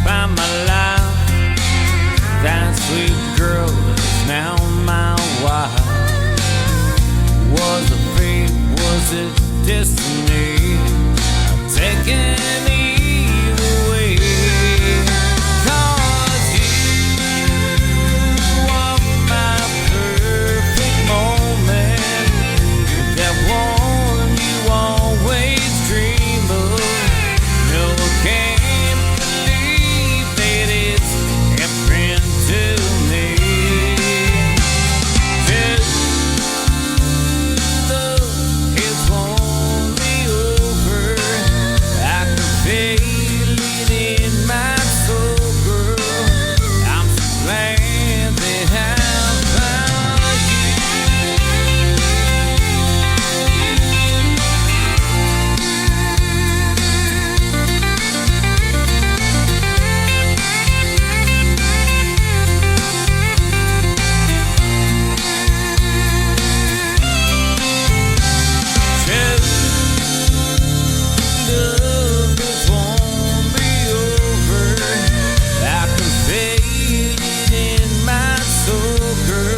about my life. That sweet girl is now my wife. Was it fate? Was it destiny? I'm taking either way. 'Cause you are my perfect moment, that one you always dream of. No, I can't believe that it's happened to me. Just love has won me over. I can feel it in my soul, girl. I'm so glad that I found you. Love has won me over. I can feel it in my soul, girl.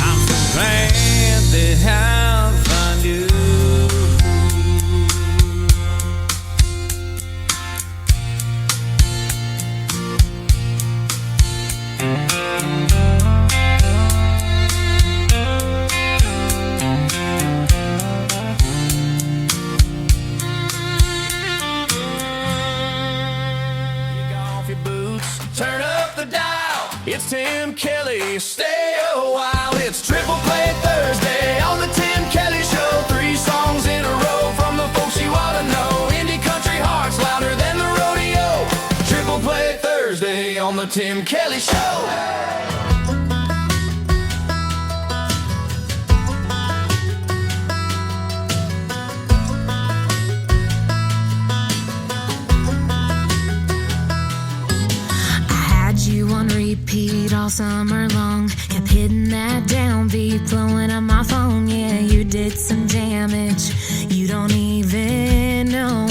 I'm so glad that I found you. Kick off your boots, turn up the dial. It's Tim Kelly, stay a while. It's Triple Play Thursday on the Tim Kelly Show. 3 songs in a row from the folks you ought to know. Indie country hearts louder than the rodeo. Triple Play Thursday on the Tim Kelly Show. I had you on repeat all summer long. Kept hitting that downbeat, blowing up my phone. Yeah, you did some damage you don't even know.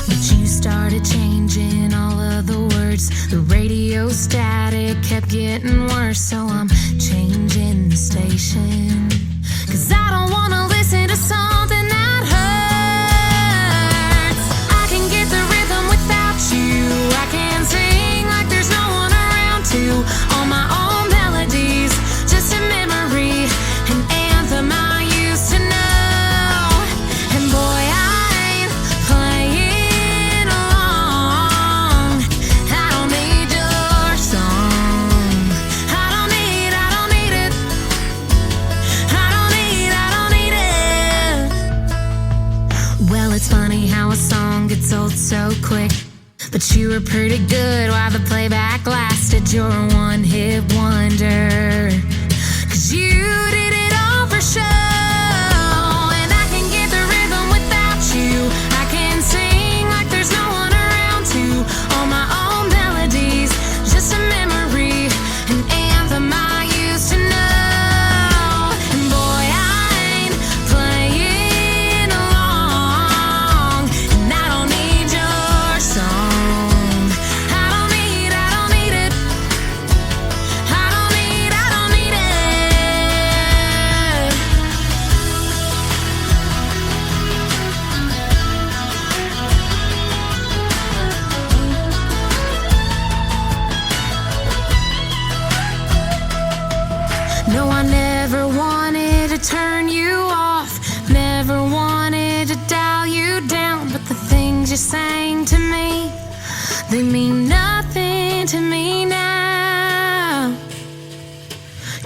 But you started changing all of the words. The radio static kept getting worse, so I'm changing the station. 'Cause I don't wanna listen to something that hurts. I can get the rhythm without you. I can sing like there's no one around to. All my own melodies, just a memory, an anthem I used to know. And boy, I ain't playing along. I don't need your song. I don't need it. I don't need it. Well, it's funny how a song gets old so quick. But you were pretty good while the playback lasted. You're a one-hit wonder. 'Cause you did it all for show. And I can get the rhythm without you. I can sing like there's no one around to. All my own melodies, just a memory, an anthem I used to know. And boy, I ain't playing sang to me, they mean nothing to me now.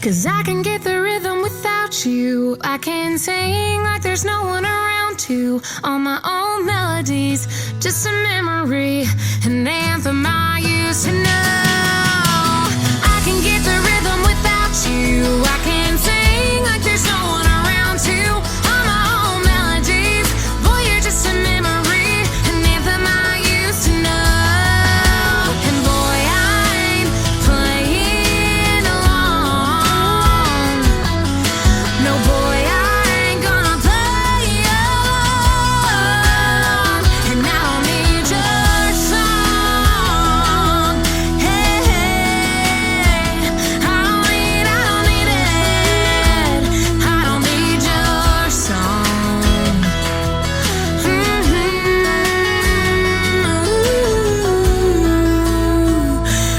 'Cause I can get the rhythm without you. I can sing like there's no one around to. All my own melodies, just a memory, an anthem I used to know. I can get the rhythm without you. I can sing like there's no one around to. All my own melodies, boy, you're just a memory, an anthem I used to know. And boy, I'm playing along. No, boy, I ain't gonna play along. And I don't need your song. Hey, hey. I don't need it. I don't need your song.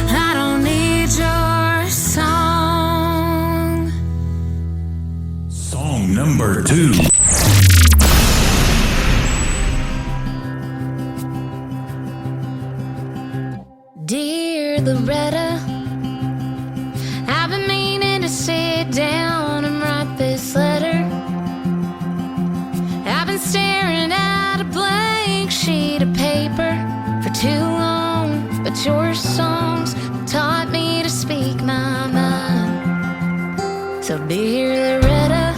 I don't need your song. Song number 2. Dear Loretta, I've been meaning to sit down and write this letter. I've been staring at a blank sheet of paper for too long, but your songs taught me to speak my mind. So dear Loretta,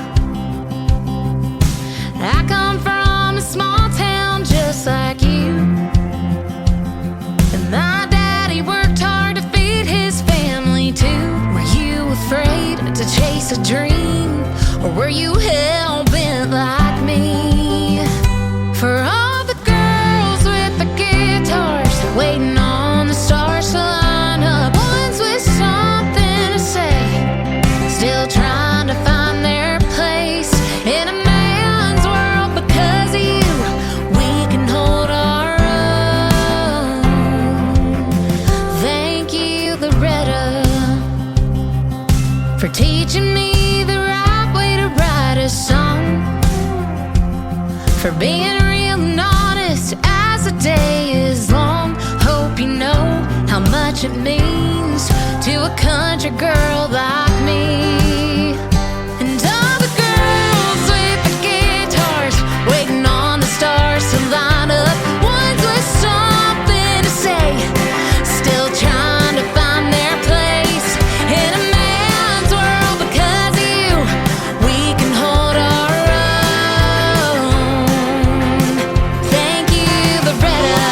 I come from a small town just like you. And my daddy worked hard to feed his family too. Were you afraid to chase a dream? Or were you hell-bent like me? For all the girls with the guitars waiting on the stars to line up, ones with something to say, still trying to find their place in a man's world. Because of you, we can hold our own. Thank you, Loretta, for teaching me the right way to write a song, for being real and honest as the day is long. Hope you know how much it means to a country girl like me. And all the girls with the guitars waiting on the stars to line up, ones with something to say, still trying to find their place in a man's world. Because of you, we can hold our own. Thank you, Loretta.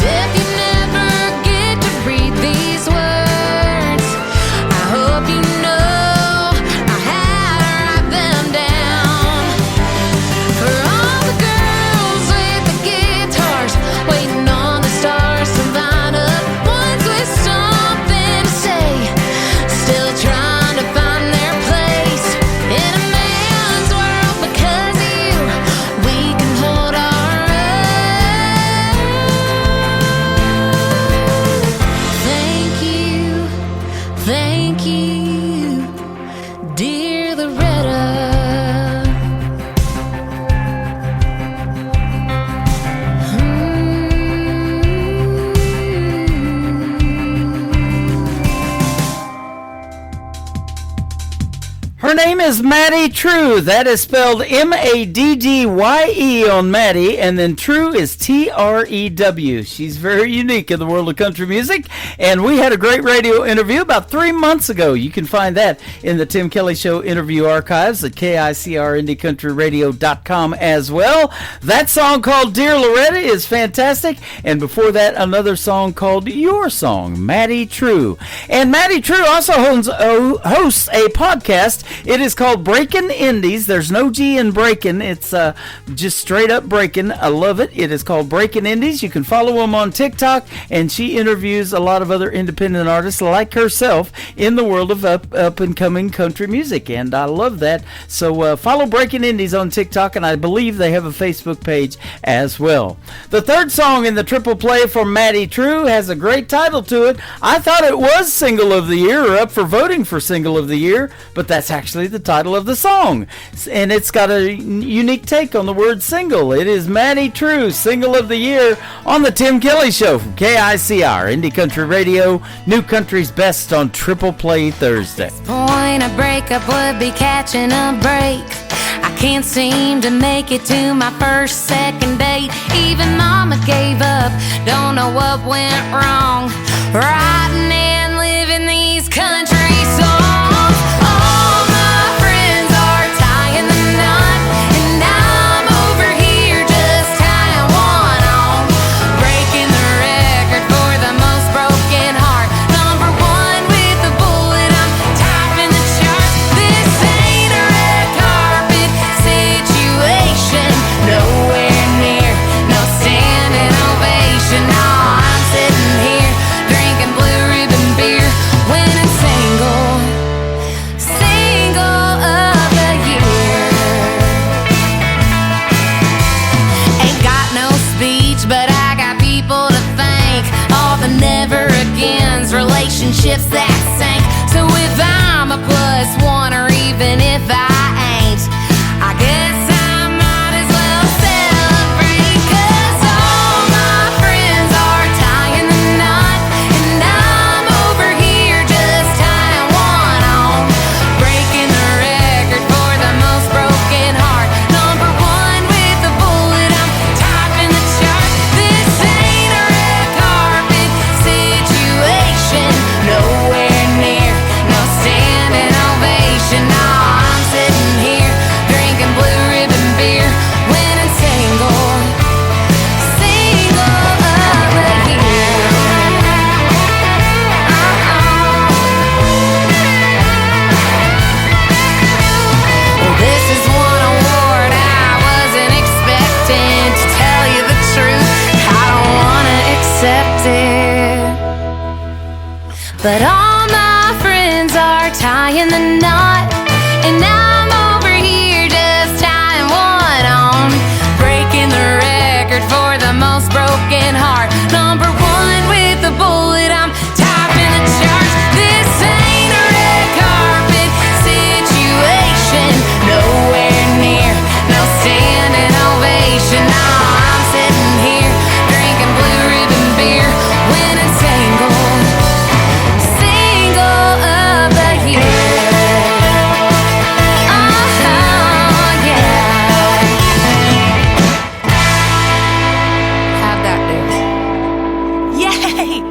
If you never get to read these words, I hope you know I had to write them down. For all the girls with the guitars waiting on the stars to line up, ones with something to say, still trying to find their place in a man's world. Because of you, we can hold our own. Thank you, dear Loretta. Her name is Maddie True. That is spelled M-A-D-D-Y-E on Maddie, and then True is T-R-E-W. She's very unique in the world of country music, and we had a great radio interview about 3 months ago. You can find that in the Tim Kelly Show interview archives at KICRIndieCountryRadio.com as well. That song called Dear Loretta is fantastic, and before that, another song called Your Song, Maddie True. And Maddie True also hosts a podcast. It is called Breakin' Indies. There's no G in Breakin'. It's just straight up Breakin'. I love it. It is called Breakin' Indies. You can follow them on TikTok, and she interviews a lot of other independent artists like herself in the world of up and coming country music, and I love that. So follow Breakin' Indies on TikTok, and I believe they have a Facebook page as well. The third song in the triple play from Maddie True has a great title to it. I thought it was Single of the Year, or up for voting for Single of the Year, but that's actually the title of the song, and it's got a unique take on the word single. It is Maddie True, Single of the Year, on the Tim Kelly Show from KICR, Indie Country Radio, New Country's Best on Triple Play Thursday. Point a breakup would be catching a break. I can't seem to make it to my first, second date. Even mama gave up, don't know what went wrong. Writing and living these country songs. All my friends are tying the knot, and I'm over here just tying one on. Breaking the record for the most broken heart. Number one with the bullet, I'm topping the charts. This ain't a red carpet situation. Nowhere near, no standing ovation. No, I'm sitting here drinking Blue Ribbon beer, winning single of the year. Ain't got no speech, but I got people to thank. All the never agains, relationships that sank. So if I'm a +1, or even if I ain't, I guess I might as well celebrate. 'Cause all my friends are tying the knot, and I'm over here just tying one on. Breaking the record for the most broken heart. Number one with the bullet, I'm topping the chart. This ain't a red carpet situation. Nowhere near, no standing ovation. No, I'm sitting here drinking Blue Ribbon beer, winning single of the year. Well, this is one award I wasn't expecting. To tell you the truth, I don't wanna accept it. But all my friends are tying the knot, and I'm over here just tying one on. Breaking the record for the most broken heart. Number one with the bullet, I'm topping the charts. This ain't a red carpet situation. Nowhere near, no standing ovation. No, I'm sitting here drinking Blue Ribbon beer, winning single of the year. Oh, yeah. How'd that do? Yay!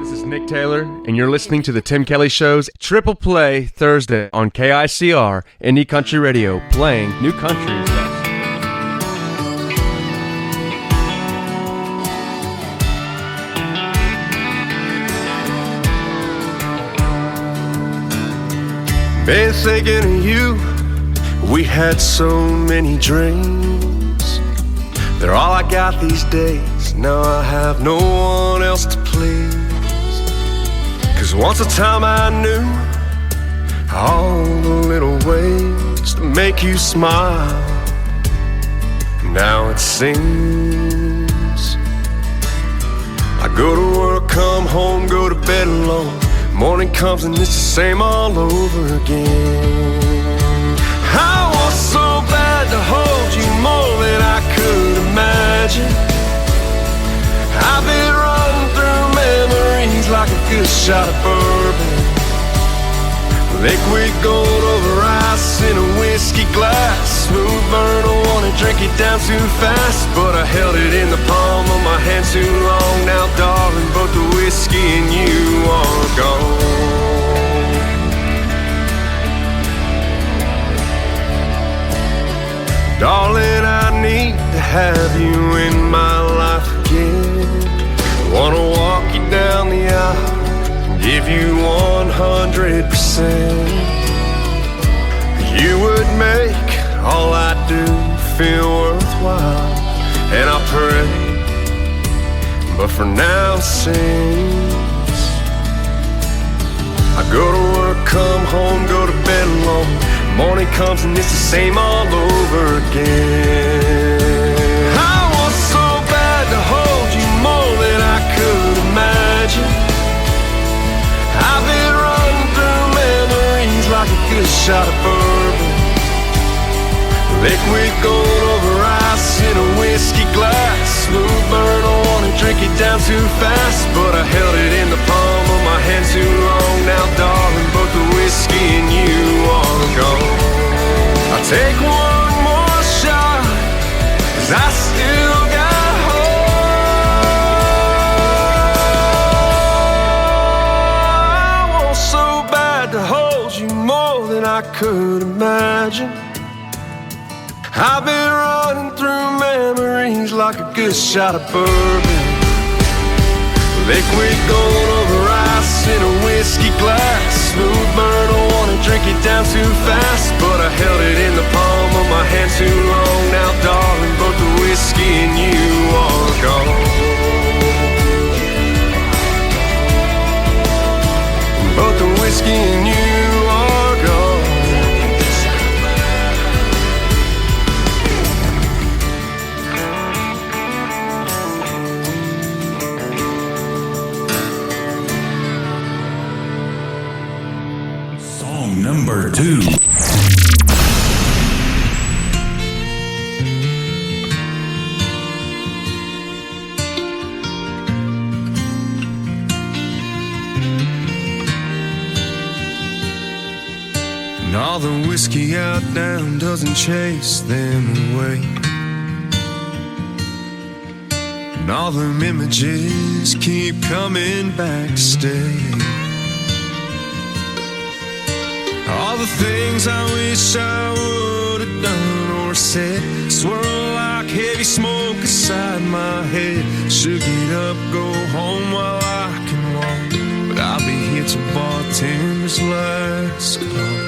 This is Nick Taylor, and you're listening to the Tim Kelly Show's Triple Play Thursday on KICR, Indie Country Radio, playing New Country's Best. Been thinking of you. We had so many dreams. They're all I got these days. Now I have no one else to please. 'Cause once a time I knew all the little ways to make you smile. Now it seems I go to work, come home, go to bed alone. Morning comes and it's the same all over again. I want so bad to hold you more than I could imagine. I've been running through memories like a good shot of bourbon. Liquid gold over ice in a whiskey glass. Smooth burn, I wanna drink it down too fast, but I held it in the palm of my hand too long. Now darling, both the whiskey and you are gone. Darling, I need to have you in my life again. Wanna walk you down the aisle, give you 100%. do feel worthwhile, and I pray, but for now it seems I go to work, come home, go to bed alone. Morning comes and it's the same all over again. I want so bad to hold you more than I could imagine. I've been running through memories like a good shot of bourbon. Liquid gold over ice in a whiskey glass. Smooth burn, I wanna drink it down too fast, but I held it in the palm of my hand too long. Now darling, both the whiskey and you are gone. I'll take one more shot, 'cause I still got hope. I want so bad to hold you more than I could imagine. I've been running through memories like a good shot of bourbon. Liquid gold over ice in a whiskey glass. Smooth burn, I wanna drink it down too fast, but I held it in the palm of my hand too long. Now darling, both the whiskey and you are gone. Both the whiskey and you are gone. Number 2. And all the whiskey out down doesn't chase them away. And all them images keep coming back to stay. All the things I wish I would have done or said swirl like heavy smoke inside my head. Should get up, go home while I can walk, but I'll be here till bartender's last call.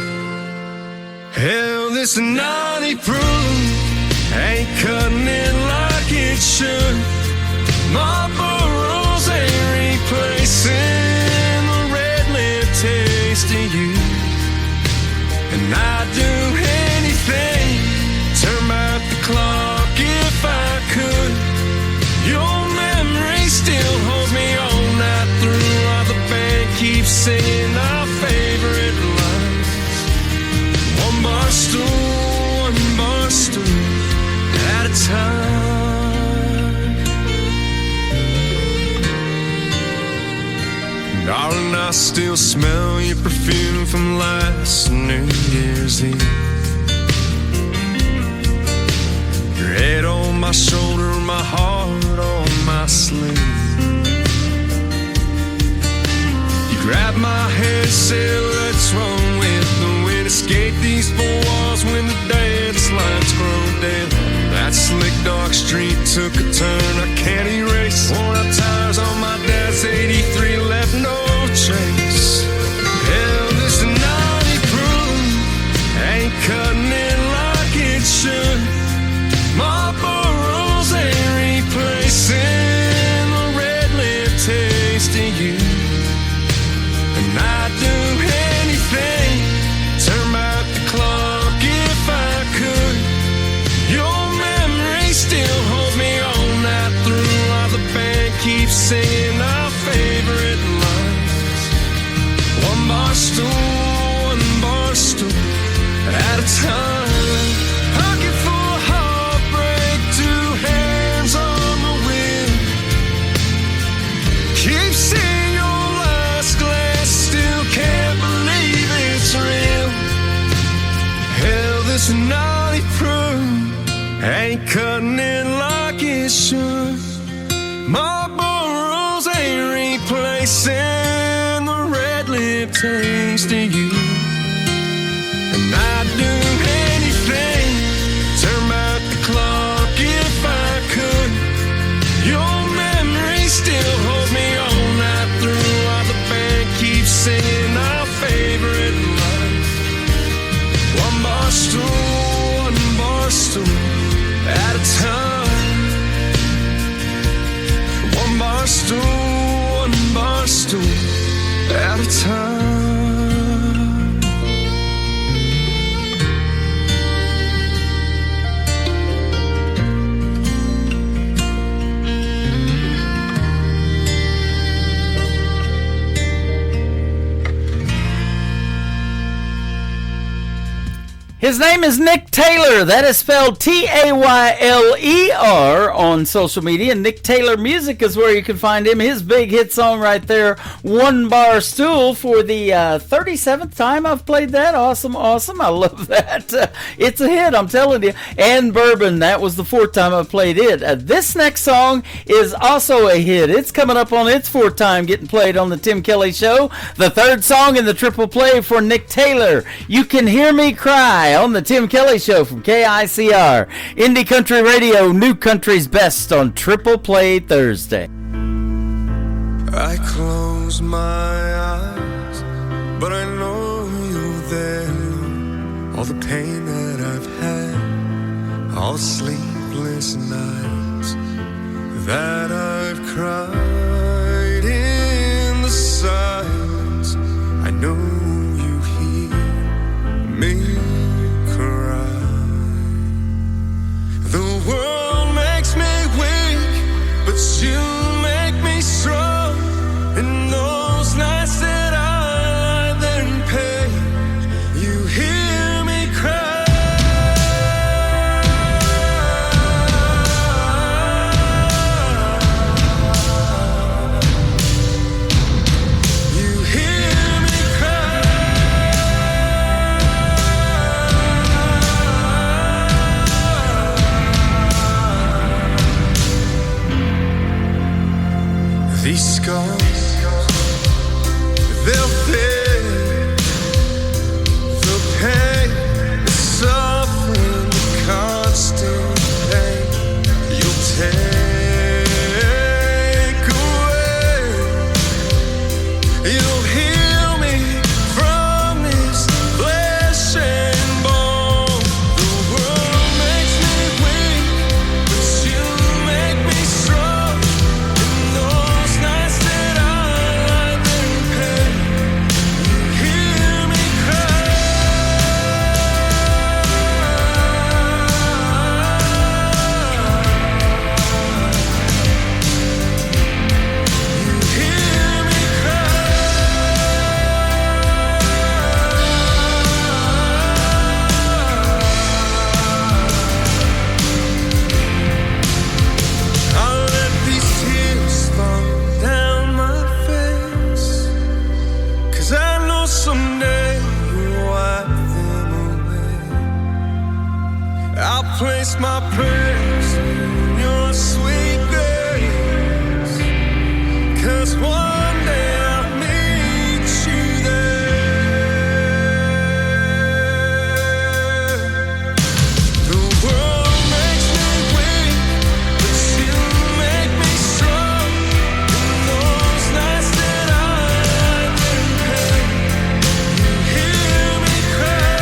Hell, this naughty proof ain't cutting it like it should. Marlboro's ain't replacing the red lip taste of you. And I'd do anything, turn back the clock if I could. Your memory still holds me all night through, while the band keeps singing our favorite lines. One bar stool at a time. Darling, I still smell your perfume from last New Year's Eve. Your head on my shoulder, my heart on my sleeve. You grabbed my hand, said, what's wrong with the wind? Escape these four walls when the dance lights grow dim. That slick dark street took a turn I can't erase. Worn out tires on my dad's 83 left no trace. Hell, this naughty proof ain't cutting it like it should. Marlboro's ain't replacing the red lip taste of you. And I'd do anything, turn back the clock if I could. Your memory still holds me all night through, while the band keeps singing our favorite lines. One bar stool at a time. Pocket full of heartbreak, two hands on the wheel. Keep seeing your last glass, still can't believe it's real. Hell, this naughty proof ain't cutting it like it should. Marlboro's ain't replacing the red lip taste of you. And I'd do anything, turn back the clock if I could. Your memory still holds me all night through, while the band keeps singing our favorite line. One bar stool His name is Nick Taylor. That is spelled Tayler on social media. Nick Taylor Music is where you can find him. His big hit song right there, One Bar Stool, for the 37th time I've played that. Awesome. I love that. It's a hit, I'm telling you. And Bourbon, that was the 4th time I played it. This next song is also a hit. It's coming up on its 4th time getting played on the Tim Kelly Show. The 3rd song in the triple play for Nick Taylor, You Can Hear Me Cry, on the Tim Kelly Show from KICR. Indie Country Radio, New Country's Best on Triple Play Thursday. I close my eyes, but I know you're there. All the pain that I've had, all the sleepless nights that I've cried in the silence, I know you hear me. The world makes me weak, but you make me strong. And those nights that I lie there in pain, you hear me cry. You hear me cry. These scars, they'll fade. The pain, the suffering, the constant pain you'll take away. You'll heal me from this flesh and bone. The world makes me weak, but you make me strong. Place my prayers in your sweet grace, 'cause one day I'll meet you there. The world makes me weak, but you make me strong. In those nights that I lie in pain, you hear me cry.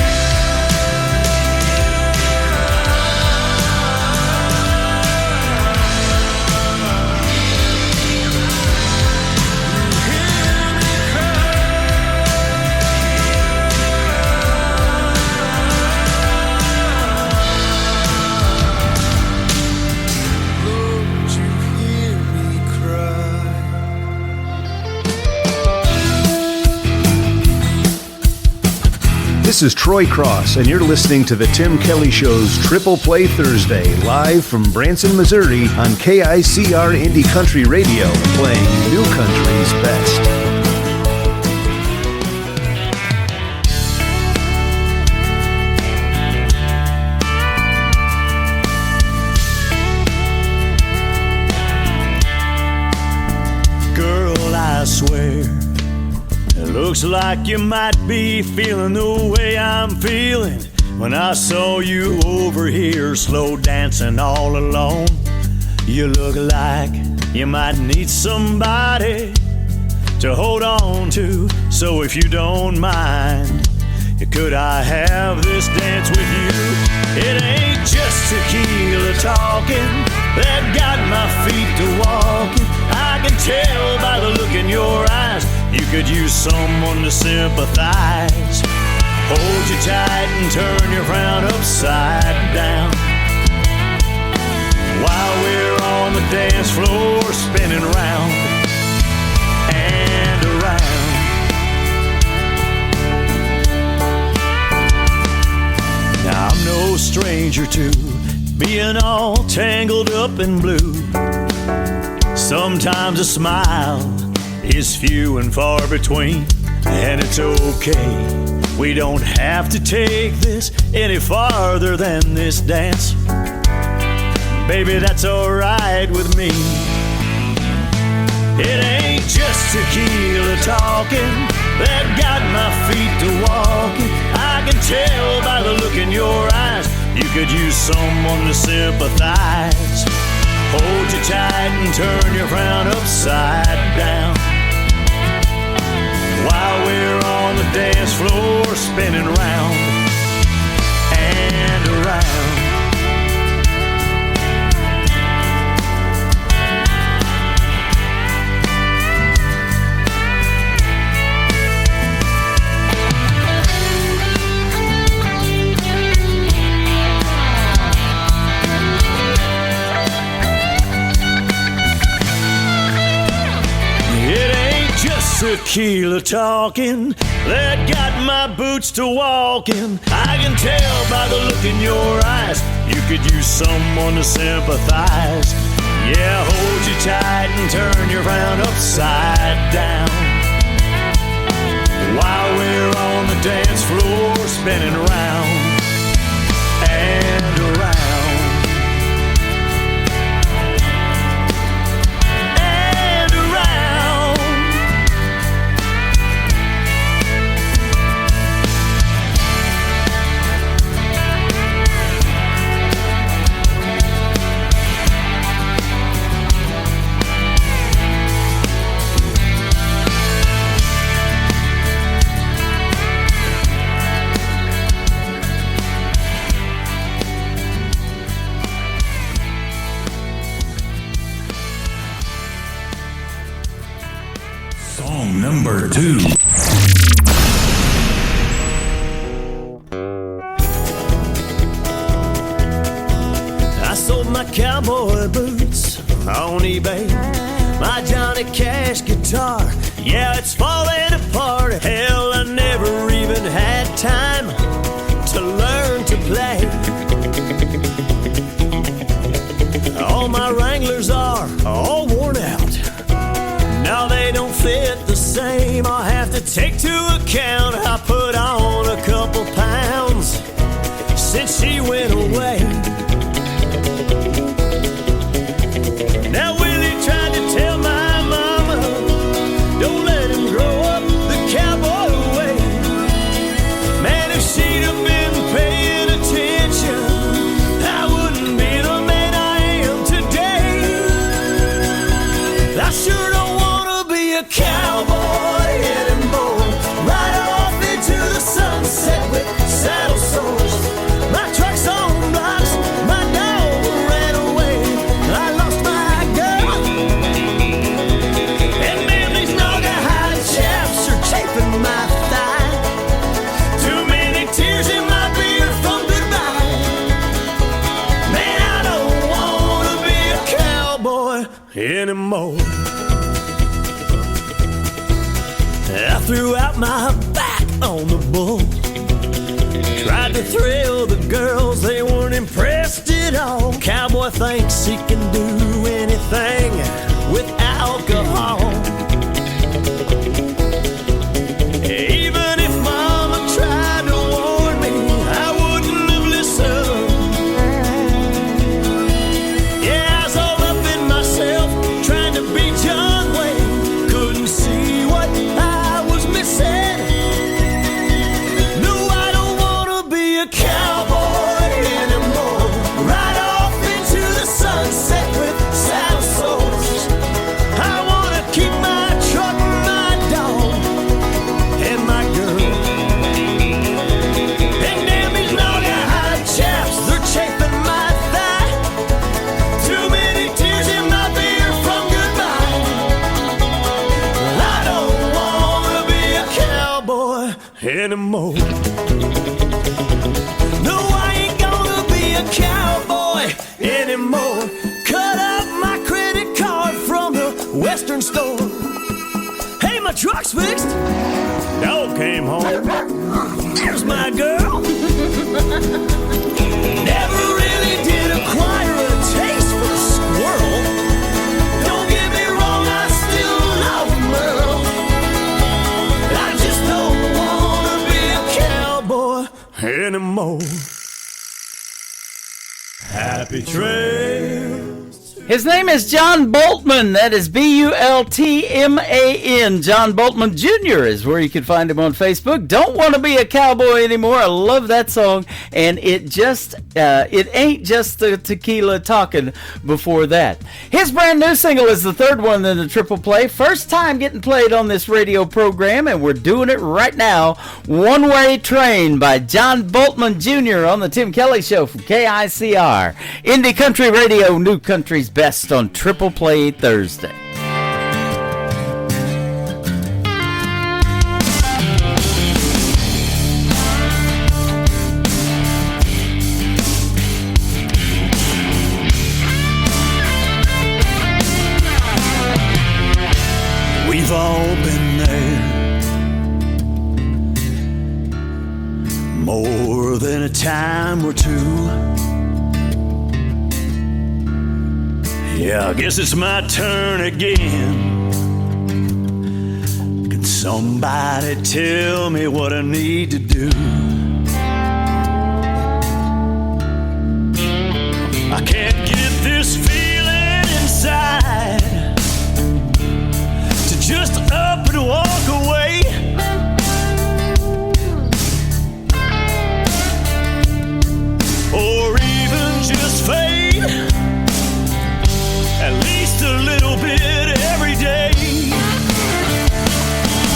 This is Troy Cross, and you're listening to the Tim Kelly Show's Triple Play Thursday, live from Branson, Missouri on KICR Indie Country Radio, playing New Country's best. Girl, I swear, it looks like you might be feeling the way I'm feeling when I saw you over here slow dancing all alone. You look like you might need somebody to hold on to, so if you don't mind, could I have this dance with you? It ain't just tequila talking that got my feet to walking. I can tell by the look in your eyes you could use someone to sympathize. Hold you tight and turn your frown upside down while we're on the dance floor spinning round and around. stranger to being all tangled up in blue. Sometimes a smile is few and far between, and it's okay. We don't have to take this any farther than this dance. Baby, that's alright with me. It ain't just tequila talking that got my feet to walking. I can tell by the look in your eyes you could use someone to sympathize. Hold you tight and turn your frown upside down while we're on the dance floor spinning round and around. Tequila talking that got my boots to walking. I can tell by the look in your eyes you could use someone to sympathize. Yeah, hold you tight and turn your frown upside down while we're on the dance floor spinning around and around. Number 2. I sold my cowboy boots on eBay, my Johnny Cash guitar, yeah, it's falling apart. Hell, I never even had time to learn to play. All my Wranglers are all worn out. Now they don't fit the same. I'll have to take to account I put on a couple pounds since she went away. Now Willie tried to tell my mama, don't let him grow up the cowboy way. Man, if she'd have been paying attention, I wouldn't be the man I am today. I sure don't a cowboy anymore. Right off into the sunset with saddle sores. My truck's on blocks, my dog ran away. I lost my girl, and man, these Naugahyde chaps are chafing my thigh. Too many tears in my beer from goodbye. Man, I don't wanna be a cowboy anymore. I threw out my back on the bull, tried to thrill the girls, they weren't impressed at all. Cowboy thinks he can do anything with alcohol. Even if mama tried to warn me, I wouldn't have listened. Yeah, I was all up in myself, trying to be John Wayne. Couldn't see what I was missing. No, I don't wanna be a cowboy anymore. Right off into the sunset with saddle sores. I wanna keep my truck, my dog, and my girl. And damn these Naugahyde chaps, they're chafing my thigh. Too many tears in my beer from goodbye. I don't wanna be a cowboy anymore. No, I ain't gonna be a cowboy anymore. Cut up my credit card from the Western store. Hey, my truck's fixed. Dog came home. Here's my girl. Never more. Happy trails. His name is John Boltman. That is Bultman. John Boltman Jr. is where you can find him on Facebook. Don't Want to Be a Cowboy Anymore. I love that song. And it ain't just the tequila talking before that. His brand new single is the third one in the triple play. First time getting played on this radio program, and we're doing it right now. One Way Train by John Boltman Jr. on the Tim Kelly Show from KICR. Indie Country Radio, New Country's best on Triple Play Thursday. We've all been there, more than a time or two. Yeah, I guess it's my turn again. Can somebody tell me what I need to do? I can't get this feeling inside to just up and walk away. Or even just fade, at least a little bit every day.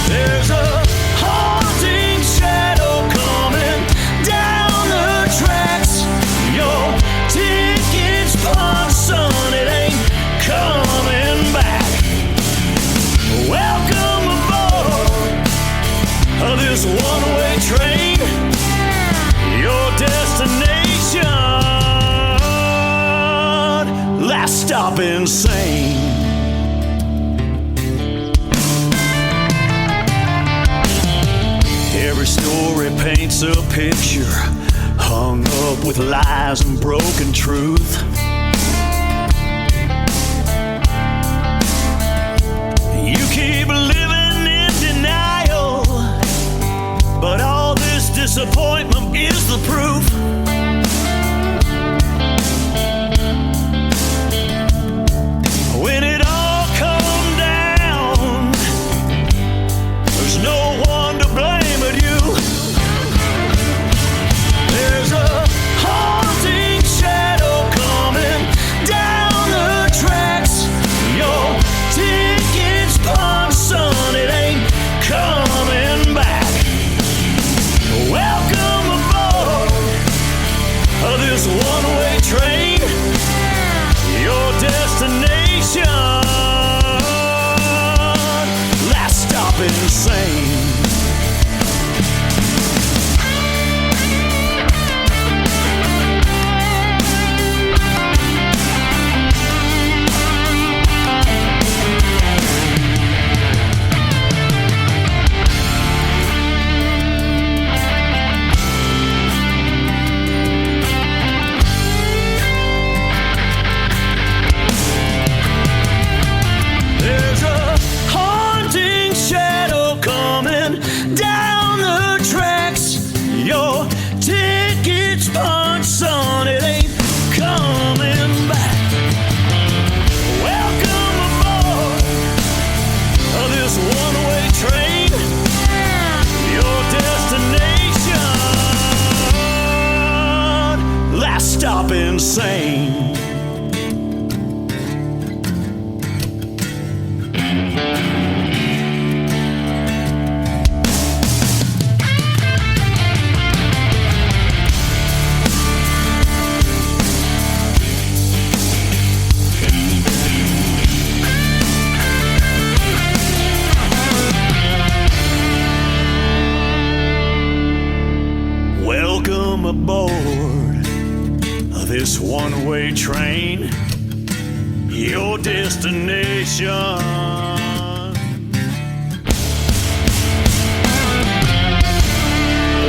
There's a haunting shadow coming down the tracks. Your ticket's punched, son, it ain't coming back. Welcome aboard this one-way train. Your destination, last stop insane. Every story paints a picture hung up with lies and broken truth. You keep living in denial, but all this disappointment is the proof. When it all comes down, there's no one to blame but you. There's a haunting shadow coming down the tracks. Your ticket's punched, son, it ain't coming back. Welcome aboard this one-way train. Your destination, last stop insane. There's a haunting shadow coming down the tracks. Your ticket's punched, son, it ain't coming back. Welcome aboard this one-way train. Your destination, last stop insane. Welcome aboard this one-way train. Your destination,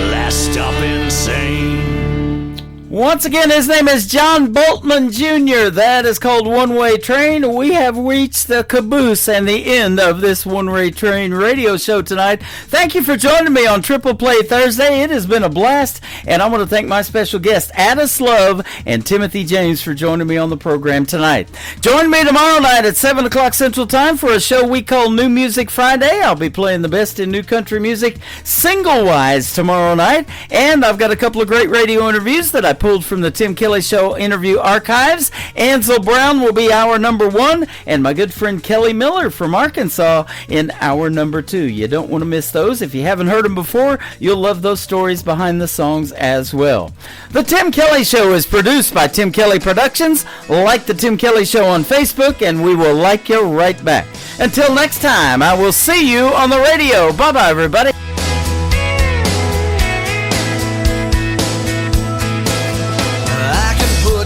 last stop insane. Once again, his name is John Boltman Jr. That is called One Way Train. We have reached the caboose and the end of this One Way Train radio show tonight. Thank you for joining me on Triple Play Thursday. It has been a blast, and I want to thank my special guests, Addis Love and Timothy James, for joining me on the program tonight. Join me tomorrow night at 7 o'clock Central Time for a show we call New Music Friday. I'll be playing the best in new country music single-wise tomorrow night, and I've got a couple of great radio interviews that I pulled from the Tim Kelly Show interview archives. Ansel Brown will be hour number 1, and my good friend Kelly Miller from Arkansas in hour number 2. You don't want to miss those. If you haven't heard them before, you'll love those stories behind the songs as well. The Tim Kelly Show is produced by Tim Kelly Productions. Like the Tim Kelly Show on Facebook, and we will like you right back. Until next time, I will see you on the radio. Bye-bye, everybody.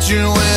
You in